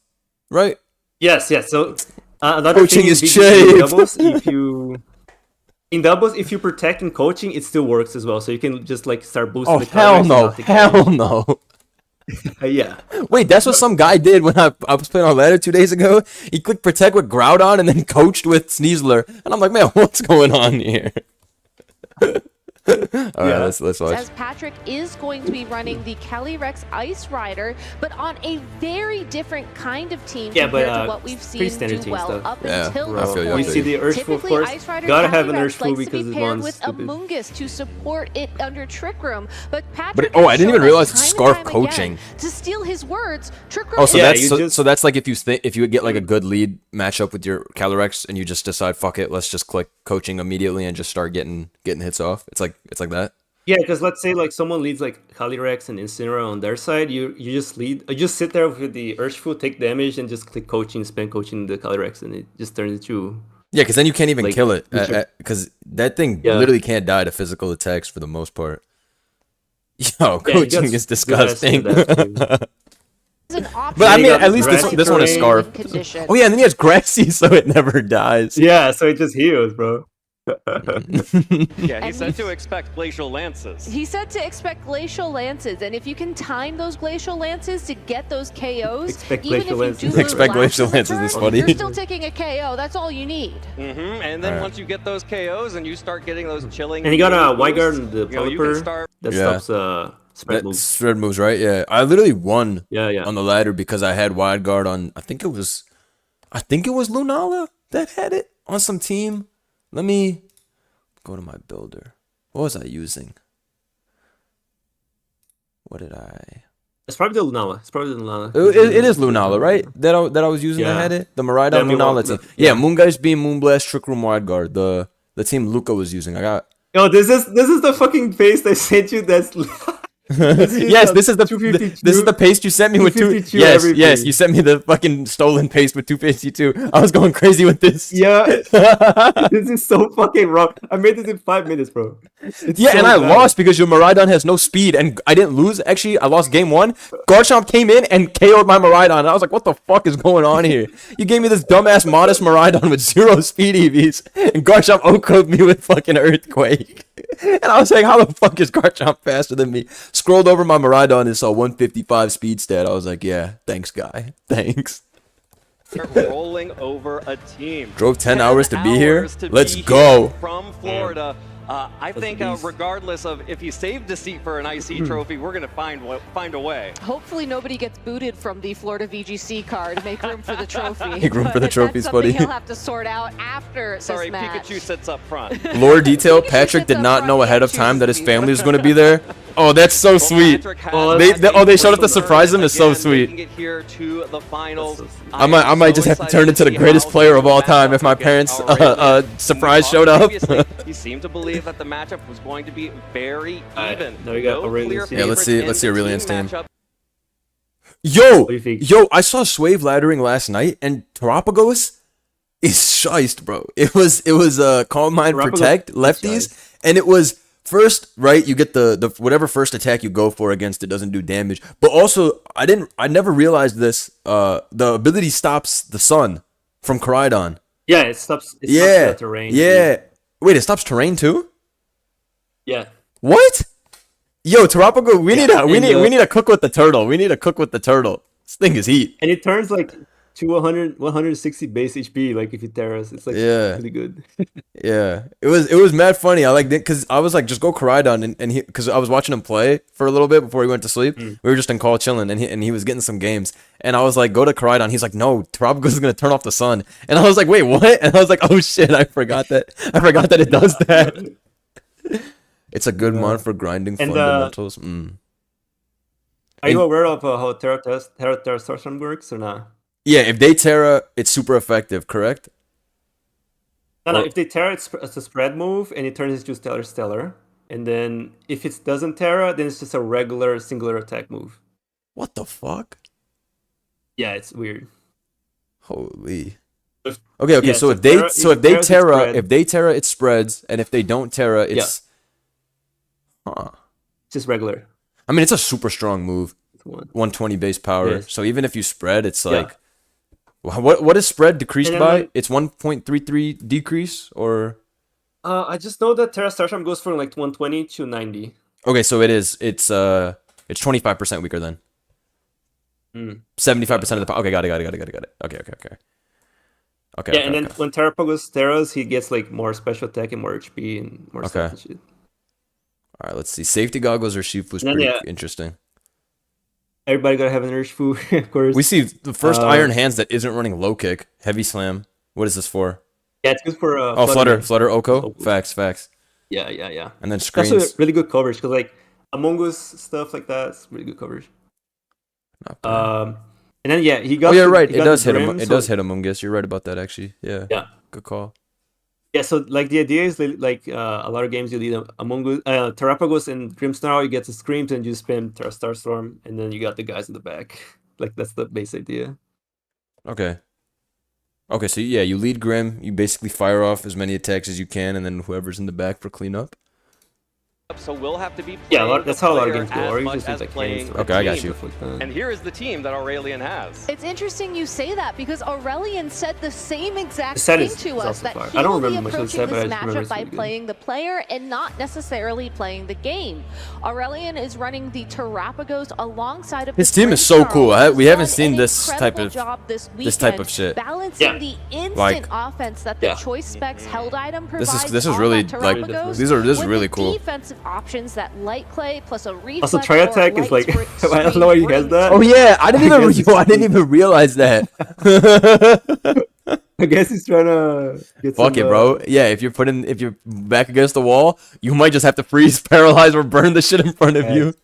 right? Yes. So another Coaching thing is in VGC cheap. doubles, in doubles, if you protect and coaching, it still works as well. So you can just like start boosting. Oh the hell Calyrex and no, not take hell damage. no. Yeah. Wait, that's what some guy did when I was playing on ladder 2 days ago. He clicked protect with Groudon and then coached with Sneasler, and I'm like, man, what's going on here? All right, let's watch. As Patrick is going to be running the Calyrex Ice Rider, but on a very different kind of team Yeah, but, compared to what we've pretty seen standard do team well stuff. up Yeah, until I this feel you, I point. You see the Urshfu, of Typically, course. Ice Rider Gotta have an Calyrex Urshfu likes because to his be paired one's with stupid. Amoonguss to support it under Trick Room, but Patrick oh, I has didn't even shown us realize time and Scarf time coaching. again, to steal his words, Trick Room Oh, so Yeah, that's you so, just- so that's like if you get like a good lead matchup with your Calyrex and you just decide fuck it, let's just click coaching immediately and just start getting hits off. It's like that. Yeah, because let's say like someone leads like Calyrex and Incineroar on their side, you just lead, you just sit there with the Urshfu, take damage, and just click coaching, spend coaching the Calyrex, and it just turns into Yeah, because then you can't even Like, kill it you should- because that thing Yeah. literally can't die to physical attacks for the most part. Yo, Yeah, you coaching just is do that as disgusting. that is an option. But I you mean, got at least grassy this one is terrain. Scarf. Condition. Oh yeah, and then he has Grassy, so it never dies. Yeah, so it just heals, bro. Yeah, he And said to he's- expect glacial lances. He said to expect glacial lances, and if you can time those glacial lances to get those KOs, Expect even glacial if you lances. do Expect lose glacial in the lances is turn, funny. You're still taking a KO. That's all you need. And then Alright. once you get those KOs and you start getting those chilling. And he got a immune Wide Guard boosts, and the you know, you can Pelipper start that Yeah. stops spread That moves. spread moves, right? Yeah, I literally won Yeah. on the ladder because I had wide guard on. I think it was Lunala that had it on some team. Let me go to my builder. What was I using? What did I? It's probably the Lunala. It's probably the Lunala. It is Lunala, right? That I was using. That Yeah. had it. The Miraidon Yeah, we Lunala want- team. yeah. Yeah, Moongeist Beam, Moonblast, Trick Room, Wide Guard. The team Luca was using. I got. Yo, this is the fucking face I sent you. That's Yes, this is the 252. this is the paste you sent me with 252 Yes, everything. yes, you sent me the fucking stolen paste with 252. I was going crazy with this. yeah. This is so fucking wrong. I made this in 5 minutes, bro. It's Yeah, so and I bad. lost because your Miraidon has no speed, and I didn't lose. Actually, I lost game 1. Garchomp came in and KO'd my Miraidon, and I was like, what the fuck is going on here? You gave me this dumbass modest Miraidon with 0 speed EVs, and Garchomp OHKO'd me with fucking Earthquake. And I was like, how the fuck is Garchomp faster than me? Scrolled over my Miraidon and saw 155 speed stat. I was like, yeah, thanks, guy. Thanks. rolling over a team. Drove 10 hours to be here? hours to Let's be go. here from Florida. I think beast. regardless of if he saved a seat for an IC trophy, we're gonna find a way. Hopefully nobody gets booted from the Florida VGC card to make room for the trophy. Make room for the But trophies, that's something buddy. He'll have to sort out after Sorry, this match. Pikachu sits up front. Lore detail, Pikachu Patrick sits did up not front know and ahead of time chooses that his to be family was going to be there. Oh, that's so sweet. Patrick has Oh, they that showed up to special surprise him. It's so again, sweet. making it here to the finals. That's so sweet. I might just have to turn into the greatest player of all time if my parents surprise showed up. He seemed to believe that the matchup was going to be very Alright, even. now we got No Aurelian's clear team. Yeah, let's see favorites in Aurelian's the team. matchup. Yo, do you think? yo, I saw Swave laddering last night, and Terapagos is shiced, bro. It was Calm Mind Terapagos Protect is lefties, shiced. and it was first, right? You get the whatever first attack you go for against it doesn't do damage, but also I never realized this. The ability stops the sun from Koraidon. Yeah, it stops. It Yeah, stops the terrain. yeah. Wait, it stops terrain too? Yeah. What? Yo, Tarapago, we need to cook with the turtle. We need to cook with the turtle. This thing is heat. And it turns like to 160 base HP. Like if you Terras, it's like Yeah. really good. Yeah, it was mad funny. I liked it because I was like, just go Koraidon, and he, because I was watching him play for a little bit before he went to sleep. We were just in call chilling, and he was getting some games, and I was like, go to Koraidon. He's like, no, Tarapago's gonna turn off the sun, and I was like, wait, what? And I was like, oh shit, I forgot that it does that. It's a good mon for grinding And, fundamentals. Are you aware of how Terra Storm works or not? Yeah, if they Terra, it's super effective, correct? No, Or- if they Terra, it's a spread move, and it turns into Stellar. And then if it doesn't Terra, then it's just a regular singular attack move. What the fuck? Yeah, it's weird. Holy. If- Okay, yeah, so so if they Terra- so if if they Terra's, it's Terra, spread. if they Terra, it spreads, and if they don't Terra, it's huh. It's just regular. I mean, it's a super strong move. It's one. 120 base power. Yes. So even if you spread, it's Yeah. like what is spread decreased And then, by? like- It's 1.33 decrease or I just know that Terra Starstorm goes from like 120 to 90. okay, so it's 25% weaker then. 75% of the power. Okay, got it. Okay. Okay. Yeah, and then when Terrapag goes Terras, he gets like more special attack and more HP and more stuff and shit. All right, let's see. Safety goggles or Shifu's And then, pretty yeah. interesting. Everybody gotta have an Urshifu, of course. We see the first Iron Hands that isn't running low kick, heavy slam. What is this for? Yeah, it's good for Oh, Flutter Oko. Oh. Facts. Yeah. And then That's screens. also really good coverage because like Among Us stuff like that, it's really good coverage. Not bad. And then yeah, he got. Oh, yeah, the- right. he It got does the hit him. Grim, It so- does hit Among Us. You're right about that, actually. Yeah. Yeah. Good call. Yeah, so like the idea is like a lot of games you lead Among Us, Terrapagos and Grimsnarl, you get the screams and you spam Terra Starstorm, and then you got the guys in the back. Like that's the base idea. Okay. Okay, so yeah, you lead Grim. You basically fire off as many attacks as you can, and then whoever's in the back for cleanup. So we'll have to be Yeah, playing that's the how a lot of player games go. as Or you much just use as like playing hands. the Okay, I got team. you. Stuff like that. And here is the team that Aurelian has. It's interesting you say that because Aurelian said the same exact The set thing is to us also that fire. he I don't will be remember much of the approaching set, but I this just remember matchup it's by really good. playing the player and not necessarily playing the game. Aurelian is running the Terrapagos alongside of His the team is so Grimsnarl, cool. who's We haven't done seen an this type incredible of- job this this type of weekend, shit. balancing Yeah. the instant Like- offense that the Yeah. choice specs held item provides. This is on really that like Terrapagos this is with really the cool. defensive options that Light Clay plus a reflex Also, Tri Attack or is like light I don't know why he has that. Oh yeah, I didn't even I guess I didn't even realize that. I guess he's trying to get Fuck some, it, bro. Yeah, if you're back against the wall, you might just have to freeze, paralyze, or burn the shit in front of you.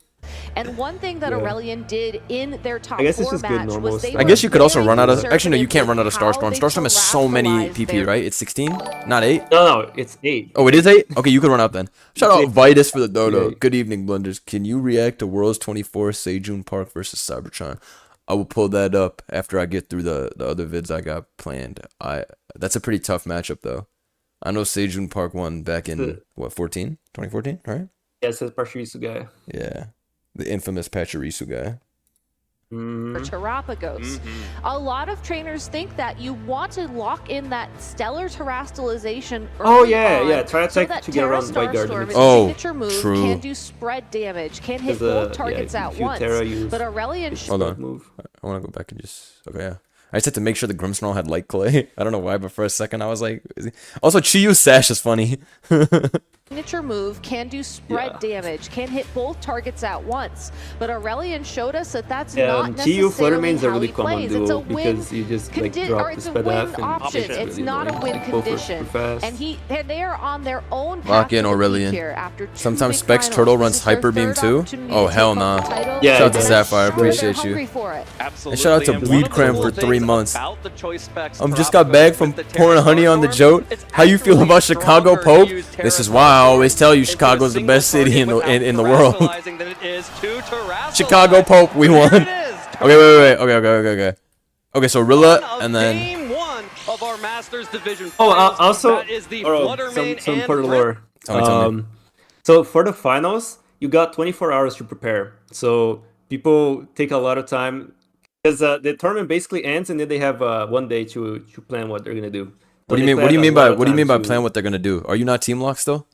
And one thing that Yeah. Aurelian did in their top I guess it's four just good match normal was they stuff. I guess you could also were run out of. very Actually, no, you can't run out of conservative Starstorm. with how Starstorm has they so many terrestrialize PP, their- right? It's 16, not 8. No, it's 8. Oh, it is 8. Okay, you can run out then. Shout out It's Vitus for the dodo. Yeah. Good evening, Blunders. Can you react to Worlds 24 Sejun Park versus Cybertron? I will pull that up after I get through the other vids I got planned. That's a pretty tough matchup though. I know Sejun Park won back in what 2014, right? Yeah, it says Parshirisu guy. Yeah, the infamous Pachirisu guy. for Mm. Terrapagos. A lot of trainers think that you want to lock in that stellar terrestrialization Oh, early yeah, on yeah, try so attack that to get Terra around White Guard Starstorm, limits. its Oh, signature move, true. can do spread damage, can hit There's both a- targets yeah, at if you once. Terra, use- But Aurelian Hold on. Move. I want to go back and just okay. Yeah. I just had to make sure the Grimsnarl had light clay. I don't know why, but for a second I was like, is he... Also, Chiyu's sash is funny. signature move can do spread damage, can hit both targets at once. But Aurelian showed us that that's not Chiyu Flutter necessarily mains are how really he common plays. It's a duo win because you just like or drop the it's a spread win half and option. it's It's really not a annoying. win Both are condition. super fast. And they are on their own path Lock in to the peak Aurelian. here after two Sometimes big Specs finals. Turtle This runs is their Hyper Beam third too? opportunity Oh, to hell take home nah. the title. Yeah, Shout out to it does. Sapphire, They're appreciate hungry you. for it. Absolutely. And shout out to And Bleed one of the Cram cool for 3 things months. about the choice specs Just got back from with the pouring honey on the Terra jote. Starstorm, it's How you feel actually about Chicago, stronger Pope? to use This is Terra why I Starstorm always tell you into a Chicago's the best single city in the target world. without terrestrializing than it is to terrestrialize. Chicago Pope, we Here won. it is, wait. Okay, so Rilla and then Game 1 of our Masters Division Oh, finals. also, That is the oh, Fluttermane some and part of Grim. lore. Tell me. So for the finals, you got 24 hours to prepare. So people take a lot of time because the tournament basically ends, and then they have 1 day to plan what they're gonna do. what do you mean? What do you mean by plan what they're gonna do? Are you not team locked still?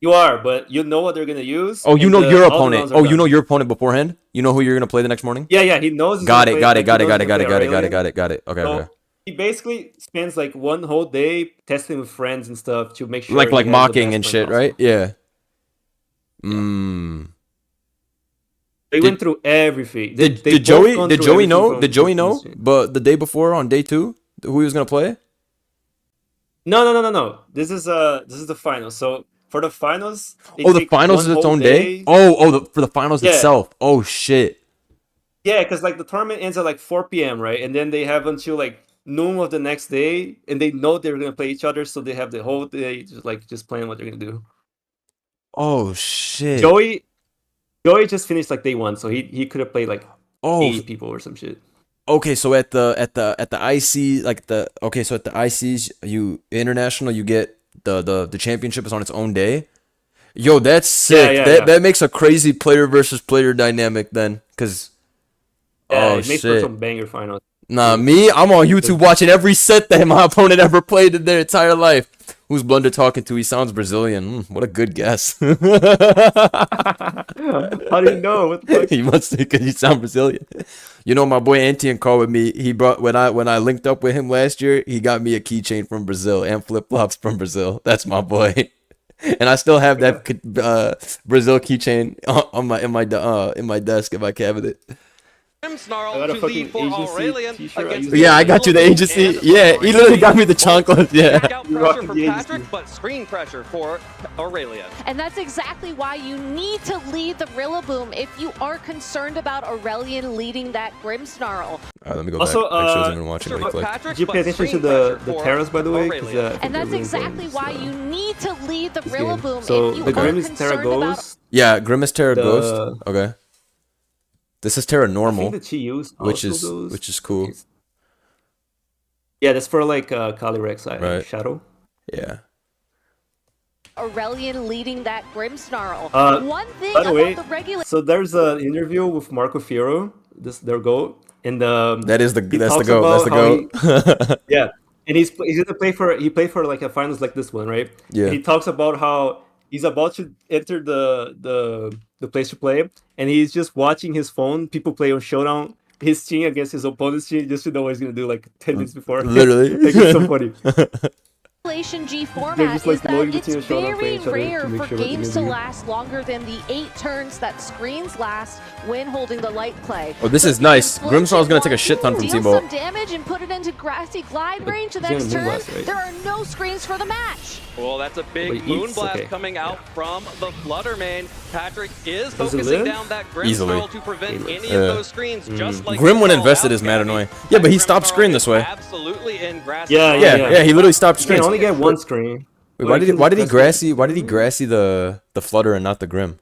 You are, but you know what they're gonna use. Oh, you and know your all the opponent. rounds are Oh, you done. know your opponent beforehand. You know who you're gonna play the next morning. Yeah, he knows. he's Got gonna it. play- Got it. like, Got he it. knows Got it. he's Got it. gonna Got play it. Got it. Aurelion. Got it. Got it. Okay. So Okay. he basically spends like one whole day testing with friends and stuff to make sure. Like he has the mocking best and friend shit, possible. right? Yeah. Mm. They Did- went through everything. Did They've both Joey gone did through Joey everything know? from- Did Joey from know? this shit. But the day before on day 2, who he was gonna play? No. This is the final. So for the finals, they Oh, the take finals one is its whole own day. For the finals Yeah. itself. Oh shit. Yeah, because like the tournament ends at like 4 p.m. right, and then they have until like noon of the next day, and they know they're gonna play each other, so they have the whole day just playing what they're gonna do. Oh shit. Joey just finished like day 1, so he could have played like Oh, 8 people or some shit. okay. So at the IC so at the ICs you international you get the championship is on its own day. Yo, that's sick. Yeah. That makes a crazy player versus player dynamic then, cause Yeah, oh it makes for shit. some banger finals. Nah, me, I'm on YouTube watching every set that my opponent ever played in their entire life. Who's Blunder talking to? He sounds Brazilian. What a good guess. How do you know? What the fuck? He must because he sound Brazilian. You know, my boy Antian called with me. He brought when I linked up with him last year. He got me a keychain from Brazil and flip flops from Brazil. That's my boy. And I still have that Brazil keychain in my desk in my cabinet. Grim I Snarl got a to fucking lead for agency Aurelian t-shirt. I against use the Yeah, I got you the Blue agency. and Yeah, he literally got me the chocolate. Yeah. Back out You pressure rock from the Patrick, agency. but screen pressure for Aurelian. And that's exactly why you need to lead the Rillaboom if you are concerned about Aurelian leading that Grimmsnarl. All right, let me go Also, back. Actually, I wasn't even watching Pressure really for quick. Patrick, Did you but pay attention to screen the pressure for terras, by the way? 'Cause, Aurelian. I think And they're that's really exactly important, why so- you need to lead the this game. Rillaboom So if you the are Grim is Terra concerned about Ghost. Yeah, Grimace Terra The- Ghost. Okay. This is Terra I think Normal, the Chius which also is goes. cool. Yeah, that's for like Calyrex Right. Shadow. Yeah. Aurelian leading that Grimmsnarl. One thing By the about way, the regular so there's an interview with Marco Fiero, their GOAT, and That's the he goat. talks That's the about how goat. yeah, and he's gonna play for he played for like a finals like this one, right? Yeah. And he talks about how he's about to enter the place to play, and he's just watching his phone. People play on Showdown, his team against his opponent's team, just to know what he's gonna do like 10 minutes before. Literally. like, it's so funny. Regulation G They're format just, like, is that loading the it's team and showing up very playing each other rare to make for sure what they're games to gonna do. last longer than the 8 turns that screens last when holding the light play. Oh, this So is the nice. Infliction Grimmsnarl's gonna take a wants shit ton to from deal T-Bolt. some damage and put it into grassy glide range the He's gonna next turn. Moonblast, right? There are no screens for the match. Well, that's a big Wait, eats? Moonblast Okay. coming out from the Fluttermane. Patrick is Does it focusing live? down that Grim Easily. Snarl to prevent any Yeah. of those screens, just like Grim we when saw invested out is mad Gabby. annoying. Yeah, but he Grim stopped Snarl screen is this way. Absolutely in grassy Yeah, glide. Yeah, he literally stopped You can screens. only get one screen. Wait, Or why you did can why did he just press grassy the Flutter and not the Grim?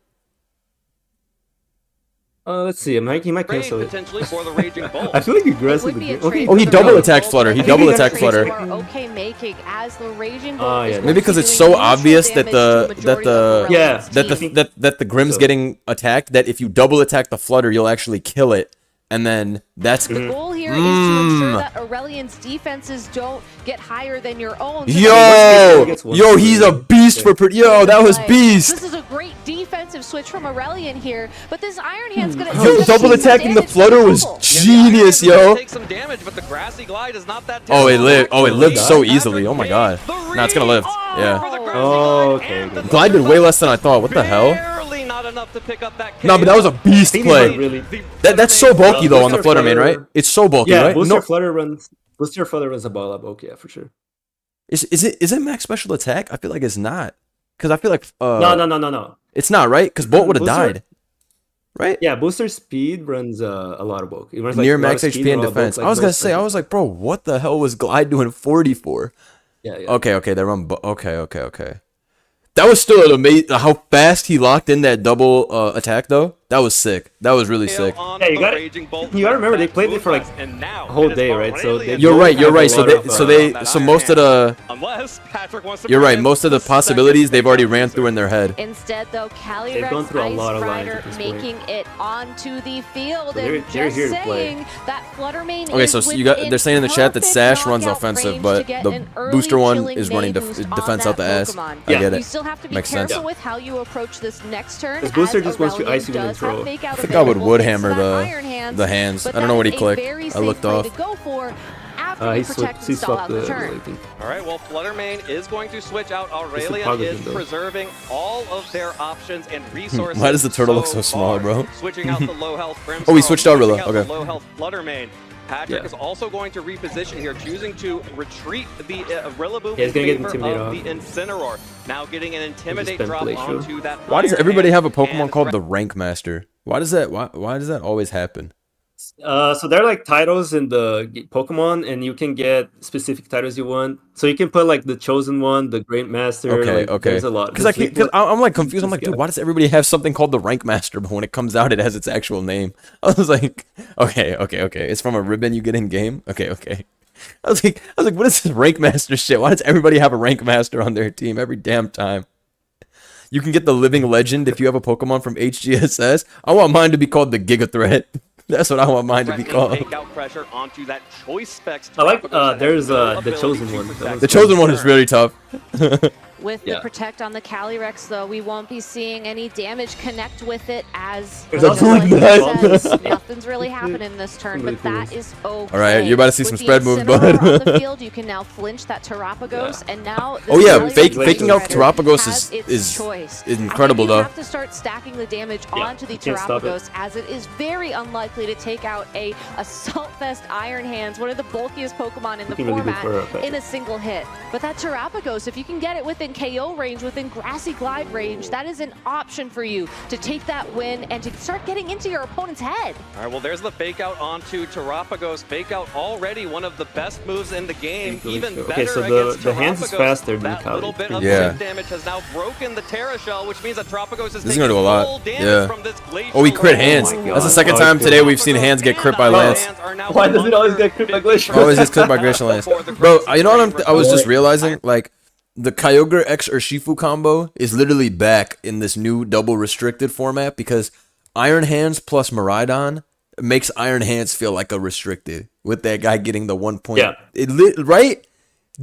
Let's see. He might Trade cancel it. potentially for the Raging Bolt. I feel like he It aggressive. would be a Okay. trade Oh, he for the double Raging attacked Bolt, Flutter. He but double the attacked trades Flutter. you are okay making as the Raging Bolt Oh, is yeah. going Maybe to because be it's doing so neutral obvious that damage to majority of Yeah. Aurelian's team. that the Grim's So- getting attacked, that if you double attack the Flutter, you'll actually kill it. And then that's The goal here is to ensure that Aurelian's defenses don't get higher than your own. So Yo, gets one yo, he's a beast for yo. That was Like, beast. This is a great defensive switch from Aurelian here, but this Iron Hand's gonna Yo, double attacking the Flutter was genius, yo. Take some damage, but the grassy glide is not that Oh, it terrible. lived. Oh, it lived so Patrick easily. Oh my made god. the Nah, it's gonna live. read Yeah. for the grassy Oh, glide okay, and the good. Glide did way less than I thought. What the hell? Barely not enough to pick up that No, but that was a beast I think he's play. not really. That's so bulky though on the Booster Flutter main, right? Flutter- It's so bulky, Yeah, right? Booster No, Flutter runs. Booster Flutter runs a ball up. Okay, yeah, for sure. is it max special attack? I feel like it's not, because I feel like No. it's not, right? Because Bolt would have Booster- died, right? Yeah, Booster Speed runs a lot of bulk. It runs, like, Near a lot max of speed HP and a lot of bulk, defense. like I was gonna most say, I was like, bro, what the hell was Glide doing 40 for? Yeah. Okay, they run. Okay. That was still an amazing. How fast he locked in that double attack though. That was sick. That was really sick. Yeah, you gotta remember they played it for like a whole day, right? So they You're right. You're right. So most of the unless Patrick wants to you're right. Most of the possibilities they've already ran through in their head. Instead, though, They've gone Calyrex through a lot Ice of lines Rider at this point. making it onto the field, So they're and just here to play. saying that Fluttermane Okay, is so you got. within They're saying in the chat that perfect Sash runs knockout offensive, range but to get the an early booster one chilling is running May boost on defense that out the ass. Pokemon. I get You it. still have to be Makes careful sense. with how you approach this next turn. This booster as just wants to Aurelion ice you and does throw. have Fake Out I think I would available would thanks to hammer that Iron Hands, the hands. but I don't know what he that is a clicked. very I safe looked play off. to go for after He you protect he and stall swapped out the the turn. I think. All right, well, Fluttermane is going to switch out. Aurelion Pogo's is in, though. preserving all of their options and resources. Why does the turtle look so small, far. bro? Switching out the low health Brimstone. Oh, he switched out switching Rilla. out the Okay. low health Fluttermane. Patrick Yeah. is also going to reposition here, choosing to retreat the Rillaboom Yeah, in he's gonna get favor Intimidate of off. the Incineroar. Now getting an Intimidate been drop Glacial. onto that. Why does Iron everybody Hand have a Pokemon and called the Rank Master? Why does that? Why does that always happen? So they're like titles in the Pokemon, and you can get specific titles you want. So you can put like the Chosen One, the Great Master. Okay, like, okay. There's a lot. Because I'm like confused. I'm like, dude, guy. why does everybody have something called the Rank Master, but when it comes out, it has its actual name? I was like, okay. It's from a ribbon you get in game. Okay. I was like, what is this Rank Master shit? Why does everybody have a Rank Master on their team every damn time? You can get the Living Legend if you have a Pokemon from HGSS. I want mine to be called the Giga Threat. That's what I want mine to be called. Take out pressure onto that choice specs. I like Tropical there's that has the no Chosen ability to One. protect The Chosen One is really tough. With the Yeah. Protect on the Calyrex, though, we won't be seeing any damage connect with it as There's just nothing like like he that. says, nothing's really happening this turn, Really but that cool. is okay. All right, you're about to see With some the spread moves, Incineroar bud. on the field, you can now flinch that Terapagos, and now Oh yeah, this fake- Calyrex faking out Rider Terapagos has its is choice. incredible, I think though. you have to start stacking the damage Yeah, onto the you can't stop it. Terapagos, as it is very unlikely to take out a Assault Vest Iron Hands, one of the bulkiest Pokemon in the Looking really good format, for a in a single hit. But that Terapagos, if you can get it within KO range, within Grassy Glide range, that is an option for you to take that win and to start getting into your opponent's head. All right, well, there's the fake out onto Terapagos. Fake out already one of the best moves in the game. Even better Okay, so against the hands is Terapagos. faster than That Kali. little bit of Yeah. chip damage has now broken the Terra Shell, which means that Terapagos is This is taking gonna do a lot. full damage Yeah. from this glacial Oh, he crit wall. hands. my That's the God. second Oh, time it's today good. we've seen hands get crit by Terapagos Lance. and Iron Hands are now Why does it always under get crit by 50% Glacial? Always gets clipped by Glacial Lance. before the Bro, Grassy you know what Glide I was just recovers. realizing? Like, the Kyogre X Urshifu combo is literally back in this new double restricted format because Iron Hands plus Miraidon makes Iron Hands feel like a restricted with that guy getting the 1 point. Yeah. Right?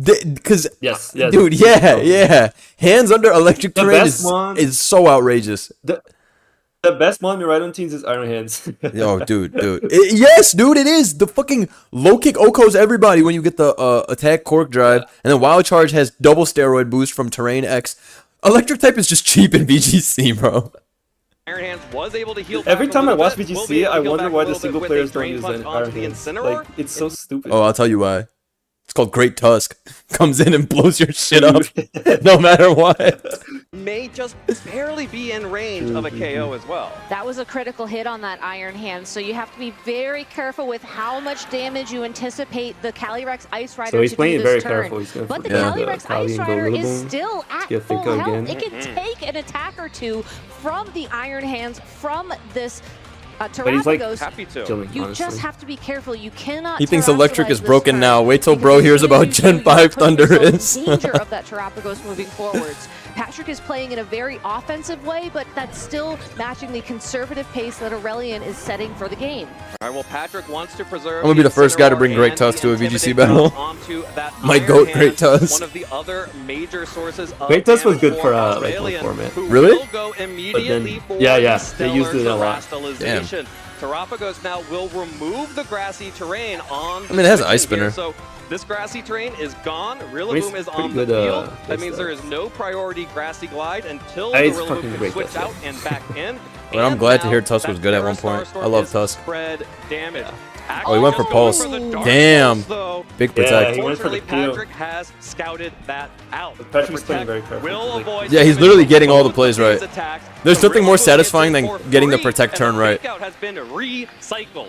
Because, Yes. dude, yeah. Hands under electric The terrain best one- is so outrageous. The best mon Miraidon teams is Iron Hands. Yo, dude. Yes, dude, it is. The fucking low kick Okos everybody when you get the attack cork drive, and then Wild Charge has double steroid boost from Terrain X. Electric type is just cheap in VGC, bro. Iron Hands was able to heal Every back a time I little watch bit. Will VGC, be able to I heal wonder back a why the little bit single with players a don't Drain use Punch an onto Iron the Hands. Incineroar. Like, it's so stupid. Oh, I'll tell you why. It's called Great Tusk. Comes in and blows your shit up, no matter what. May just barely be in range of a KO as well. That was a critical hit on that Iron Hand, so you have to be very careful with how much damage you anticipate the Calyrex Ice Rider So he's to playing do it very this turn. careful. He's gonna But the forget Calyrex Kali Ice and go Rider is Rillaboom. still at Get full Finko health. again. It can take an attack or two from the Iron Hands, from this But he's like Terapagos. Happy to. chilling, You honestly. just have to be careful. You cannot. He thinks electric terrestrialize is this broken turn, now. Wait till because bro as hears soon about as you Gen do, you are 5 putting Thunder yourself is. in danger of that Terapagos moving forwards. Patrick is playing in a very offensive way, but that's still matching the conservative pace that Aurelion is setting for the game. All right, well, Patrick wants to preserve. I'm gonna be the first guy to Incineroar bring Great and Tusk the to a VGC Intimidate battle. drop onto that My Iron goat, Hand, Great Tusk. One of the other major sources of Great Tusk was damage good for, like, Aurelion, format. who Really? will go immediately for yeah, the they used it a lot. Terastallization. Terapagos now will remove the grassy terrain on. I mean, it has an switching ice spinner. here, so this grassy terrain is gone. Rillaboom It's is pretty on the good, field. That this means there is no priority grassy glide until That the is Rillaboom fucking can great, switch that's out and back in. Well, I'm And glad to now hear Tusk that was good at one Terra point. Starstorm I love is Tusk. Spread damage. Oh, he went for Actually Pulse. going for the Dark Damn. Pulse, though. Big Yeah, protect. he went for the Fortunately, kill. Patrick has scouted that out. Patrick's The playing Protect very careful. will Like- avoid Yeah, he's damage literally from getting all the both plays of these right. attacks. There's The nothing more Rillaboom satisfying gets than it for getting the free, Protect and turn the right. fake out has been recycled.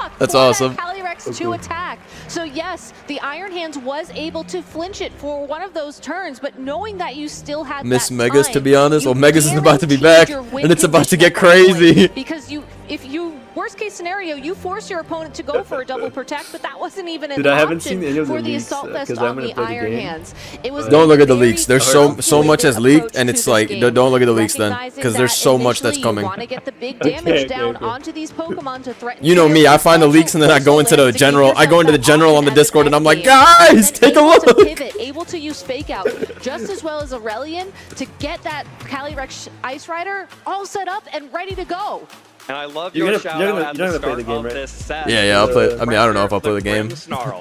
block That's for awesome. that Calyrex to cool. attack. So yes, the Iron Hands was able to flinch it for one of those turns, but knowing that you still had Miss that Megas, time, to be honest. you Well, Megas is about to be guaranteed back, your win and it's about to condition get at that point. crazy. Because if you worst case scenario, you force your opponent to go for a double protect, but that wasn't even an Dude, I haven't option seen any of the for the leaks, assault vest 'cause on I'm gonna the play the Iron game. Hands. It was Don't a look at the very leaks. There's so calculated much has leaked, approach and to it's this like game, don't look at the leaks then, recognizing because there's that so much that's initially coming. You want to get the big damage down okay. onto these Pokemon to threaten. You know me, I find the leaks and then I go into the general. I go into the general on the Discord and I'm like, guys, take a look. Pivot, able to use Fake Out just as well as Aurelion to get that Calyrex Ice Rider all set up and ready to go. And I love You're your gonna- shout you're out gonna- at you're the gonna play start the game, of right? this set. Yeah, I'll play. I mean, I don't know if I'll play the game.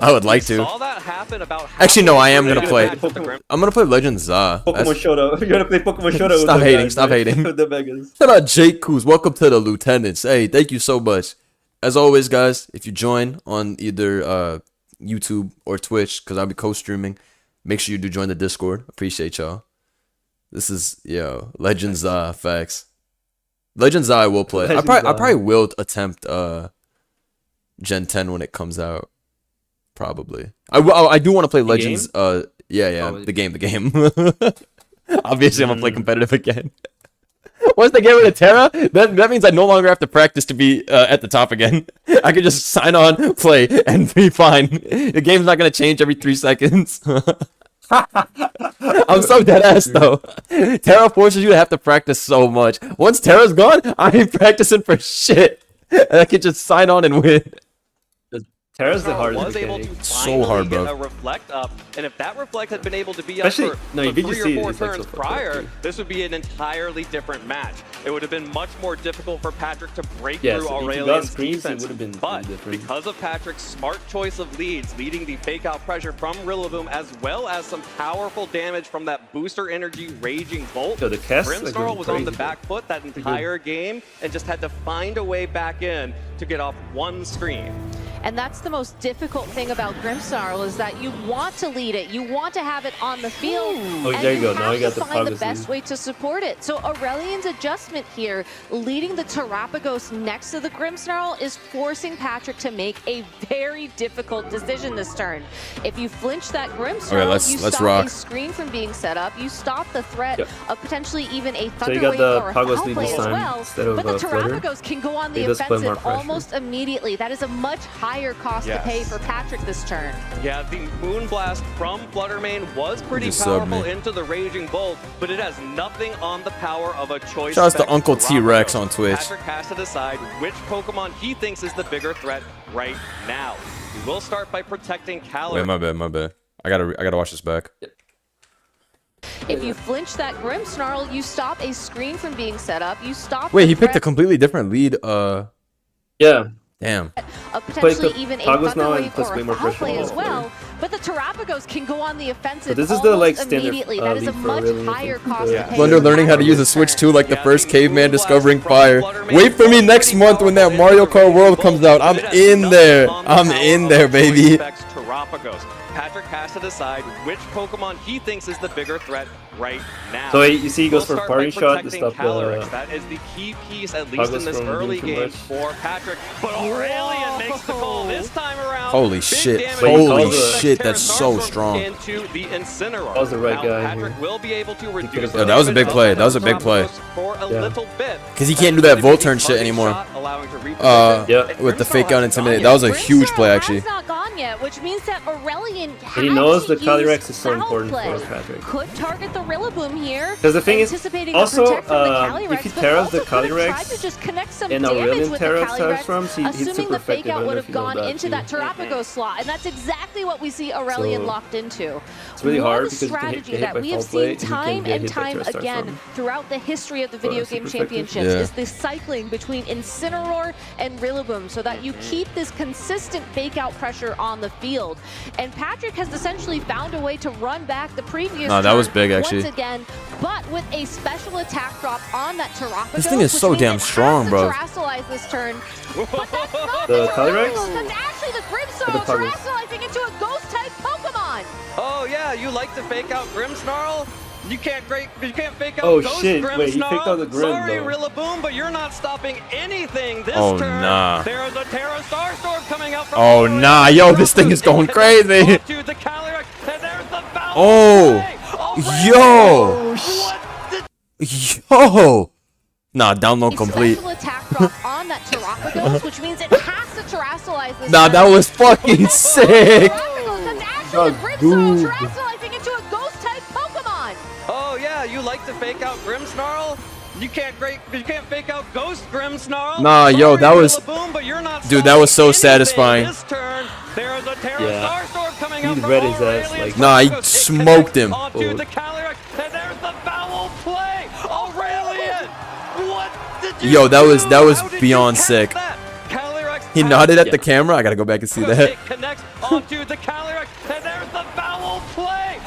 I would like to. Saw that happen about Actually, no, I am halfway gonna through play. the match with the Grim- I'm gonna play Legends Za. Pokemon Shoto. You're gonna play Pokemon Shoto. with Stop the hating, guys, stop right? hating. With the Megas. Shout out Jake Kuz. Welcome to the Lieutenants. Hey, thank you so much. As always, guys, if you join on either YouTube or Twitch, because I'll be co-streaming, make sure you do join the Discord. Appreciate y'all. This is Legends facts. Legends I will play. I probably will attempt Gen 10 when it comes out. Probably. I do want to play Legends. Yeah, the game. Obviously, I'm gonna play competitive again. Once they get rid of Terra, that means I no longer have to practice to be at the top again. I can just sign on, play, and be fine. The game's not gonna change every 3 seconds. I'm so dead ass though. Terra forces you to have to practice so much. Once Terra's gone, I ain't practicing for shit. I can just sign on and win. Terra's the Carl hardest was able to mechanic. So finally hard, get bro. a reflect up, and if that reflect had been able to be up Especially- for no, the VGC 3 or 4 is like turns so fucked up, prior, too. this would be an entirely different match. It would have been much more difficult for Patrick to break Yes, through if he got Aurelian's screens, it defense. would have been But different. because of Patrick's smart choice of leads, leading the fake out pressure from Rillaboom, as well as some powerful damage from that booster energy raging bolt, Yo, the casts are Grimmsnarl going was on the crazy, back foot that entire game and just had to find a way back in to get off one screen. And that's the most difficult thing about Grimmsnarl is that you want to lead it, you want to have it on the field, Oh, and there you go. have Now you to got the find the Pogos best lead. way to support it. So Aurelion's adjustment here, leading the Terrapagos next to the Grimmsnarl, is forcing Patrick to make a very difficult decision this turn. If you flinch that Grimmsnarl, Okay, let's you stop rock. a screen from being set up, you stop the threat Yep. of potentially even a So you Thunder got Wave the or a Pogos foul lead play this as time well, instead of but the Flutter. Terrapagos can go on the He does play more offensive pressure. almost immediately. That is a much higher cost to pay for Patrick this turn. Yeah, the Moonblast from Fluttermane was pretty just subbed powerful me. into the Raging Bolt, but it has nothing on the power of a choice. Shouts to spec Uncle Terrapagos. T-Rex on Twitch. Patrick has to decide which Pokemon he thinks is the bigger threat right now. He will start by protecting Calyrex. Wait, my bad. I gotta watch this back. If you flinch that Grimmsnarl, you stop a screen from being set up. You stop. Wait, the he picked a threat completely different lead. Yeah. Damn. of potentially the even a Pagos Thunder now and Wave puts or way a more foul pressure play on as the well. But the Terrapagos can go on the offensive But this is the, like, almost standard, immediately. That is a lead for much Aurelion, I higher think. cost Yeah. to pay. Blunder for learning how to Patrick use a this Switch turn. too, like the Yeah, first the caveman Moonblast discovering from fire. Fluttermane Wait for me was next pretty month when that powerful Mario into the Kart Raging World Bolt, comes out. but I'm it has in nothing there. on the I'm power in of there, a choice baby. specs Terrapagos. Patrick has to decide which Pokemon he thinks is the bigger threat right now. So you see he goes We'll for start by party shot to protecting stop Calyrex. the... That is the key piece, at least in Pagos this from early doing too game much. for Patrick. But Aurelion makes the call this time around. Holy Big shit. damage Holy from the shit, that's so Pterosaurus strong. Into the Incineroar. That was the right Now, guy Patrick here. will be able to reduce could've- the Yo, that was a big damage play. of That was a big play. Terrapagos for a Yeah. little bit. 'Cause he can't do that Volturn shit anymore. With the fake out intimidate. That was a huge play, actually. Has not gone yet, which means that Aurelion And he knows had the to use Calyrex is so foul important play. for Patrick. Could target the Rillaboom here. Because the thing is, anticipating also, the protect from the if Calyrex, he but tears the also could have Calyrex tried to just connect some and damage Aurelion with tears the Calyrex, from, he's assuming super the fake effective. I out don't would know if have you know gone that, into too. that Terrapagos slot, and that's exactly what we see Aurelion So, locked into. it's really One hard because you can strategy get hit that by we have foul play, seen and you can time get and hit by time Terrastar again from. throughout the history of the video super game effective. championships Yeah. is this cycling between Incineroar and Rillaboom, so that you keep this consistent fake out pressure on the field. And Patrick has essentially found a way to run back the previous No, that was turn big, actually. once again, but with a special attack drop on that Terrapagos. This thing is which so means damn it strong, has bro. to terrestrialize this turn. But that's not The Calyrex? That's actually the Grimmsnarl the Pagos? terrestrializing into a ghost type Pokemon. Oh yeah, you like to fake out Grimmsnarl? You can't fake out Oh, Ghost shit. Grim Wait, he Snarl. faked out the Grim, Sorry, though. Rillaboom, but you're not stopping anything this Oh, turn. nah. There's a Terra Starstorm coming out from Oh, nah. Yo, this thing is going crazy. onto the Calyrex, and there's the foul Oh. play. Yo. What the Yo. Nah, down low A complete. special attack drop on that Terrapagos, which means it has to terrestrialize this. Nah, turn. that was fucking sick. Terrapagos, that's actually God, Grimmsnarl dude. terrestrializing into a ghost-type Pokemon. Oh yeah, you like to fake out Grimmsnarl? You can't fake out Ghost Grimmsnarl. Nah, yo, that was- Rillaboom, but you're not Dude, that was so stopping anything satisfying. This turn, there's a Terra Yeah. Starstorm coming He out from read his ass, Aurelion. like- Nah, he It smoked connects him. Onto the Calyrex, and there's the foul play. Aurelion, what did you Yo, that was do? How did you beyond catch sick. that? Calyrex He has nodded at the camera. I gotta go back and see that. It connects onto the Calyrex, and there's the foul play.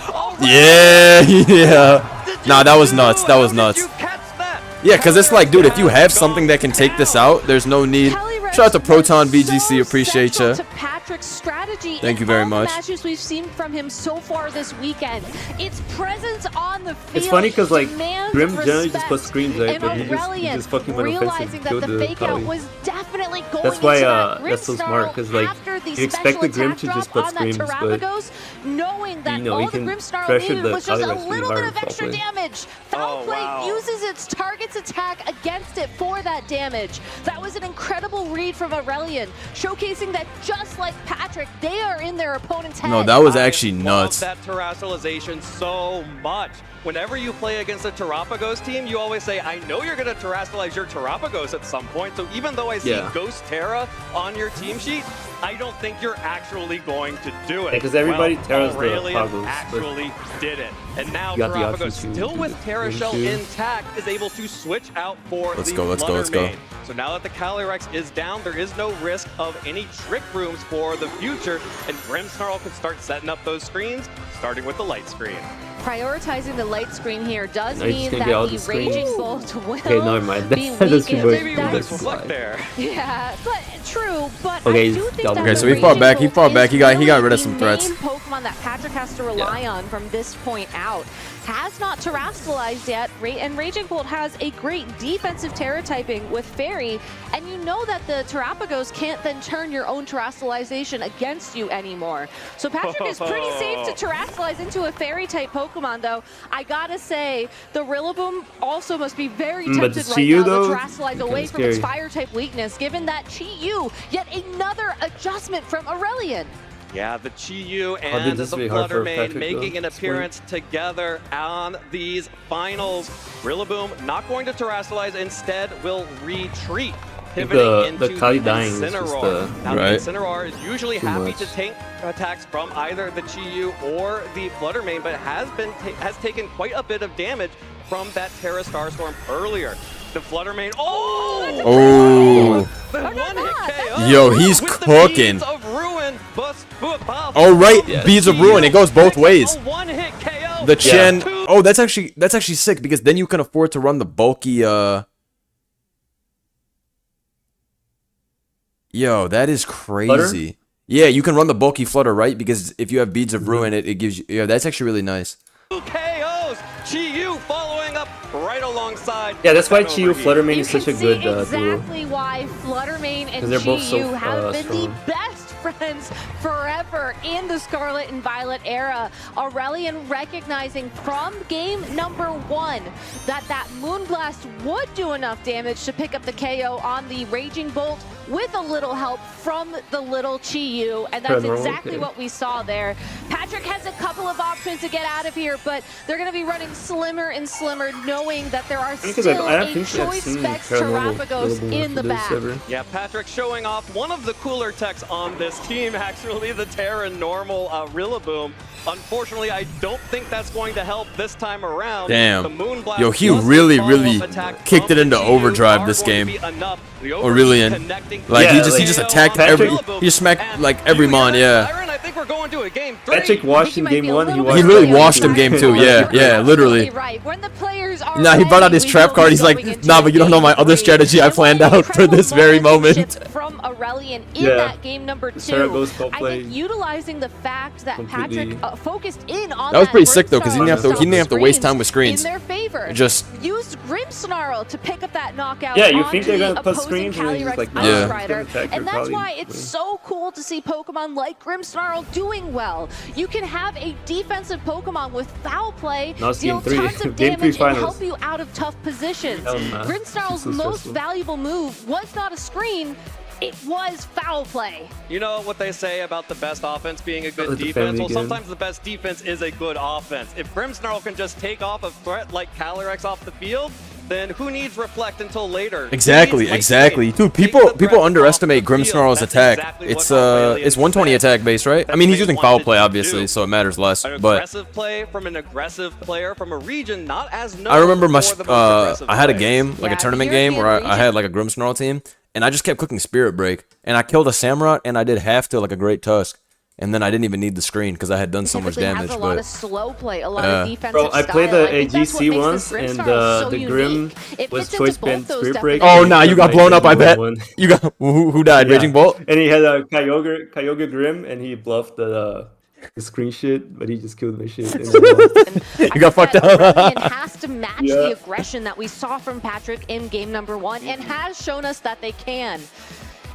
Yeah, yeah. Did you Nah, that was do? nuts. That How was did nuts. you catch that? Yeah, because it's like, dude, if you have Calyrex something that can take this out, there's no need. Calyrex Shout out to Proton was VGC. so Appreciate central ya. to Patrick's strategy. Thank in you very all the much. matches we've seen from him so far this weekend. Its presence on the field. It's funny 'cause, like, demands Grim generally just respect. puts screens, right? And But he Aurelion, just fucking went offensive realizing and that killed the the fake out Kali. was definitely going That's why, into that that's so Grimmsnarl smart, 'cause, like, after the you expect the special Grim attack to just drop put on that screens, but, Terrapagos, knowing that you know, all he the can Grimmsnarl pressure needed the was just a Calyrex pretty little hard bit of with extra foul play. damage. Foul Oh, play wow. uses its target's attack against it for that damage. That was an incredible read from Aurelion, showcasing that just like Patrick, they are in their opponent's head. No, that was I actually nuts. love that terrestrialization so much. Whenever you play against a Terrapagos team, you always say, I know you're going to terrestrialize your Terrapagos at some point. So even though I see Yeah. Ghost Terra on your team sheet, I don't think you're actually going to do it. Yeah, 'cause everybody well, Terras the Aurelion Pagos, but actually did it. And now you got the Terrapagos, option to still do with the Terra thing Shell too. intact, is able to switch out for Let's the go, let's go, let's go. Fluttermane. So now that the Calyrex is down, there is no risk of any trick rooms for the future, and Grimmsnarl can start setting up those screens, starting with the light screen. Prioritizing the light screen here does Now he's mean gonna that get all the the screens. Raging Bolt will Okay, never mind. be That's too weakened. much. Maybe we That's- just look there. Yeah, but true. But Okay, I he's do think double. that Okay, the so he fought Raging back, he Bolt fought back, is he got really rid of some the threats. main Pokemon that Patrick has to rely on from this point out. Has not terrestrialized yet, and Raging Bolt has a great defensive Terra typing with Fairy, and you know that the Terrapagos can't then turn your own terrestrialization against you anymore. So Patrick is pretty safe to terrestrialize into a Fairy type Pokemon, though. I gotta say, the Rillaboom also must be very but tempted the right Chi-Yu, now though, to terrestrialize kinda away from its scary. fire type weakness, given that Chi-Yu, yet another adjustment from Aurelion. Yeah, the Chi-Yu dude, and this the is really hard for Fluttermane Patrick, making though. an appearance together on these finals. Rillaboom not going to terrestrialize, instead will retreat. Pivoting the into Kali dying is just, Incineroar. Now, Right. the Incineroar is usually Too happy much. to tank attacks from either the Chi-Yu or the Fluttermane, but has taken quite a bit of damage from that Terra Starstorm earlier. The Fluttermane, Oh. the no, one-hit no, KO Yo, he's with the cooking. Beads of Ruin, buff. Oh, right. Yeah. Beads of Ruin. It goes both ways. A one-hit KO. The Chen. Two. Oh, that's actually sick because then you can afford to run the bulky. Yo, that is crazy. Yeah, you can run the bulky Flutter, right? Because if you have Beads of Ruin, it gives you. Yeah, that's actually really nice. Two KOs. Chi-Yu following up right alongside. Yeah, that's why that Chi-Yu overheat. Fluttermane You is such can a see good duo. exactly why Fluttermane and 'Cause they're both so, Chi-Yu have been strong. the best friends forever in the Scarlet and Violet era. Aurelion recognizing from game number 1 that Moonblast would do enough damage to pick up the KO on the Raging Bolt with a little help from the little Chi-Yu, and that's Normal, exactly okay. what we saw there. Patrick has a couple of options to get out of here, but they're going to be running slimmer and slimmer, knowing that there are Because still I don't a think I've choice seen specs Paranormal Terrapagos Rillaboom in the for this back. ever. Yeah, Patrick showing off one of the cooler techs on this team, actually, the Terra Normal Rillaboom. Unfortunately, I don't think that's going to help this time around. Damn. The Moonblast Yo, he plus the really, follow-up really attack kicked from it into Chi-Yu overdrive are this going to game. be enough. The Aurelion. connecting Like Yeah, he like- just attacked Patrick- he just smacked And like every you mon, hear that yeah. siren? I think we're going to a game 3. Patrick washed in might be game a 1. He little washed He bit really early on washed him the game side. 2, yeah, You're yeah, literally. absolutely right. When the players are Nah, he brought out ready, his we trap will card. be He's like, going into nah, but you don't know my game other 3. strategy I And what planned an out for this incredible very momentum moment. shift from Aurelian in Yeah. that game number 2. Saragos I play think utilizing the fact that completely. Patrick focused in on That was pretty sick, though, because because he didn't have to waste time with screens. in their favor. Just used Grimmsnarl to pick up that knockout. Yeah, you onto think they're the gonna put opposing screens and it's Calyrex like, Ice Yeah. Rider, attack and your that's Kali. why it's so cool to see Pokemon like Grimmsnarl doing well. You can have a defensive Pokemon with foul play, Now it's deal game 3. tons of Game 3 damage, and finals. help you out of tough positions. Hell nah. Grimmsnarl's So most stressful. valuable move was not a screen. It was foul play. You know what they say about the best offense being a good Let the defense? family Well, get in. sometimes the best defense is a good offense. If Grimmsnarl can just take off a threat like Calyrex off the field, then who needs Reflect until later? Who Exactly, needs Light exactly. Screen? Dude, Take people the threat off underestimate the field. Grimmsnarl's That's attack. exactly It's what Aurelian it's 120 said. attack base, right? I That's mean, what he's they using foul wanted play to obviously, do. so it matters less. An But aggressive play from an aggressive player from a region not as known I remember my for the most aggressive I had a players. game, like Yeah, a tournament the game, where European I had region- like a Grimmsnarl team, and I just kept clicking Spirit Break, and I killed a Samurott, and I did half to like a Great Tusk, and then I didn't even need the screen because I had done so much Typically damage. has a lot of But slow play, a lot Yeah. of defensive Bro, I played style. the think that's what AGC makes this once, and Grimmsnarl so the Grim unique. It was fits into choice both band those Spirit Break. definitions. oh nah, you got Like, blown up. I bet one. you got who died? Yeah. Raging Bolt. And he had a Kyogre Grim, and he bluffed the screen shit, but he just killed my shit. And then lost. You got fucked up. Aurelian has to match Yeah. the aggression that we saw from Patrick in game number 1 and has shown us that they can.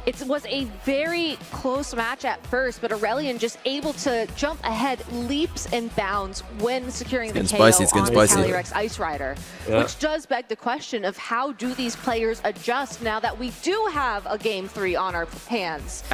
It was a very close match at first, but Aurelian just able to jump ahead leaps and bounds when securing the It's KO getting spicy, it's on getting the spicy. Calyrex Ice Rider. Yeah. Which does beg the question of how do these players adjust now that we do have a game 3 on our hands?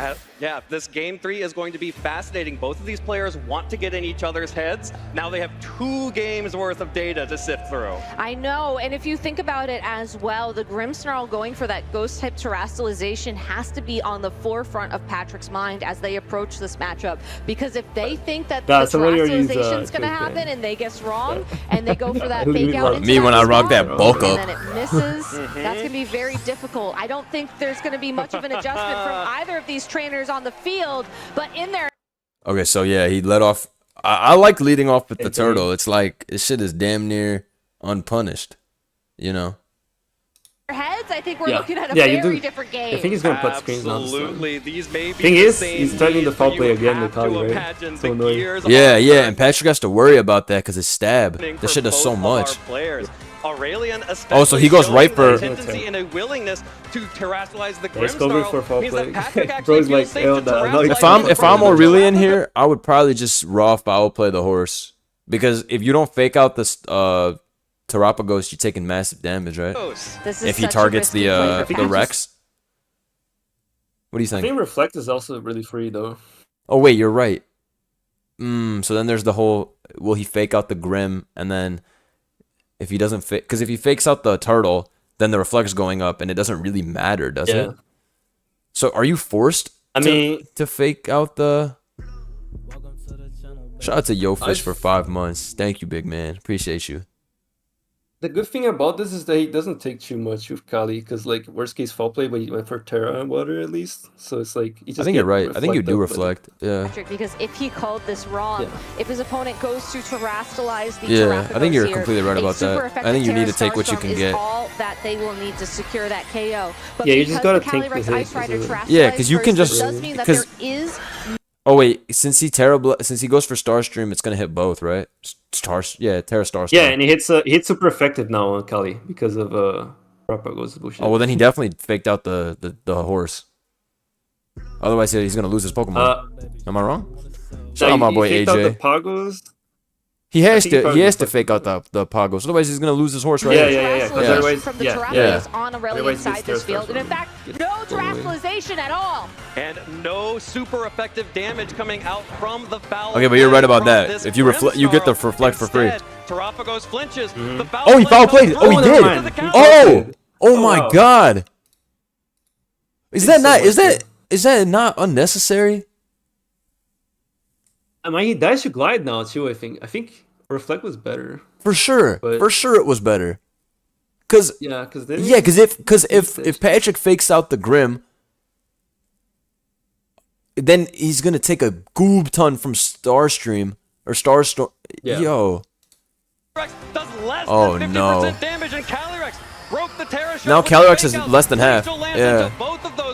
Yeah, this game 3 is going to be fascinating. Both of these players want to get in each other's heads. Now they have 2 games worth of data to sift through. I know, and if you think about it as well, the Grimmsnarl going for that ghost-type terrestrialization has to be on the forefront of Patrick's mind as they approach this matchup. Because if they think that Nah, the somebody already used, terrestrialization is going to quick happen ban. and they guess wrong, and they go for that Who do you fake out love? into Me when that I rock that spawn, bulk and up. then it misses, that's going to be very difficult. I don't think there's going to be much of an adjustment from either of these trainers on the field, but in their Okay, so yeah, he let off. I like leading off with the Indeed. turtle. It's like this shit is damn near unpunished, you know. heads, I think we're Yeah. looking at a Yeah, you very do. different game. I think he's gonna put screens on. Absolutely. These may be Thing the is, same he's starting needs, the foul but play you again have with Kali, to right? imagine So the annoying. gears of Yeah, yeah, hard and Patrick has to worry about that because his stab. work This for shit does so both of much. our players. Aurelian especially Oh, so he goes showing right for- a tendency and a willingness to terrestrialize the Let's go for Grimmsnarl foul means play. that Patrick actually Bro's feels like, safe hell to nah, no, terrestrialize If I'm the if I'm Grimmsnarl. Aurelian here, I would probably just raw foul play the horse because if you don't fake out this Terrapagos, you're taking massive damage, right? This is If he such a targets risky the play for the Patrick. Rex. What do you I think? think Reflect is also really free though. Oh wait, you're right. So then there's the whole. Will he fake out the Grim and then if he doesn't fake, because if he fakes out the turtle, then the reflect's going up and it doesn't really matter, does Yeah. it? So are you forced? I to, mean, to fake out the. Shout out to YoFish I've- for 5 months. Thank you, big man. Appreciate you. the good thing about this is that he doesn't take too much with Kali, because like worst case foul play, but he went for Terra and Water at least. So it's like you just I think you're get right. I think you do reflect up, reflect. Yeah. Patrick, because if he called this wrong, Yeah. if his opponent goes to terrestrialize the Yeah, I think you're Terrapagos here, completely right a about that. super I effective think you need Terra to take what you Starstorm can is get. all that they will need to secure that KO. But Yeah, you just because gotta the tank the Calyrex hit, Ice Rider is it? terrestrialized Yeah, 'cause you can first, just- it does mean that because- there is Oh wait, since he goes for Starstream, it's gonna hit both, right? Terra Starstorm. Yeah, and he hits super effective now on Kali because of Terrapagos bullshit. Oh well, then he definitely faked out the horse. Otherwise, he's gonna lose his Pokemon. Am I wrong? Shout out my boy faked out the AJ. Pagos. He has think he to probably to fucked fake out the Pagos. Otherwise, he's gonna lose his horse right Yeah, here. yeah, yeah. 'cause Yeah. otherwise, from the yeah, Terrapagos yeah. on Aurelian Otherwise, side it's this Terra field. And in Starstorm. fact, Get no totally. terrestrialization at all. And no super effective damage coming out from the foul. Okay, but you're right about from that. this If you you get the Grimmsnarl. reflect for free. Instead, Terrapagos flinches. The foul Oh, he play foul goes played. Oh, he through did. into the counter. Oh, oh my wow. God. Is He's that so not? Is lucky. that is that not unnecessary? I mean, he dies to glide now too. I think Reflect was better. For sure. But- For sure, it was better. Cause Yeah, because then yeah, cause if Patrick fakes out the Grim, then he's gonna take a goob ton from Starstream or Starstorm. Yeah. Yo, Calyrex does less Oh, than 50% no. damage, and Calyrex broke the Terra Now Shell with Calyrex the is fake out. less than half. Glacial lands Yeah. into both of those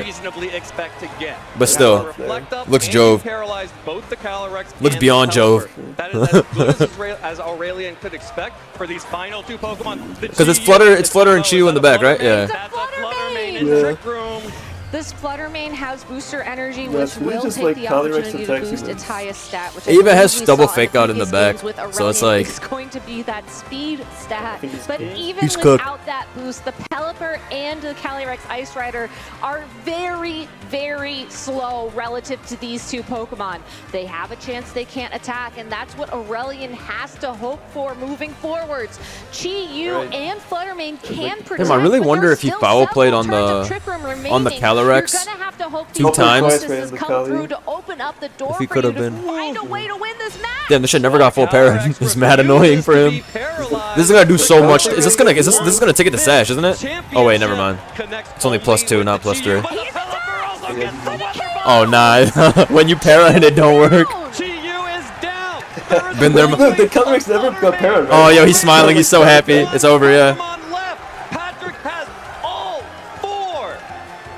reasonably expect to get. But still, Reflect up looks and Jove. paralyzed both the Calyrex Looks and beyond the Jove. Pelipper. That is as good as Aurelian could expect for these final two Pokemon. Because it's Flutter and Chew in the back, right? Yeah. That's a Flutter main in Yeah. Trick Room. This Fluttermane has booster energy, Yeah, which it's really will just take like the Calyrex opportunity to attacks boost you. its highest stat, which It even has we double saw fake out in the previous back, games with so it's Aurelion. like- It's going to be that speed stat. he's But cooked. even He's cooked. without that boost, the Pelipper and the Calyrex Ice Rider are very, very slow relative to these two Pokemon. They have a chance they can't attack, and that's what Aurelion has to hope for moving forwards. Chi-Yu Right. and Fluttermane can protect. I really but wonder there's if he still foul played several on turns of the- Trick Room on the remaining. Calyrex You're gonna have to hope two these times. bonuses Twice, come man, through to open up the door If he for could you have to been. find a way to win this match. Damn, this shit never got full para. Calyrex It's mad annoying for him. This is gonna do so much. Is this gonna? This is gonna take it to Sash, isn't it? Oh wait, never mind. It's only +2, not +3. Oh nah. When you para and it don't work. Chi-Yu is down. Been there. Look, the Calyrex never got parried, Oh right? yo, he's smiling. He's so happy. It's over. Yeah. Pokemon left. Patrick has all 4.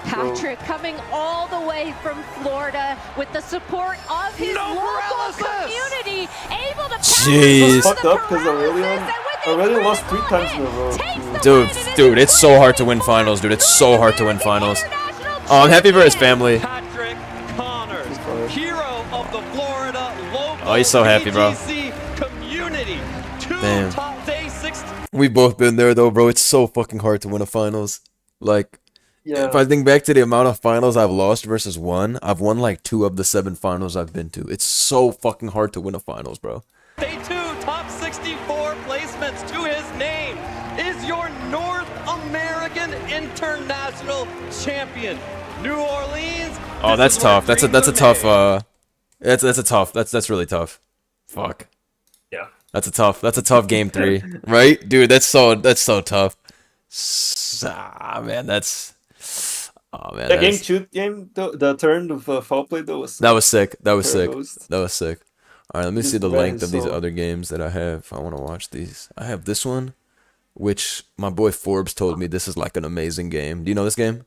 Patrick coming all the way from Florida with the support of his No local paralysis! community, able to Jeez. It's fucked up because Aurelion lost 3 times in a row. Dude, it's so hard to win finals, dude. It's so hard to win finals. Oh, I'm happy for his family. Patrick Connors, hero of the Florida local Oh, he's so happy, bro. VGC community. 2 Damn. top day 6. We've both been there though, bro. It's so fucking hard to win a finals. Like, Yeah. if I think back to the amount of finals I've lost versus won, I've won like 2 of the 7 finals I've been to. It's so fucking hard to win a finals, bro. Day 2, top 64 placements to his name is your North American International Champion, New Orleans. Oh, This that's is where tough. That's a dreams are tough. made. That's a tough. That's really tough. Fuck. Yeah. That's a tough game 3, right, dude? That's so tough. Man, that's. Oh man, That game that's- shoot game, the turn of foul play though was that was sick. That was sick. Ghost. That was sick. All right, let me Just see the ran length of these so- other games that I have. I want to watch these. I have this one, which my boy Forbes told me this is like an amazing game. Do you know this game?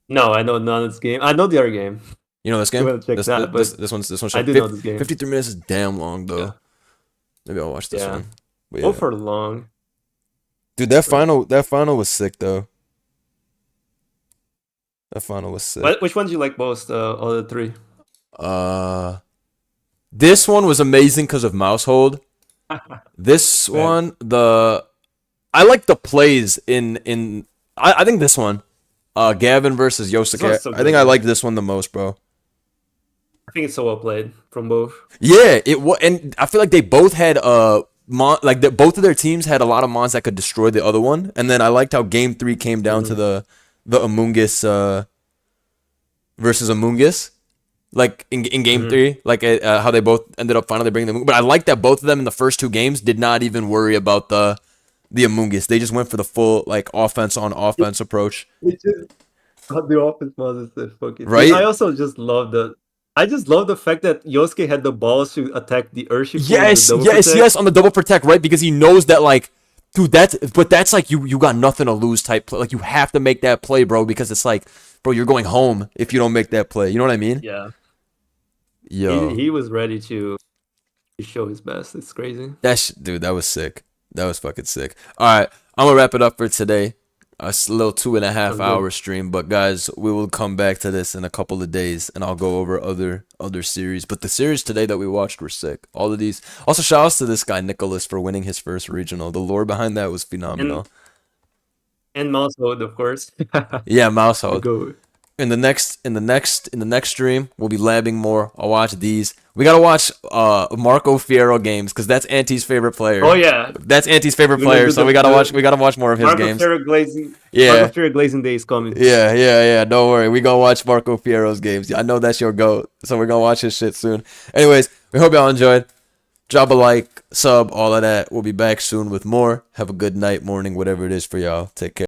No, I know none of this game. I know the other game. You know this game? wanna check This, that, this, but this one's I do know this game. 53 minutes is damn long though. Yeah. Maybe I'll watch this Yeah. one. But Go yeah. for long. Dude, that final was sick though. That final was sick. Which one do you like most? All the 3. This one was amazing because of mouse hold. This Right. one, I like the plays in I think this one, Gavin versus Yosuke. one's so I think good. I like this one the most, bro. I think it's so well played from both. Yeah, it was, and I feel like they both had both of their teams had a lot of mons that could destroy the other one, and then I liked how game 3 came down to the Amoongus versus Amoongus. Like in game 3, like how they both ended up finally bringing the Amoongus. But I like that both of them in the first 2 games did not even worry about the Amoongus. They just went for the full like offense on offense approach. It's just the offense was fucking Right? I also just love the fact that Yosuke had the balls to attack the Urshi. Yes, on the double protect, right? Because he knows that like, dude, that's like you got nothing to lose type play. Like you have to make that play, bro, because it's like, bro, you're going home if you don't make that play. You know what I mean? Yeah. Yo, He was ready to show his best. It's crazy. dude, that was sick. That was fucking sick. All right, I'm gonna wrap it up for today. A little 2.5 good. hour stream, but guys, we will come back to this in a couple of days, and I'll go over other series. But the series today that we watched were sick. All of these. Also, shout outs to this guy Nicholas for winning his first regional. The lore behind that was phenomenal. And mouse mode, of course. Yeah, Mousehold. Go. In the next stream, we'll be labbing more. I'll watch these. We gotta watch Marco Fierro games because that's Auntie's favorite player. Oh yeah. That's Auntie's favorite We're gonna player, do so the- we gotta watch more of his Marco games. Ferrer Glazing. Yeah. Marco Ferrer Glazing Day is coming. Yeah. Don't worry. We gonna watch Marco Fierro's games. I know that's your goat, so we're gonna watch his shit soon. Anyways, we hope y'all enjoyed. Drop a like, sub, all of that. We'll be back soon with more. Have a good night, morning, whatever it is for y'all. Take care.